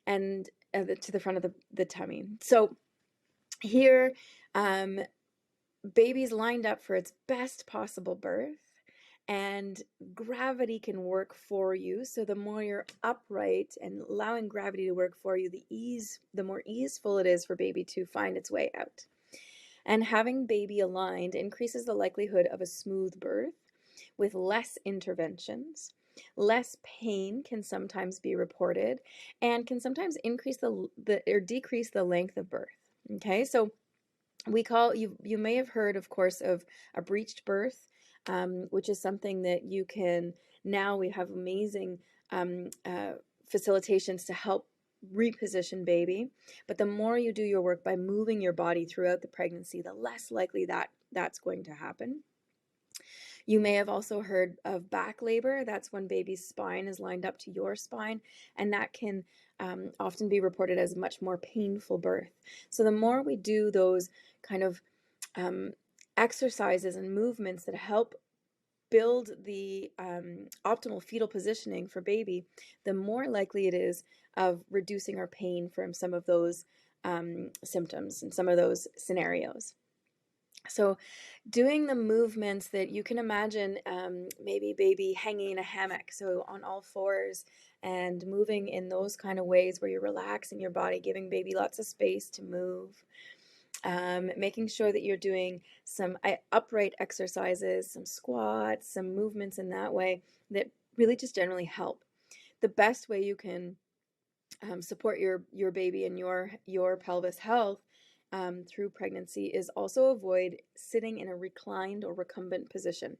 and to the front of the tummy. So here, baby's lined up for its best possible birth, and gravity can work for you. So the more you're upright and allowing gravity to work for you, the more easeful it is for baby to find its way out. And having baby aligned increases the likelihood of a smooth birth with less interventions. Less pain can sometimes be reported and can sometimes increase or decrease the length of birth. Okay, so you may have heard, of course, of a breached birth, which is something that you can, now we have amazing facilitations to help reposition baby. But the more you do your work by moving your body throughout the pregnancy, the less likely that's going to happen. You may have also heard of back labor. That's when baby's spine is lined up to your spine, and that can often be reported as a much more painful birth. So the more we do those kind of exercises and movements that help build the optimal fetal positioning for baby, the more likely it is of reducing our pain from some of those symptoms and some of those scenarios. So doing the movements that you can imagine, maybe baby hanging in a hammock, so on all fours, and moving in those kind of ways where you're relaxing your body, giving baby lots of space to move, making sure that you're doing some upright exercises, some squats, some movements in that way that really just generally help. The best way you can support your baby and your pelvis health through pregnancy is also avoid sitting in a reclined or recumbent position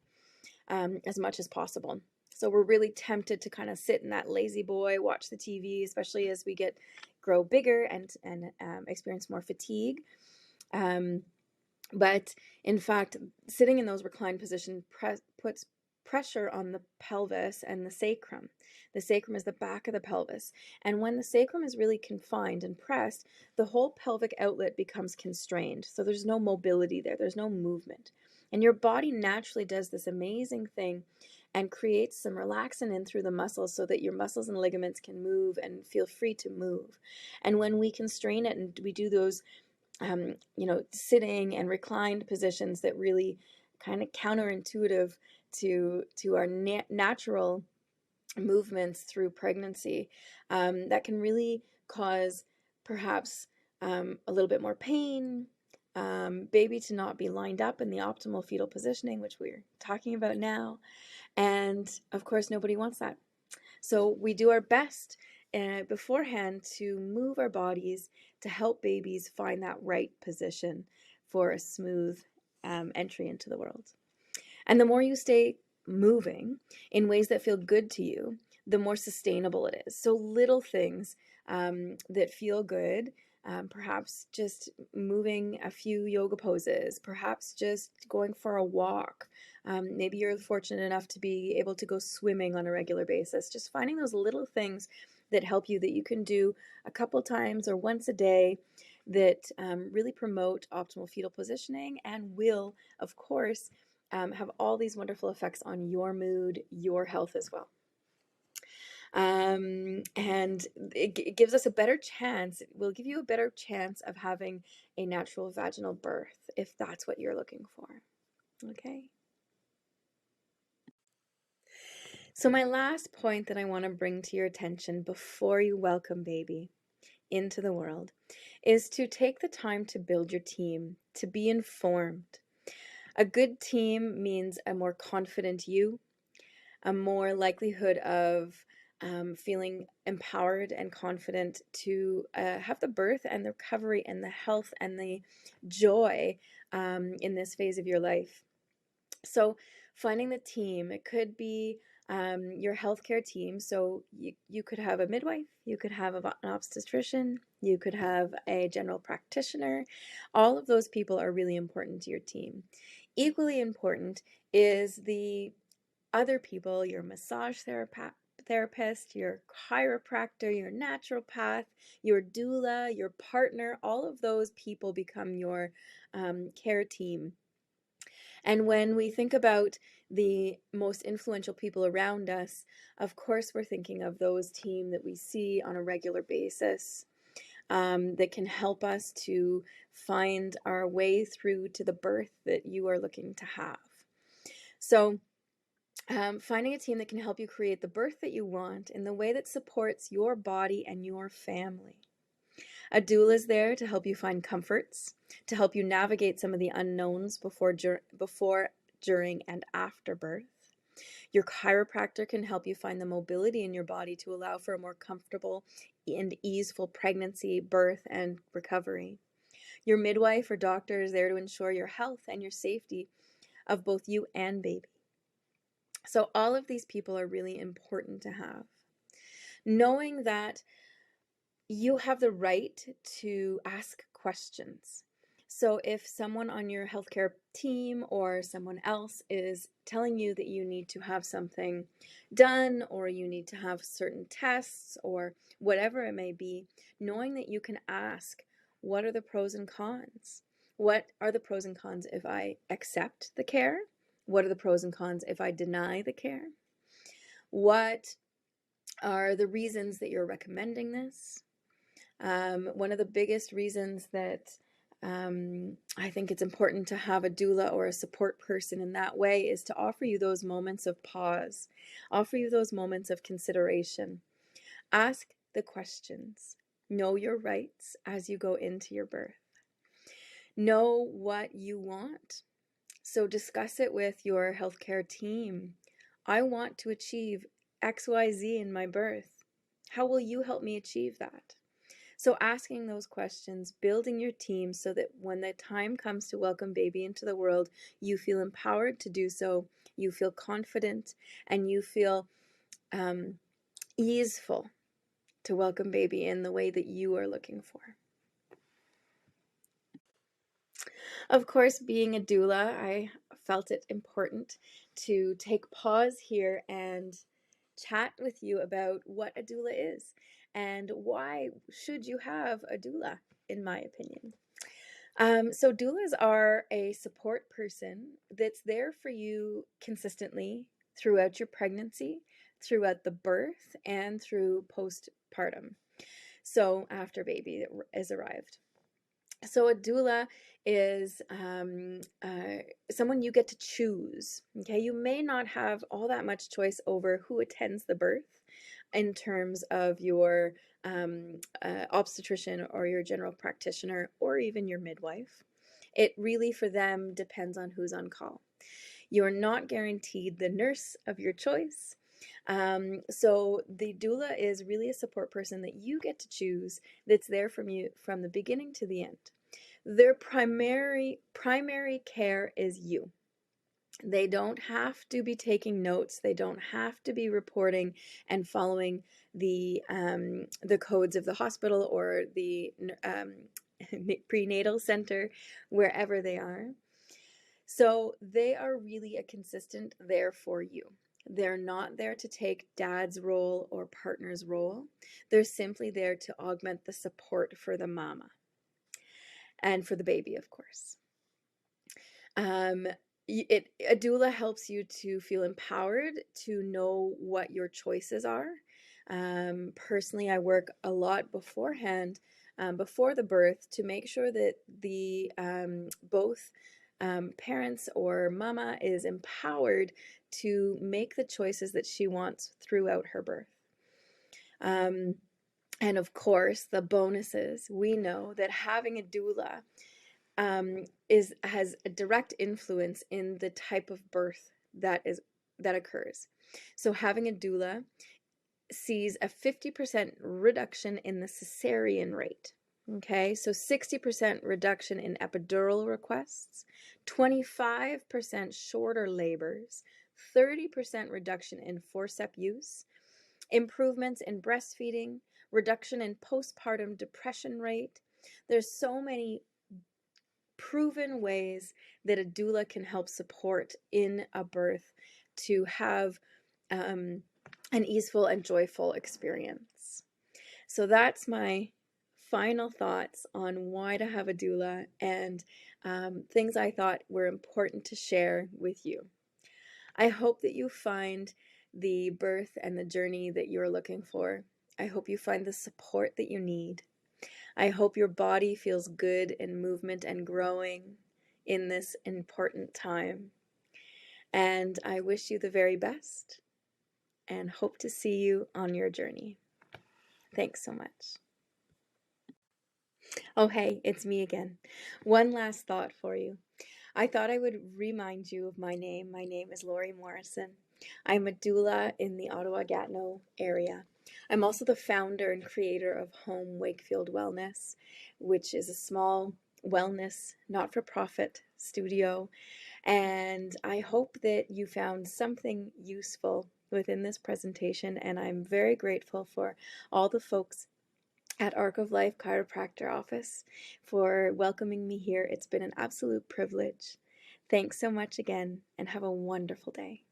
as much as possible. So we're really tempted to kind of sit in that lazy boy, watch the TV, especially as we grow bigger and experience more fatigue. But in fact, sitting in those reclined positions puts pressure on the pelvis and the sacrum. The sacrum is the back of the pelvis. And when the sacrum is really confined and pressed, the whole pelvic outlet becomes constrained. So there's no mobility there. There's no movement. And your body naturally does this amazing thing and creates some relaxin in through the muscles so that your muscles and ligaments can move and feel free to move. And when we constrain it and we do those sitting and reclined positions that really kind of counterintuitive to our natural movements through pregnancy, that can really cause perhaps a little bit more pain, baby to not be lined up in the optimal fetal positioning, which we're talking about now. And of course, nobody wants that. So we do our best beforehand to move our bodies to help babies find that right position for a smooth entry into the world. And the more you stay moving in ways that feel good to you, the more sustainable it is. So little things that feel good, perhaps just moving a few yoga poses, perhaps just going for a walk. Maybe you're fortunate enough to be able to go swimming on a regular basis. Just finding those little things that help you, that you can do a couple times or once a day, that really promote optimal fetal positioning and will, of course, have all these wonderful effects on your mood, your health as well. And it gives us a better chance, it will give you a better chance of having a natural vaginal birth if that's what you're looking for. Okay. So my last point that I want to bring to your attention before you welcome baby into the world is to take the time to build your team, to be informed. A good team means a more confident you, a more likelihood of feeling empowered and confident to have the birth and the recovery and the health and the joy in this phase of your life. So finding the team, it could be your healthcare team. So you could have a midwife, you could have an obstetrician, you could have a general practitioner. All of those people are really important to your team. Equally important is the other people, your massage therapist, your chiropractor, your naturopath, your doula, your partner. All of those people become your care team. And when we think about the most influential people around us, of course, we're thinking of those team that we see on a regular basis that can help us to find our way through to the birth that you are looking to have. So finding a team that can help you create the birth that you want in the way that supports your body and your family. A doula is there to help you find comforts, to help you navigate some of the unknowns before, during, and after birth. Your chiropractor can help you find the mobility in your body to allow for a more comfortable and easeful pregnancy, birth, and recovery. Your midwife or doctor is there to ensure your health and your safety of both you and baby. So all of these people are really important to have. Knowing that you have the right to ask questions. So if someone on your healthcare team or someone else is telling you that you need to have something done or you need to have certain tests or whatever it may be, knowing that you can ask, what are the pros and cons? What are the pros and cons if I accept the care? What are the pros and cons if I deny the care? What are the reasons that you're recommending this? One of the biggest reasons that I think it's important to have a doula or a support person in that way is to offer you those moments of pause, offer you those moments of consideration. Ask the questions. Know your rights as you go into your birth. Know what you want. So discuss it with your healthcare team. I want to achieve XYZ in my birth. How will you help me achieve that? So asking those questions, building your team so that when the time comes to welcome baby into the world, you feel empowered to do so, you feel confident, and you feel easeful to welcome baby in the way that you are looking for. Of course, being a doula, I felt it important to take pause here and chat with you about what a doula is and why should you have a doula, in my opinion. So doulas are a support person that's there for you consistently throughout your pregnancy, throughout the birth, and through postpartum. So after baby is arrived. So a doula is someone you get to choose. Okay, you may not have all that much choice over who attends the birth in terms of your obstetrician or your general practitioner or even your midwife. It really for them depends on who's on call. You're not guaranteed the nurse of your choice. So the doula is really a support person that you get to choose, that's there from you from the beginning to the end. Their primary care is you. They don't have to be taking notes. They don't have to be reporting and following the codes of the hospital or the prenatal center, wherever they are. So they are really a consistent there for you. They're not there to take dad's role or partner's role. They're simply there to augment the support for the mama and for the baby, of course. A doula helps you to feel empowered, to know what your choices are. Personally, I work a lot beforehand, before the birth, to make sure that the both parents or mama is empowered to make the choices that she wants throughout her birth. And of course, the bonuses. We know that having a doula has a direct influence in the type of birth that occurs. So having a doula sees a 50% reduction in the cesarean rate. Okay, so 60% reduction in epidural requests, 25% shorter labors, 30% reduction in forceps use, improvements in breastfeeding, reduction in postpartum depression rate. There's so many proven ways that a doula can help support in a birth to have an easeful and joyful experience. So that's my final thoughts on why to have a doula and things I thought were important to share with you. I hope that you find the birth and the journey that you're looking for. I hope you find the support that you need. I hope your body feels good in movement and growing in this important time. And I wish you the very best and hope to see you on your journey. Thanks so much. Oh, hey, it's me again. One last thought for you. I thought I would remind you of my name. My name is Lori Morrison. I'm a doula in the Ottawa-Gatineau area. I'm also the founder and creator of Home Wakefield Wellness, which is a small wellness, not-for-profit studio. And I hope that you found something useful within this presentation. And I'm very grateful for all the folks at Arc of Life Chiropractor office for welcoming me here. It's been an absolute privilege. Thanks so much again, and have a wonderful day.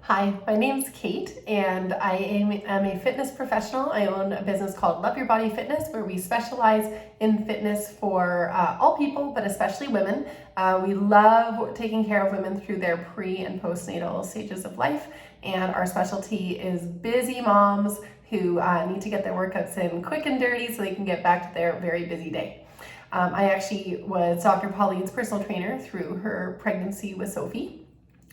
Hi, my name's Kate, and I am a fitness professional. I own a business called Love Your Body Fitness, where we specialize in fitness for all people, but especially women. We love taking care of women through their pre- and postnatal stages of life, and our specialty is busy moms who need to get their workouts in quick and dirty so they can get back to their very busy day. I actually was Dr. Pauline's personal trainer through her pregnancy with Sophie.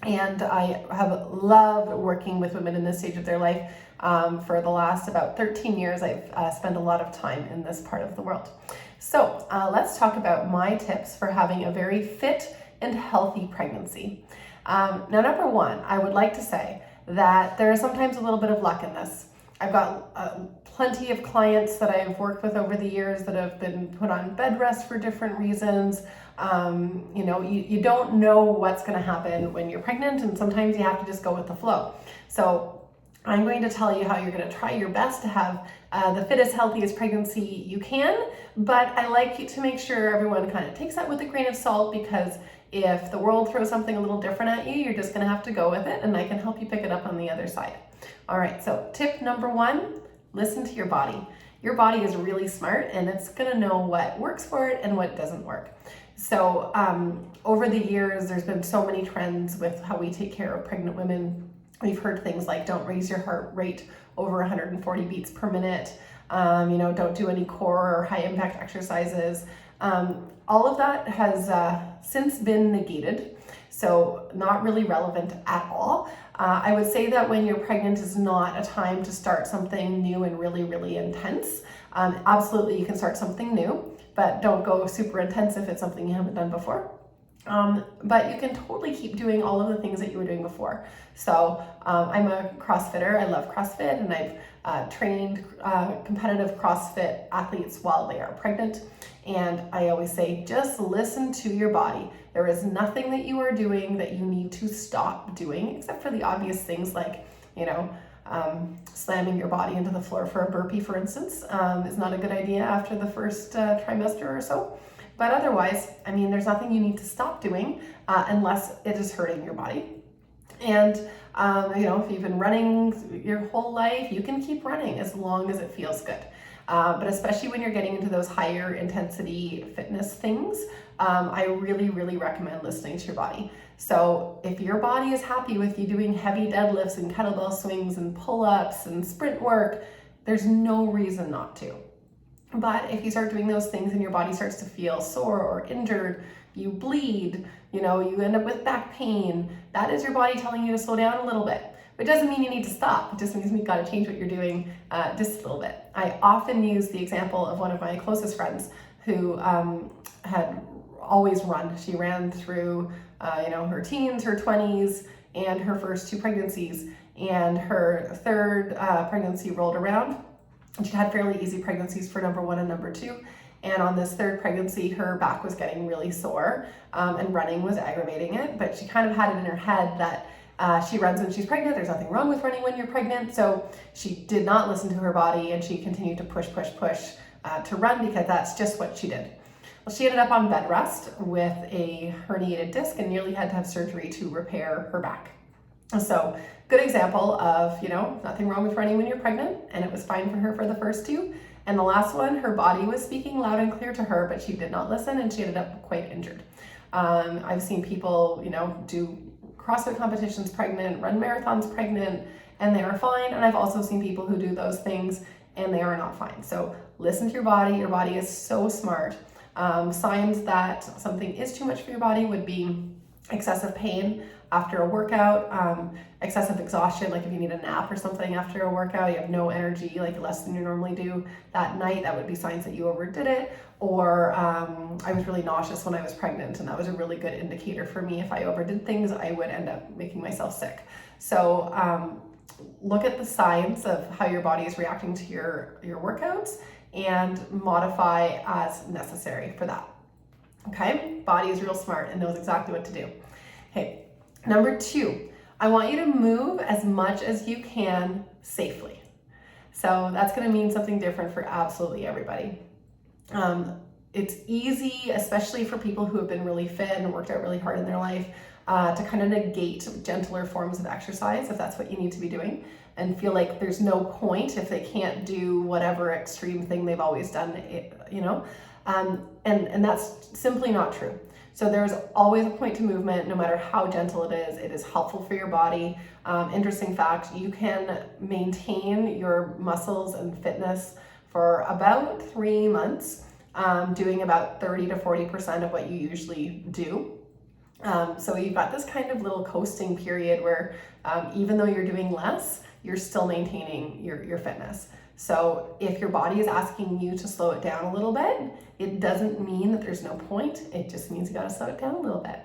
And I have loved working with women in this stage of their life. For the last about 13 years, I've spent a lot of time in this part of the world. So let's talk about my tips for having a very fit and healthy pregnancy. Now, number one, I would like to say that there is sometimes a little bit of luck in this. I've got plenty of clients that I've worked with over the years that have been put on bed rest for different reasons. You don't know what's going to happen when you're pregnant, and sometimes you have to just go with the flow. So I'm going to tell you how you're going to try your best to have the fittest, healthiest pregnancy you can, but I like you to make sure everyone kind of takes that with a grain of salt, because if the world throws something a little different at you, you're just going to have to go with it, and I can help you pick it up on the other side. All right, so tip number one, listen to your body. Your body is really smart, and it's going to know what works for it and what doesn't work. So over the years, there's been so many trends with how we take care of pregnant women. We've heard things like don't raise your heart rate over 140 beats per minute. Don't do any core or high impact exercises. All of that has since been negated, so not really relevant at all. I would say that when you're pregnant is not a time to start something new and really, really intense. Absolutely, you can start something new, but don't go super intense if it's something you haven't done before. But you can totally keep doing all of the things that you were doing before. So I'm a CrossFitter. I love CrossFit, and I've trained competitive CrossFit athletes while they are pregnant. And I always say, just listen to your body. There is nothing that you are doing that you need to stop doing, except for the obvious things like, slamming your body into the floor for a burpee, for instance, is not a good idea after the first trimester or so. But otherwise, there's nothing you need to stop doing unless it is hurting your body. And, if you've been running your whole life, you can keep running as long as it feels good. But especially when you're getting into those higher intensity fitness things, I really, really recommend listening to your body. So if your body is happy with you doing heavy deadlifts and kettlebell swings and pull-ups and sprint work, there's no reason not to. But if you start doing those things and your body starts to feel sore or injured, you bleed, you end up with back pain, that is your body telling you to slow down a little bit. It doesn't mean you need to stop. It just means you've got to change what you're doing just a little bit. I often use the example of one of my closest friends who had always run. She ran through, her teens, her 20s, and her first 2 pregnancies. And her third pregnancy rolled around. She'd had fairly easy pregnancies for number 1 and number 2. And on this third pregnancy, her back was getting really sore and running was aggravating it. But she kind of had it in her head that she runs when she's pregnant. There's nothing wrong with running when you're pregnant. So she did not listen to her body, and she continued to push to run because that's just what she did. Well, she ended up on bed rest with a herniated disc and nearly had to have surgery to repair her back. So good example of, nothing wrong with running when you're pregnant, and it was fine for her for the first 2. And the last one, her body was speaking loud and clear to her, but she did not listen, and she ended up quite injured. I've seen people, do CrossFit competitions pregnant, run marathons pregnant, and they are fine. And I've also seen people who do those things and they are not fine. So listen to your body. Your body is so smart. Signs that something is too much for your body would be excessive pain after a workout, excessive exhaustion, like if you need a nap or something after a workout, you have no energy, like less than you normally do that night, that would be signs that you overdid it. Or I was really nauseous when I was pregnant, and that was a really good indicator for me. If I overdid things, I would end up making myself sick. So look at the signs of how your body is reacting to your workouts and modify as necessary for that. Okay, body is real smart and knows exactly what to do. Okay, number 2, I want you to move as much as you can safely. So that's going to mean something different for absolutely everybody. It's easy, especially for people who have been really fit and worked out really hard in their life, to kind of negate gentler forms of exercise if that's what you need to be doing, and feel like there's no point if they can't do whatever extreme thing they've always done, and that's simply not true. So there's always a point to movement, no matter how gentle it is. It is helpful for your body. Interesting fact, you can maintain your muscles and fitness for about 3 months, doing about 30 to 40% of what you usually do. So you've got this kind of little coasting period where even though you're doing less, you're still maintaining your fitness. So if your body is asking you to slow it down a little bit, it doesn't mean that there's no point. It just means you got to slow it down a little bit.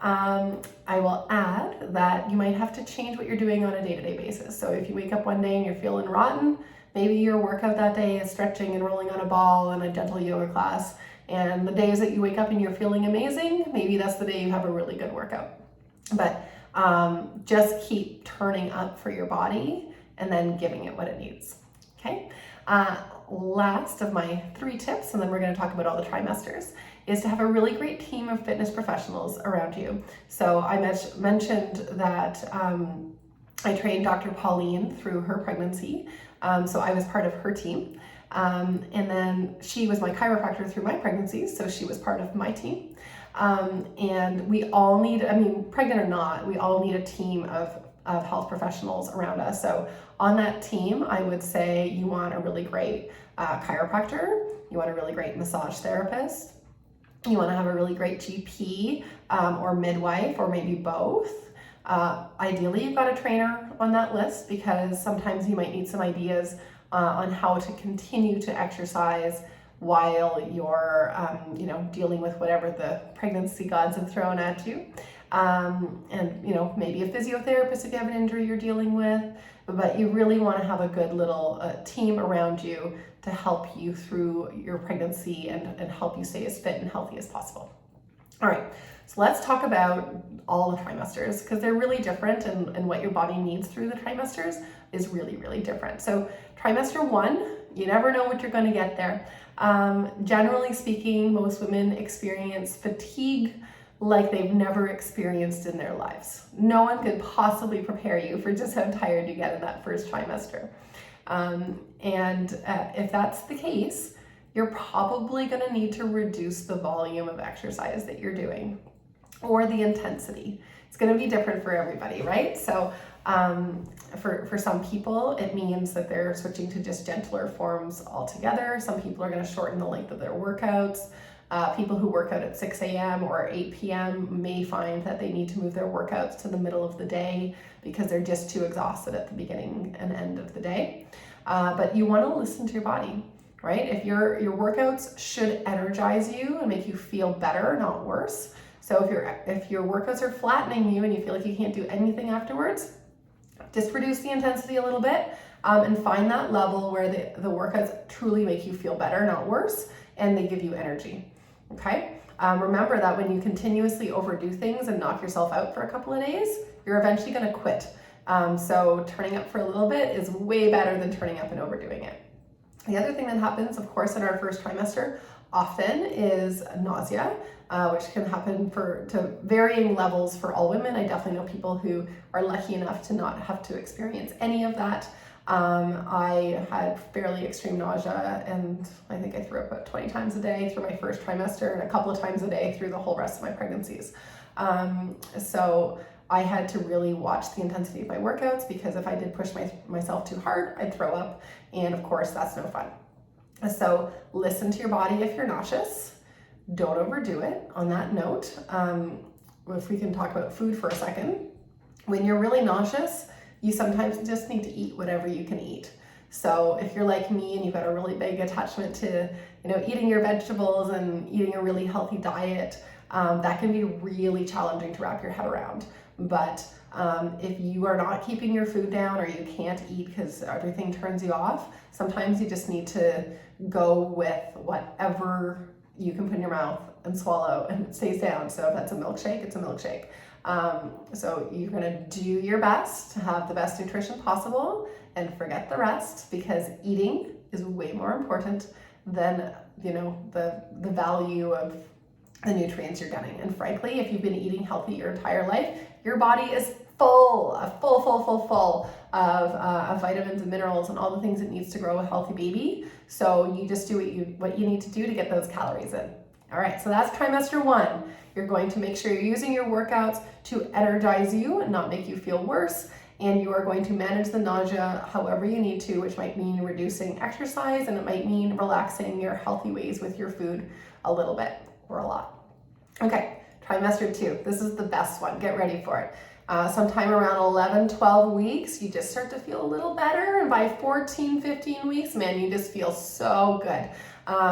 I will add that you might have to change what you're doing on a day-to-day basis. So if you wake up one day and you're feeling rotten, maybe your workout that day is stretching and rolling on a ball and a gentle yoga class. And the days that you wake up and you're feeling amazing, maybe that's the day you have a really good workout. But just keep turning up for your body and then giving it what it needs. Okay. Last of my 3 tips, and then we're going to talk about all the trimesters, is to have a really great team of fitness professionals around you. So I mentioned that I trained Dr. Pauline through her pregnancy. So I was part of her team. And then she was my chiropractor through my pregnancy, so she was part of my team. And we all need, pregnant or not, we all need a team of of health professionals around us. So on that team, I would say you want a really great chiropractor, you want a really great massage therapist, you want to have a really great GP or midwife, or maybe both. Ideally, you've got a trainer on that list, because sometimes you might need some ideas on how to continue to exercise while you're dealing with whatever the pregnancy gods have thrown at you. And maybe a physiotherapist if you have an injury you're dealing with, but you really want to have a good little team around you to help you through your pregnancy and help you stay as fit and healthy as possible. All right, so let's talk about all the trimesters, because they're really different, and what your body needs through the trimesters is really, really different. So trimester 1, you never know what you're going to get there. Generally speaking, most women experience fatigue like they've never experienced in their lives. No one could possibly prepare you for just how tired you get in that first trimester. If that's the case, you're probably going to need to reduce the volume of exercise that you're doing, or the intensity. It's going to be different for everybody, right? So for some people, it means that they're switching to just gentler forms altogether. Some people are going to shorten the length of their workouts. People who work out at 6 a.m. or 8 p.m. may find that they need to move their workouts to the middle of the day because they're just too exhausted at the beginning and end of the day. But you want to listen to your body, right? If your workouts should energize you and make you feel better, not worse. So if your workouts are flattening you and you feel like you can't do anything afterwards, just reduce the intensity a little bit, and find that level where the workouts truly make you feel better, not worse, and they give you energy. Okay? Remember that when you continuously overdo things and knock yourself out for a couple of days, you're eventually going to quit. So turning up for a little bit is way better than turning up and overdoing it. The other thing that happens, of course, in our first trimester often is nausea, which can happen to varying levels for all women. I definitely know people who are lucky enough to not have to experience any of that. I had fairly extreme nausea, and I think I threw up about 20 times a day through my first trimester, and a couple of times a day through the whole rest of my pregnancies. So I had to really watch the intensity of my workouts, because if I did push myself too hard, I'd throw up, and of course that's no fun. So listen to your body if you're nauseous. Don't overdo it. On that note, if we can talk about food for a second, when you're really nauseous, you sometimes just need to eat whatever you can eat. So if you're like me and you've got a really big attachment to, eating your vegetables and eating a really healthy diet, that can be really challenging to wrap your head around. But if you are not keeping your food down, or you can't eat because everything turns you off, sometimes you just need to go with whatever you can put in your mouth and swallow and it stays down. So if that's a milkshake, it's a milkshake. So you're gonna do your best to have the best nutrition possible and forget the rest, because eating is way more important than, the value of the nutrients you're getting. And frankly, if you've been eating healthy your entire life, your body is full of vitamins and minerals and all the things it needs to grow a healthy baby. So you just do what you need to do to get those calories in. All right, so that's trimester 1. You're going to make sure you're using your workouts to energize you and not make you feel worse. And you are going to manage the nausea however you need to, which might mean reducing exercise, and it might mean relaxing your healthy ways with your food a little bit or a lot. Okay, trimester 2. This is the best one. Get ready for it. Sometime around 11, 12 weeks, you just start to feel a little better. And by 14, 15 weeks, man, you just feel so good.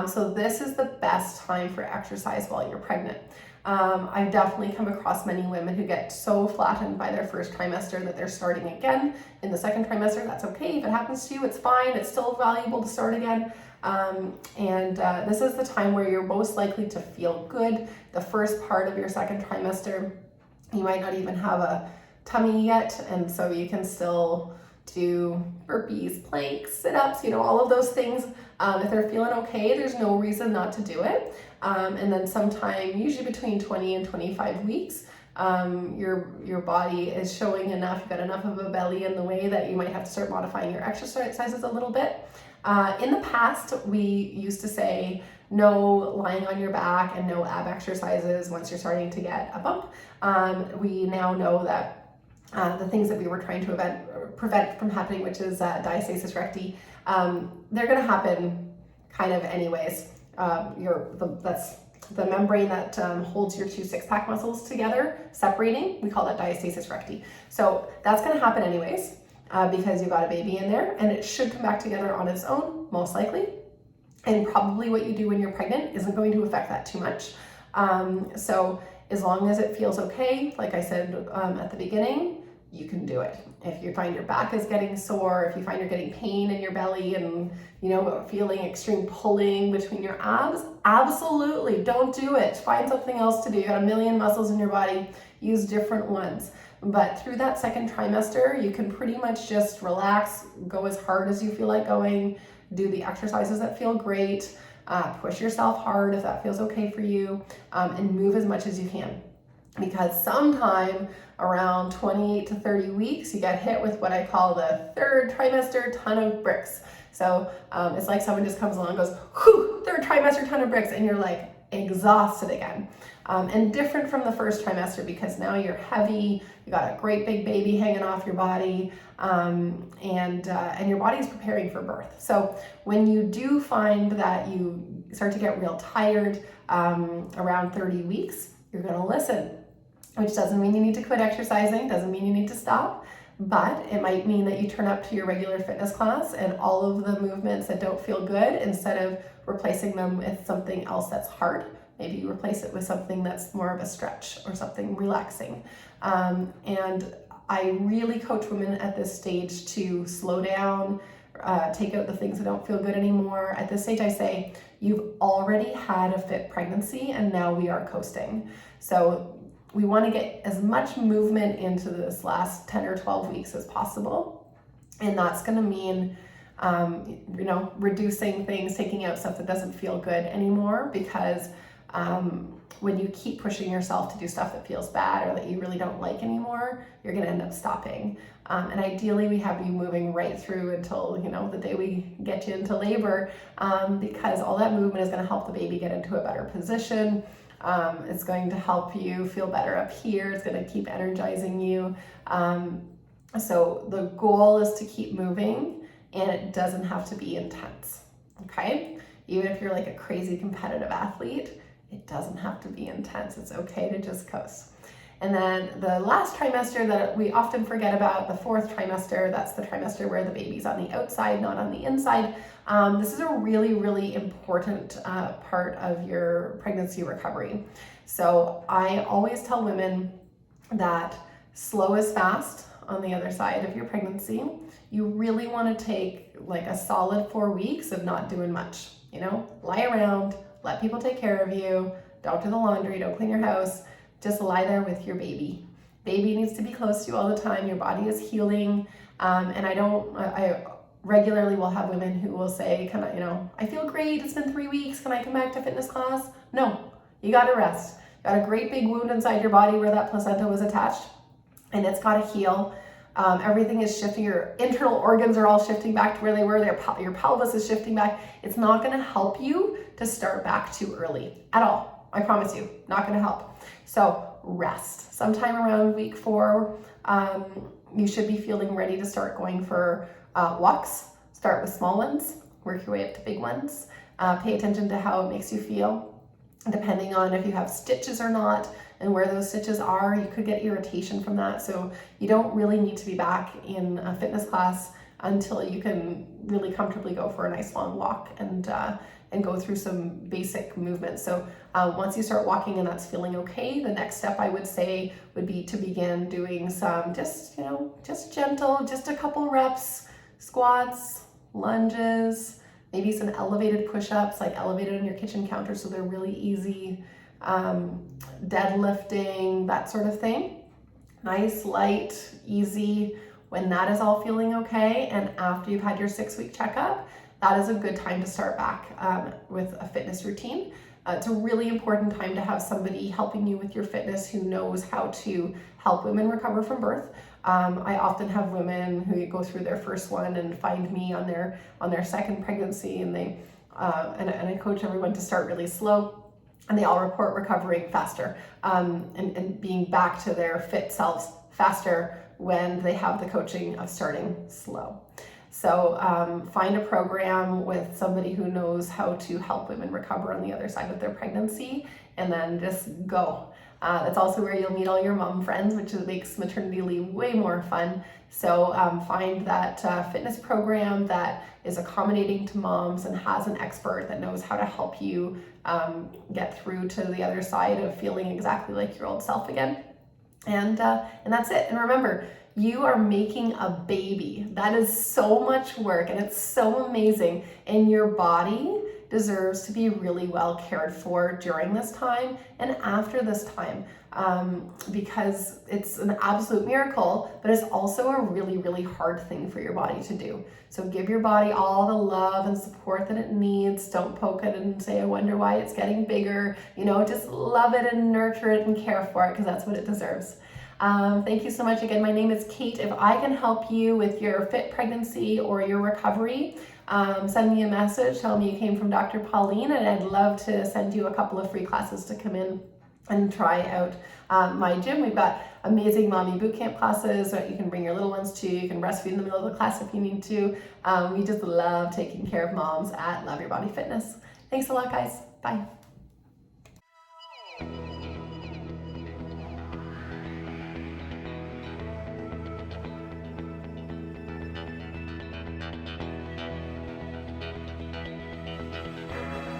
So this is the best time for exercise while you're pregnant. I've definitely come across many women who get so flattened by their first trimester that they're starting again in the second trimester. That's okay. If it happens to you, it's fine. It's still valuable to start again. This is the time where you're most likely to feel good. The first part of your second trimester, you might not even have a tummy yet, and so you can still do burpees, planks, sit-ups, all of those things. If they're feeling okay, there's no reason not to do it. And then sometime, usually between 20 and 25 weeks, your body is showing enough, you've got enough of a belly in the way that you might have to start modifying your exercises a little bit. In the past, we used to say no lying on your back and no ab exercises once you're starting to get a bump. We now know that the things that we were trying to prevent from happening, which is diastasis recti, they're going to happen kind of anyways. That's the membrane that holds your two six-pack muscles together, separating. We call that diastasis recti. So that's going to happen anyways because you got a baby in there, and it should come back together on its own, most likely. And probably what you do when you're pregnant isn't going to affect that too much. So as long as it feels okay, like I said at the beginning, you can do it. If you find your back is getting sore, if you find you're getting pain in your belly and, you know, feeling extreme pulling between your abs, absolutely don't do it. Find something else to do. You got a million muscles in your body, use different ones. But through that second trimester, you can pretty much just relax, go as hard as you feel like going, do the exercises that feel great, push yourself hard if that feels okay for you, and move as much as you can. Because sometime around 28 to 30 weeks, you get hit with what I call the third trimester ton of bricks. So it's like someone just comes along and goes, whew, third trimester ton of bricks, and you're like exhausted again. And different from the first trimester because now you're heavy, you got a great big baby hanging off your body, and your body's preparing for birth. So when you do find that you start to get real tired around 30 weeks, you're gonna listen. Which doesn't mean you need to quit exercising, doesn't mean you need to stop, but it might mean that you turn up to your regular fitness class and all of the movements that don't feel good, instead of replacing them with something else that's hard, maybe you replace it with something that's more of a stretch or something relaxing. And I really coach women at this stage to slow down, take out the things that don't feel good anymore. At this stage, I say, you've already had a fit pregnancy and now we are coasting. So we want to get as much movement into this last 10 or 12 weeks as possible. And that's going to mean, you know, reducing things, taking out stuff that doesn't feel good anymore, because when you keep pushing yourself to do stuff that feels bad or that you really don't like anymore, you're going to end up stopping. And ideally we have you moving right through until, you know, the day we get you into labor, because all that movement is going to help the baby get into a better position. It's going to help you feel better up here. It's going to keep energizing you. So the goal is to keep moving, and it doesn't have to be intense. Okay? Even if you're like a crazy competitive athlete, it doesn't have to be intense. It's okay to just coast. And then the last trimester that we often forget about, the fourth trimester, that's the trimester where the baby's on the outside, not on the inside. This is a really, really important part of your pregnancy recovery. So I always tell women that slow is fast on the other side of your pregnancy. You really want to take like a solid 4 weeks of not doing much. You know, lie around, let people take care of you, don't do the laundry, don't clean your house, just lie there with your baby. Baby needs to be close to you all the time. Your body is healing. And I regularly will have women who will say, "Can I, you know, I feel great. It's been 3 weeks. Can I come back to fitness class?" No, you got to rest. You got a great big wound inside your body where that placenta was attached, and it's got to heal. Everything is shifting. Your internal organs are all shifting back to where they were. Your pelvis is shifting back. It's not going to help you to start back too early at all. I promise you, not going to help. So rest. Sometime around week 4, you should be feeling ready to start going for walks. Start with small ones, work your way up to big ones. Pay attention to how it makes you feel. Depending on if you have stitches or not and where those stitches are, you could get irritation from that. So you don't really need to be back in a fitness class until you can really comfortably go for a nice long walk and go through some basic movements. So once you start walking and that's feeling okay, the next step I would say would be to begin doing some just gentle, just a couple reps, squats, lunges, maybe some elevated push-ups, like elevated on your kitchen counter so they're really easy, deadlifting, that sort of thing. Nice, light, easy. When that is all feeling okay, and after you've had your 6-week checkup, that is a good time to start back with a fitness routine. It's a really important time to have somebody helping you with your fitness who knows how to help women recover from birth. I often have women who go through their first one and find me on their second pregnancy, and they and I coach everyone to start really slow, and they all report recovering faster and being back to their fit selves faster when they have the coaching of starting slow. So find a program with somebody who knows how to help women recover on the other side of their pregnancy, and then just go. That's also where you'll meet all your mom friends, which makes maternity leave way more fun. So find that fitness program that is accommodating to moms and has an expert that knows how to help you get through to the other side of feeling exactly like your old self again. And that's it. And remember, you are making a baby. That is so much work, and it's so amazing. And your body deserves to be really well cared for during this time and after this time, because it's an absolute miracle, but it's also a really, really hard thing for your body to do. So give your body all the love and support that it needs. Don't poke it and say, I wonder why it's getting bigger. Just love it and nurture it and care for it, because that's what it deserves. Thank you so much. Again, my name is Kate. If I can help you with your fit pregnancy or your recovery, send me a message. Tell me you came from Dr. Pauline, and I'd love to send you a couple of free classes to come in and try out my gym. We've got amazing mommy bootcamp classes that you can bring your little ones to. You can breastfeed in the middle of the class if you need to. We just love taking care of moms at Love Your Body Fitness. Thanks a lot, guys. Bye.